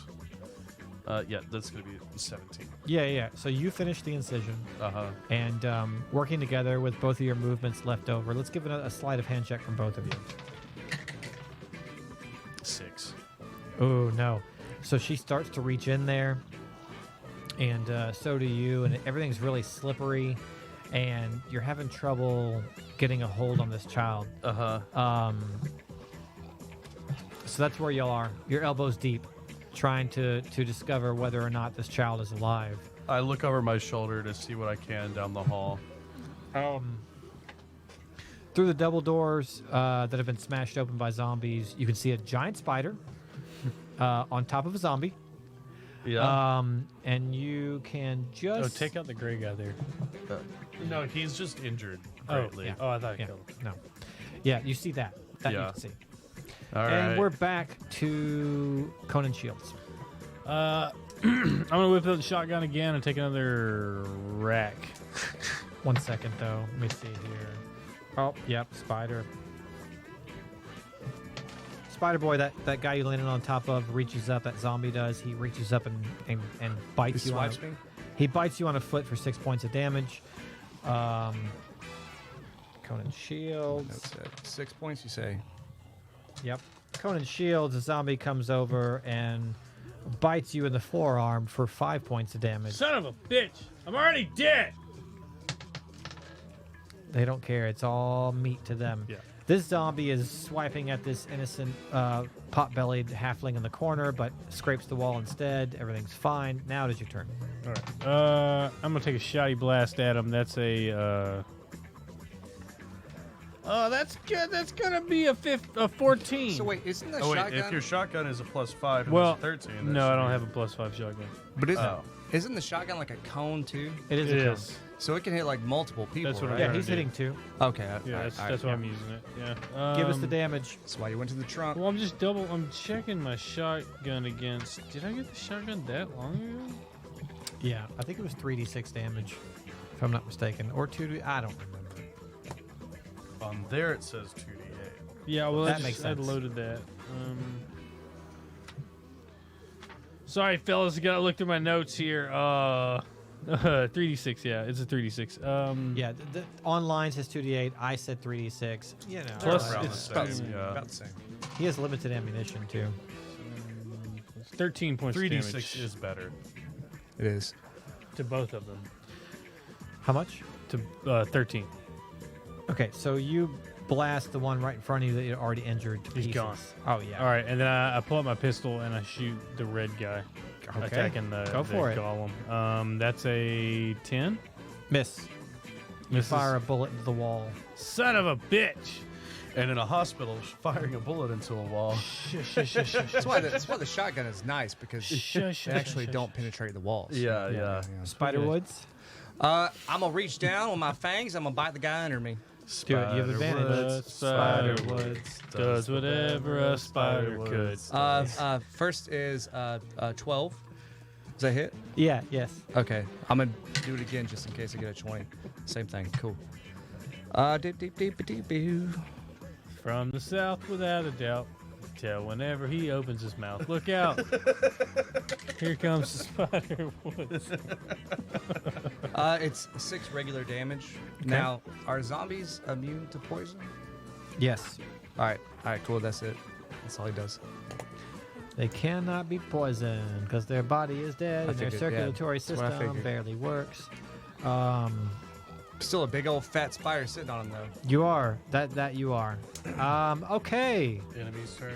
Yeah, that's gonna be 17. Yeah. So you finish the incision, Uh-huh. and working together with both of your movements left over. Let's give it a sleight of hand check from both of you. 6. Oh no! So she starts to reach in there, and so do you, and everything's really slippery, and you're having trouble getting a hold on this child. Uh-huh. So that's where y'all are. Your elbows deep. trying to discover whether or not this child is alive. I look over my shoulder to see what I can down the hall. Through the double doors that have been smashed open by zombies, you can see a giant spider on top of a zombie. Yeah. And you can just take out the gray guy there. No, he's just injured Oh, greatly. yeah. Oh, I thought I Yeah, killed him. no. Yeah, you see that. That Yeah. you can see. All And right. we're back to Conan Shields. I'm gonna whip out the shotgun again and take another rack. 1 second, though. Let me see here. Oh, yep, spider. Spider boy, that guy you landed on top of, reaches up. That zombie does. He reaches up and bites He you. swipes me. He bites you on a foot for 6 points of damage. Conan Shields. That's it. 6 points, you say? Yep. Conan Shields, a zombie comes over and bites you in the forearm for 5 points of damage. Son of a bitch! I'm already dead. They don't care. It's all meat to them. Yeah. This zombie is swiping at this innocent pot-bellied halfling in the corner, but scrapes the wall instead. Everything's fine. Now it is your turn. All right. I'm gonna take a shotty blast at him. That's a. Oh, that's good. That's gonna be a 14. So wait, isn't the Oh wait, shotgun? if your shotgun is a +5 and Well, there's a 13. that no, I should don't be- have a +5 shotgun. but Oh. isn't the shotgun like a cone too? It is It a cone. is. So it can hit like multiple people. That's what I'm right? Yeah, trying he's to do. hitting 2. Okay. Yeah, that's why I'm using it. Yeah. Give us the damage. That's why you went to the trunk. Well, I'm checking my shotgun against. Did I get the shotgun that long ago? Yeah, I think it was 3d6 damage, if I'm not mistaken. Or 2d... I don't remember. On there it says 2d8. Yeah, well, That makes I sense. loaded that. Sorry, fellas, I gotta look through my notes here. 3d6, yeah, it's a 3d6. Yeah, the online says 2d8. I said 3d6. You know. Plus, around it's the same, yeah. About the same. He has limited ammunition, too. 13 points of 3d6 damage is better. It is. to both of them. How much? To 13. Okay, so you blast the one right in front of you that you already injured to He's pieces. gone. Oh, yeah. All right, and then I pull out my pistol and I shoot the red guy Okay. attacking the Go for it. golem. That's a 10. Miss. You Misses. fire a bullet into the wall. Son of a bitch! And in a hospital, firing a bullet into a wall. That's why the shotgun is nice because Shush, they actually don't penetrate the walls. Yeah. Spiderwoods. I'm gonna reach down with my fangs. I'm gonna bite the guy under me. Do it. You have advantage. Spiderwoods does whatever a spider could. First is 12. Does that hit? Yeah, yes. Okay. I'm gonna do it again just in case I get a 20. Same thing. Cool. Deep, deep, deep, deep, deep. From the south, without a doubt. Tell whenever he opens his mouth. Look out! Here comes the spider woods. It's 6 regular damage. Now, are zombies immune to poison? Yes. All right, cool. That's it. That's all he does. They cannot be poisoned because their body is dead I and their figured, yeah. circulatory That's what I system figured. barely works. Still a big old fat spider sitting on him though. You are. That you are. Okay. Enemy's turn.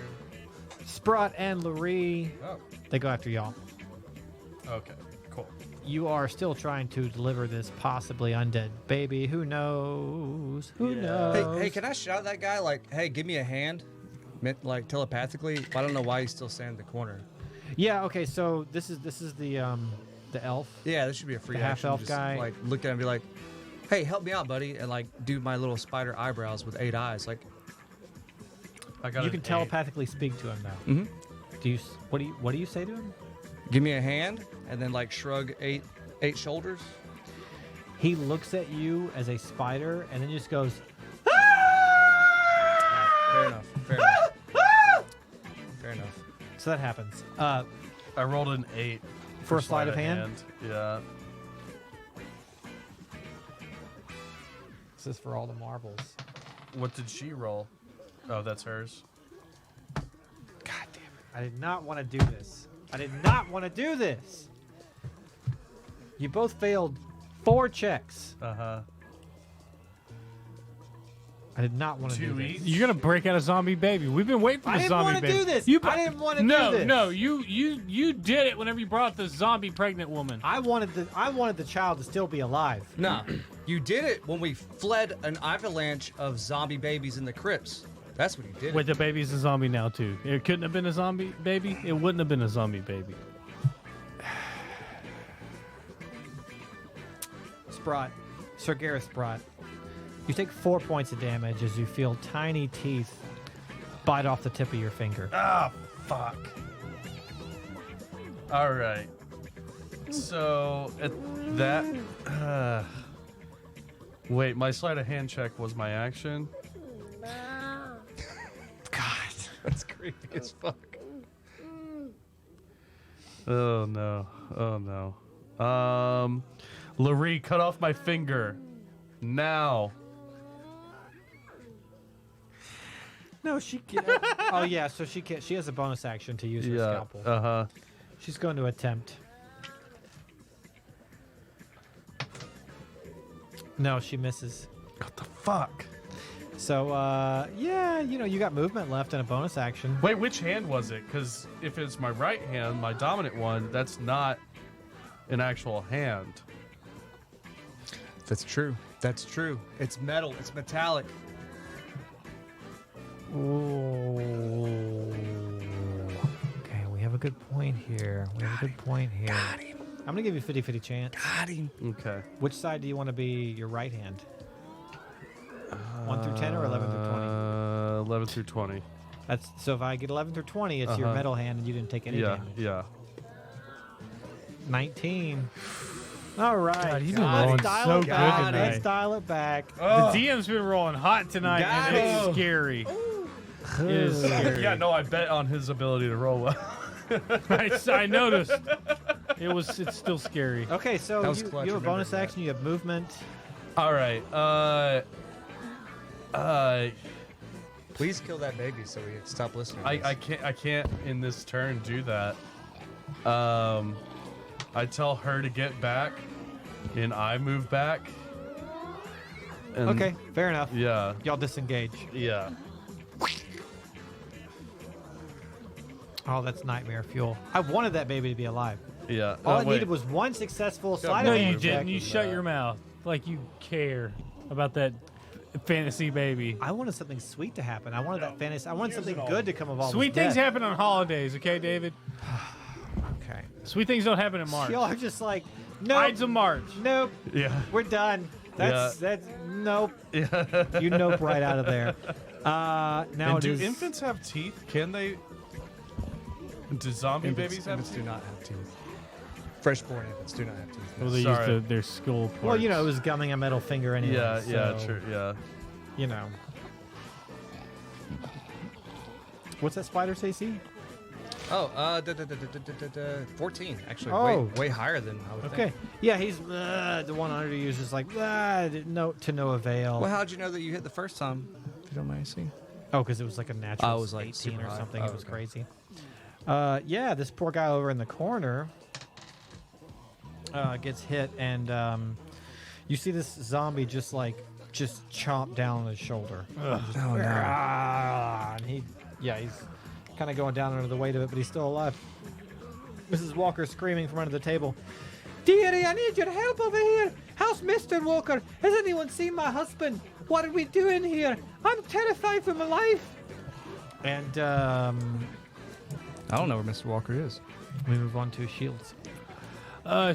Sprot and Lurie, Oh. they go after y'all. Okay, cool. You are still trying to deliver this possibly undead baby. Who knows? Who Yeah. knows? Hey, can I shout at that guy like, "Hey, give me a hand," meant like telepathically? I don't know why he's still standing in the corner. Yeah. Okay. So this is the elf. Yeah, this should be a free The action. half-elf Just, guy. like look at him and be like, "Hey, help me out, buddy," and like do my little spider eyebrows with 8 eyes. Like, I got You an can 8. telepathically speak to him now. Mhm. Do you? What do you say to him? give me a hand, and then like shrug eight shoulders. He looks at you as a spider and then just goes. Fair enough. Fair enough. Fair enough. So that happens. I rolled an 8 For a sleight of hand? Yeah. This is for all the marbles. What did she roll? Oh, that's hers. God damn it! I did not want to do this. I did not want to do this. You both failed 4 checks. Uh huh. I did not want to do Two this. each? You're gonna break out a zombie baby. We've been waiting for I the didn't zombie wanna baby. do this. You I didn't wanna do No, this. no, you did it whenever you brought the zombie pregnant woman. I wanted the child to still be alive. No, you did it when we fled an avalanche of zombie babies in the crypts. That's what you did. Wait, the baby's a zombie now too. It couldn't have been a zombie baby. It wouldn't have been a zombie baby. Sprot, Sir Gareth Sprot, you take 4 points of damage as you feel tiny teeth bite off the tip of your finger. Ah, fuck. All right. So at that. Wait, my sleight of hand check was my action. God, that's creepy as fuck. Oh no. Oh no. Larry, cut off my finger. Now. No, she can't. Oh yeah, so she can't. She has a bonus action to use her Yeah. scalpel. Uh-huh. She's going to attempt. No, she misses. What the fuck? So yeah, you got movement left and a bonus action. Wait, which hand was it? Because if it's my right hand, my dominant one, that's not an actual hand. That's true. That's true. It's metal. It's metallic. Ooh. Okay, we have a good point here. Got him. I'm gonna give you a 50-50 chance. Got him. Okay. Which side do you want to be your right hand? 1 through 10 or 11 through 20? 11 through 20. That's so if I get 11 through 20, it's your Uh-huh. metal hand and you didn't take any Yeah, damage. yeah. 19. All right. God, he's been let's rolling dial so it good back. tonight. Let's dial it back. Oh. The DM's been rolling hot tonight, Got and it's him. scary. It is scary. Yeah, no, I bet on his ability to roll well. I noticed. It's still scary. Okay, so That was you clutch, have a remember bonus that. action. You have movement. All right. Please kill that baby so we can stop listening. to I this. can't in this turn do that. I tell her to get back, and I move back. And Okay, fair enough. Yeah. Y'all disengage. Yeah. Oh, that's nightmare fuel. I wanted that baby to be alive. Yeah. All I wait. needed was one successful slide No, of you hand check. didn't. You shut your mouth like you care about that fantasy baby. I wanted something sweet to happen. I wanted that fantasy. I wanted something good to come of all Sweet this things death. happen on holidays, okay, David? Okay. Sweet things don't happen in March. Y'all are just like, nope, Ides of March. nope, Yeah. we're done. That's nope. You nope right out of there. Now And it do is- infants have teeth? Can they? Do zombie babies have Infants teeth? do not have teeth. Freshborn infants do not have teeth. Well, they Sorry. use their skull parts. Well, it was gumming a metal finger anyway. Yeah. Yeah. so, True. Yeah. You know. What's that spider's AC? Oh, 14 actually. Oh. Way higher than I would Okay. think. Yeah, he's the one under you is just like to no avail. Well, how'd you know that you hit the first time? If you don't mind asking. Oh, because it was like a natural Oh, it was, like, 18 super or high. something. Oh, It was okay. crazy. Yeah, this poor guy over in the corner gets hit, and you see this zombie just chomp down on his shoulder. Oh no. And he's kind of going down under the weight of it, but he's still alive. Mrs. Walker screaming from under the table. Dearie, I need your help over here. How's Mr. Walker? Has anyone seen my husband? What are we doing here? I'm terrified for my life. And I don't know where Mr. Walker is. we move on to Shields.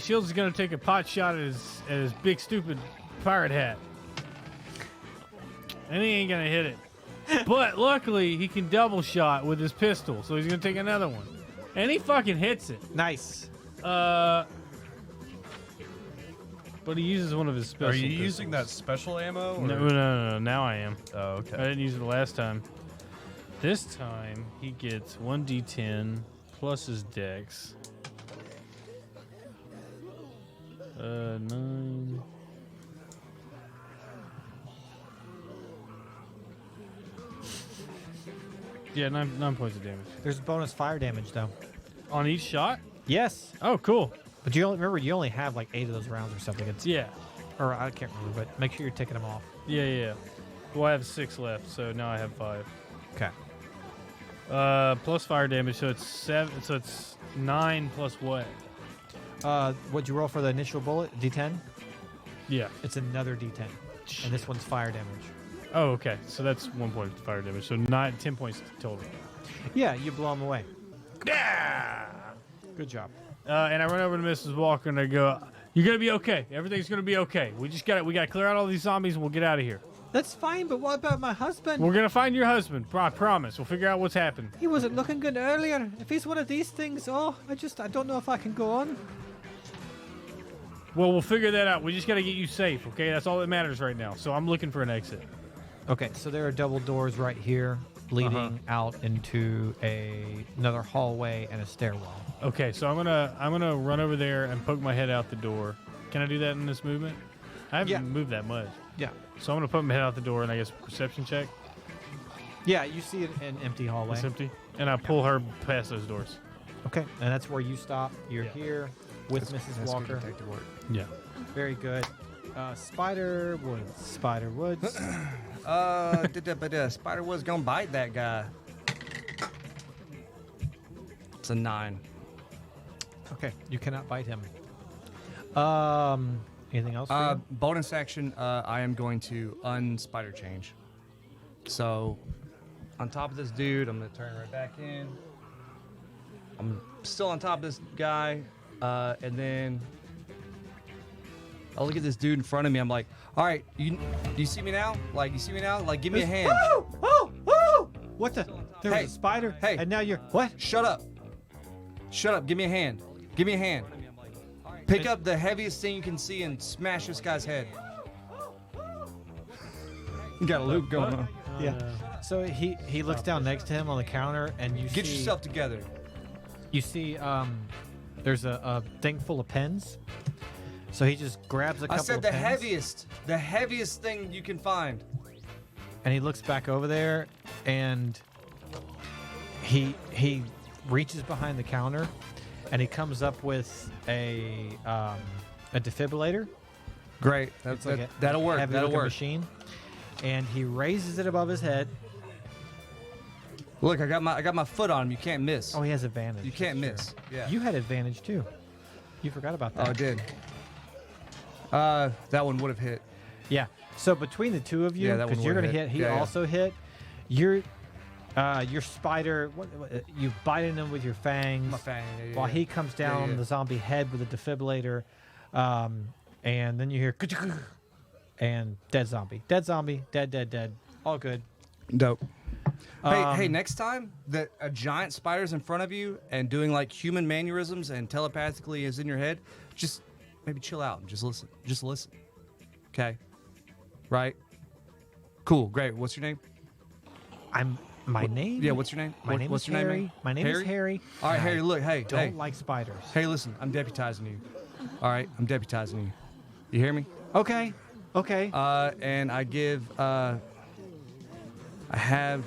Shields is gonna take a pot shot at his big stupid pirate hat, and he ain't gonna hit it. But luckily, he can double shot with his pistol, so he's gonna take another one, and he fucking hits it. Nice. But he uses one of his special. Are you using that pistols. special ammo? Or? No. Now I am. Oh, I okay. didn't use it last time. This time he gets 1d10 plus his dex. 9. Yeah, 9 points of damage There's bonus fire damage though. on each shot. Yes, Oh, cool. but you only have like 8 of those rounds or something. It's Yeah, or I can't remember, but make sure you're ticking them off. yeah. Well, I have 6 left, so now I have 5. Okay. Plus fire damage, so it's 7. So it's 9 plus what? What'd you roll for the initial bullet? D10? Yeah. It's another D10. And this one's fire damage. Oh, okay. So that's 1 point of fire damage. So 10 points total. Yeah, you blow him away. Yeah. Good job. And I run over to Mrs. Walker and I go, "You're gonna be okay. Everything's gonna be okay. We gotta clear out all these zombies and we'll get out of here. That's fine, but what about my husband? We're gonna find your husband. I promise. We'll figure out what's happened." He wasn't looking good earlier. If he's one of these things, I don't know if I can go on. Well, we'll figure that out. We just gotta get you safe, okay? That's all that matters right now. So I'm looking for an exit. Okay, so there are double doors right here leading out into another hallway and a stairwell. Okay, so I'm gonna run over there and poke my head out the door. Can I do that in this movement? I haven't moved that much. Yeah. So I'm gonna put my head out the door and I guess perception check. Yeah, you see an empty hallway. It's empty, and I pull her past those doors. Okay, and that's where you stop. You're here with Mrs. Walker. Good detective work. Yeah. Very good. Spider Woods. Spider was gonna bite that guy. It's a 9. Okay, you cannot bite him. Anything else? For you? Bonus action. I am going to unspider change. So, on top of this dude, I'm gonna turn right back in. I'm still on top of this guy, and then I look at this dude in front of me. I'm like, all right, do you see me now? Like, you see me now? Like, give me a hand. Oh! What the? There was Hey, a spider. hey. And now you're what? Shut up. Shut up. Give me a hand. Give me a hand. Pick up the heaviest thing you can see and smash this guy's head. You got a loop going on. Yeah. So he looks down next to him on the counter, and you Get see, yourself together. You see, there's a thing full of pens. So he just grabs a couple I said of the pens, heaviest thing you can find. and he looks back over there, and he reaches behind the counter, and he comes up with a defibrillator. Great. It's like a That'll work. heavy That'll looking work. machine, and he raises it above his head. Look, I got my foot on him. You can't miss. Oh, he has advantage. You can't That's miss. true. Yeah. You had advantage too. You forgot about that. Oh, I did. That one would have hit. Yeah. So between the two of you, Yeah, that because one you're would've gonna hit, hit. he Yeah, yeah. also hit. Your spider, you biting him with your fangs. My fang. Yeah, While yeah. he comes down Yeah, on yeah. the zombie head with a defibrillator, and then you hear and dead zombie, dead, all good. Dope. Hey, Um, hey! Next time that a giant spider's in front of you and doing like human mannerisms and telepathically is in your head, just maybe chill out and just listen. Just listen. Okay. Right. Cool. Great. What's your name? My name. Yeah. What's your name? My name What's is your Harry. name? Man? My name is Harry. All right, and Harry. I Look. Hey. Don't Hey. like spiders. Hey. Listen. I'm deputizing you. All right. I'm deputizing you. You hear me? Okay. And I give. I have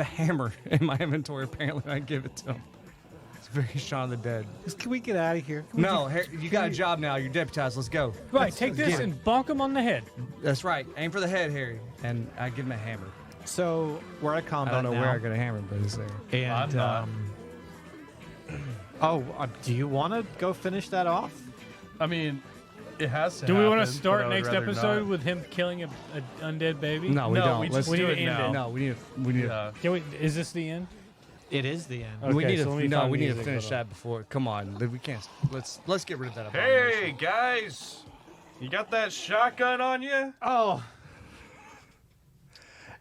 a hammer in my inventory. Apparently, and I give it to him. It's very Shaun of the Dead. Can we get out of here? Can we No, you got a job now. You're deputized. Let's go. Right, take this get it. and bonk him on the head. That's right. Aim for the head, Harry. And I give him a hammer. So we're at combat I don't know now. where I got a hammer, but it's there. And I'm not. Do you want to go finish that off? I mean, it has to. Do we want to happen, start but I would next rather episode not. with him killing a undead baby? No, we No, don't. we Let's just we do need it to end now. it. No, we need. Yeah. Can we? Is this the end? It is the end. Okay, we need so to. let me No, find we need to music, finish hold on. that before. Come on, we can't. Let's get rid of that. Hey guys, you got that shotgun on you? Oh,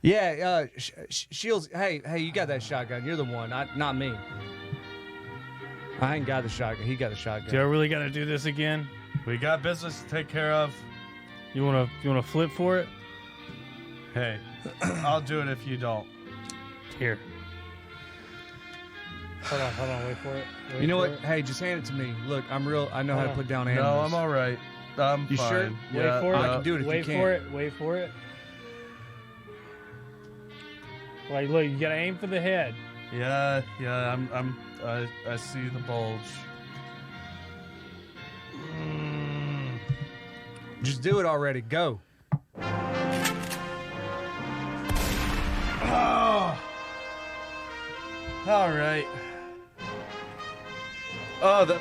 Yeah. Shields. Hey, you got that shotgun. You're the one. Not me. I ain't got the shotgun. He got the shotgun. Do I really got to do this again? We got business to take care of. You wanna flip for it? Hey, I'll do it if you don't. Here. Hold on, wait for it. Wait You know for what? it. Hey, just hand it to me. Look, I'm real. I know how to Hold on. put down animals. No, I'm all right. I'm You fine. sure? Wait Yeah, for it. I can do it if you Wait can't. for it. Wait for it. Like, look, you gotta aim for the head. Yeah. I see the bulge. Just do it already. Go. Oh. All right. Oh, the.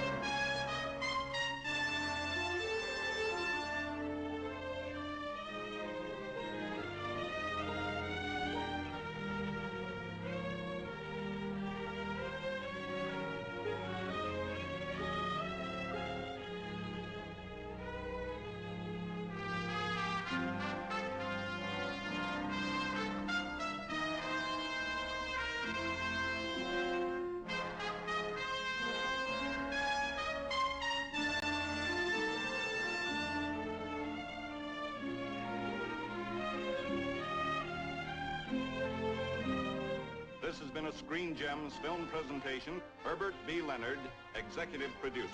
This has been a Screen Gems film presentation. Herbert B. Leonard, executive producer.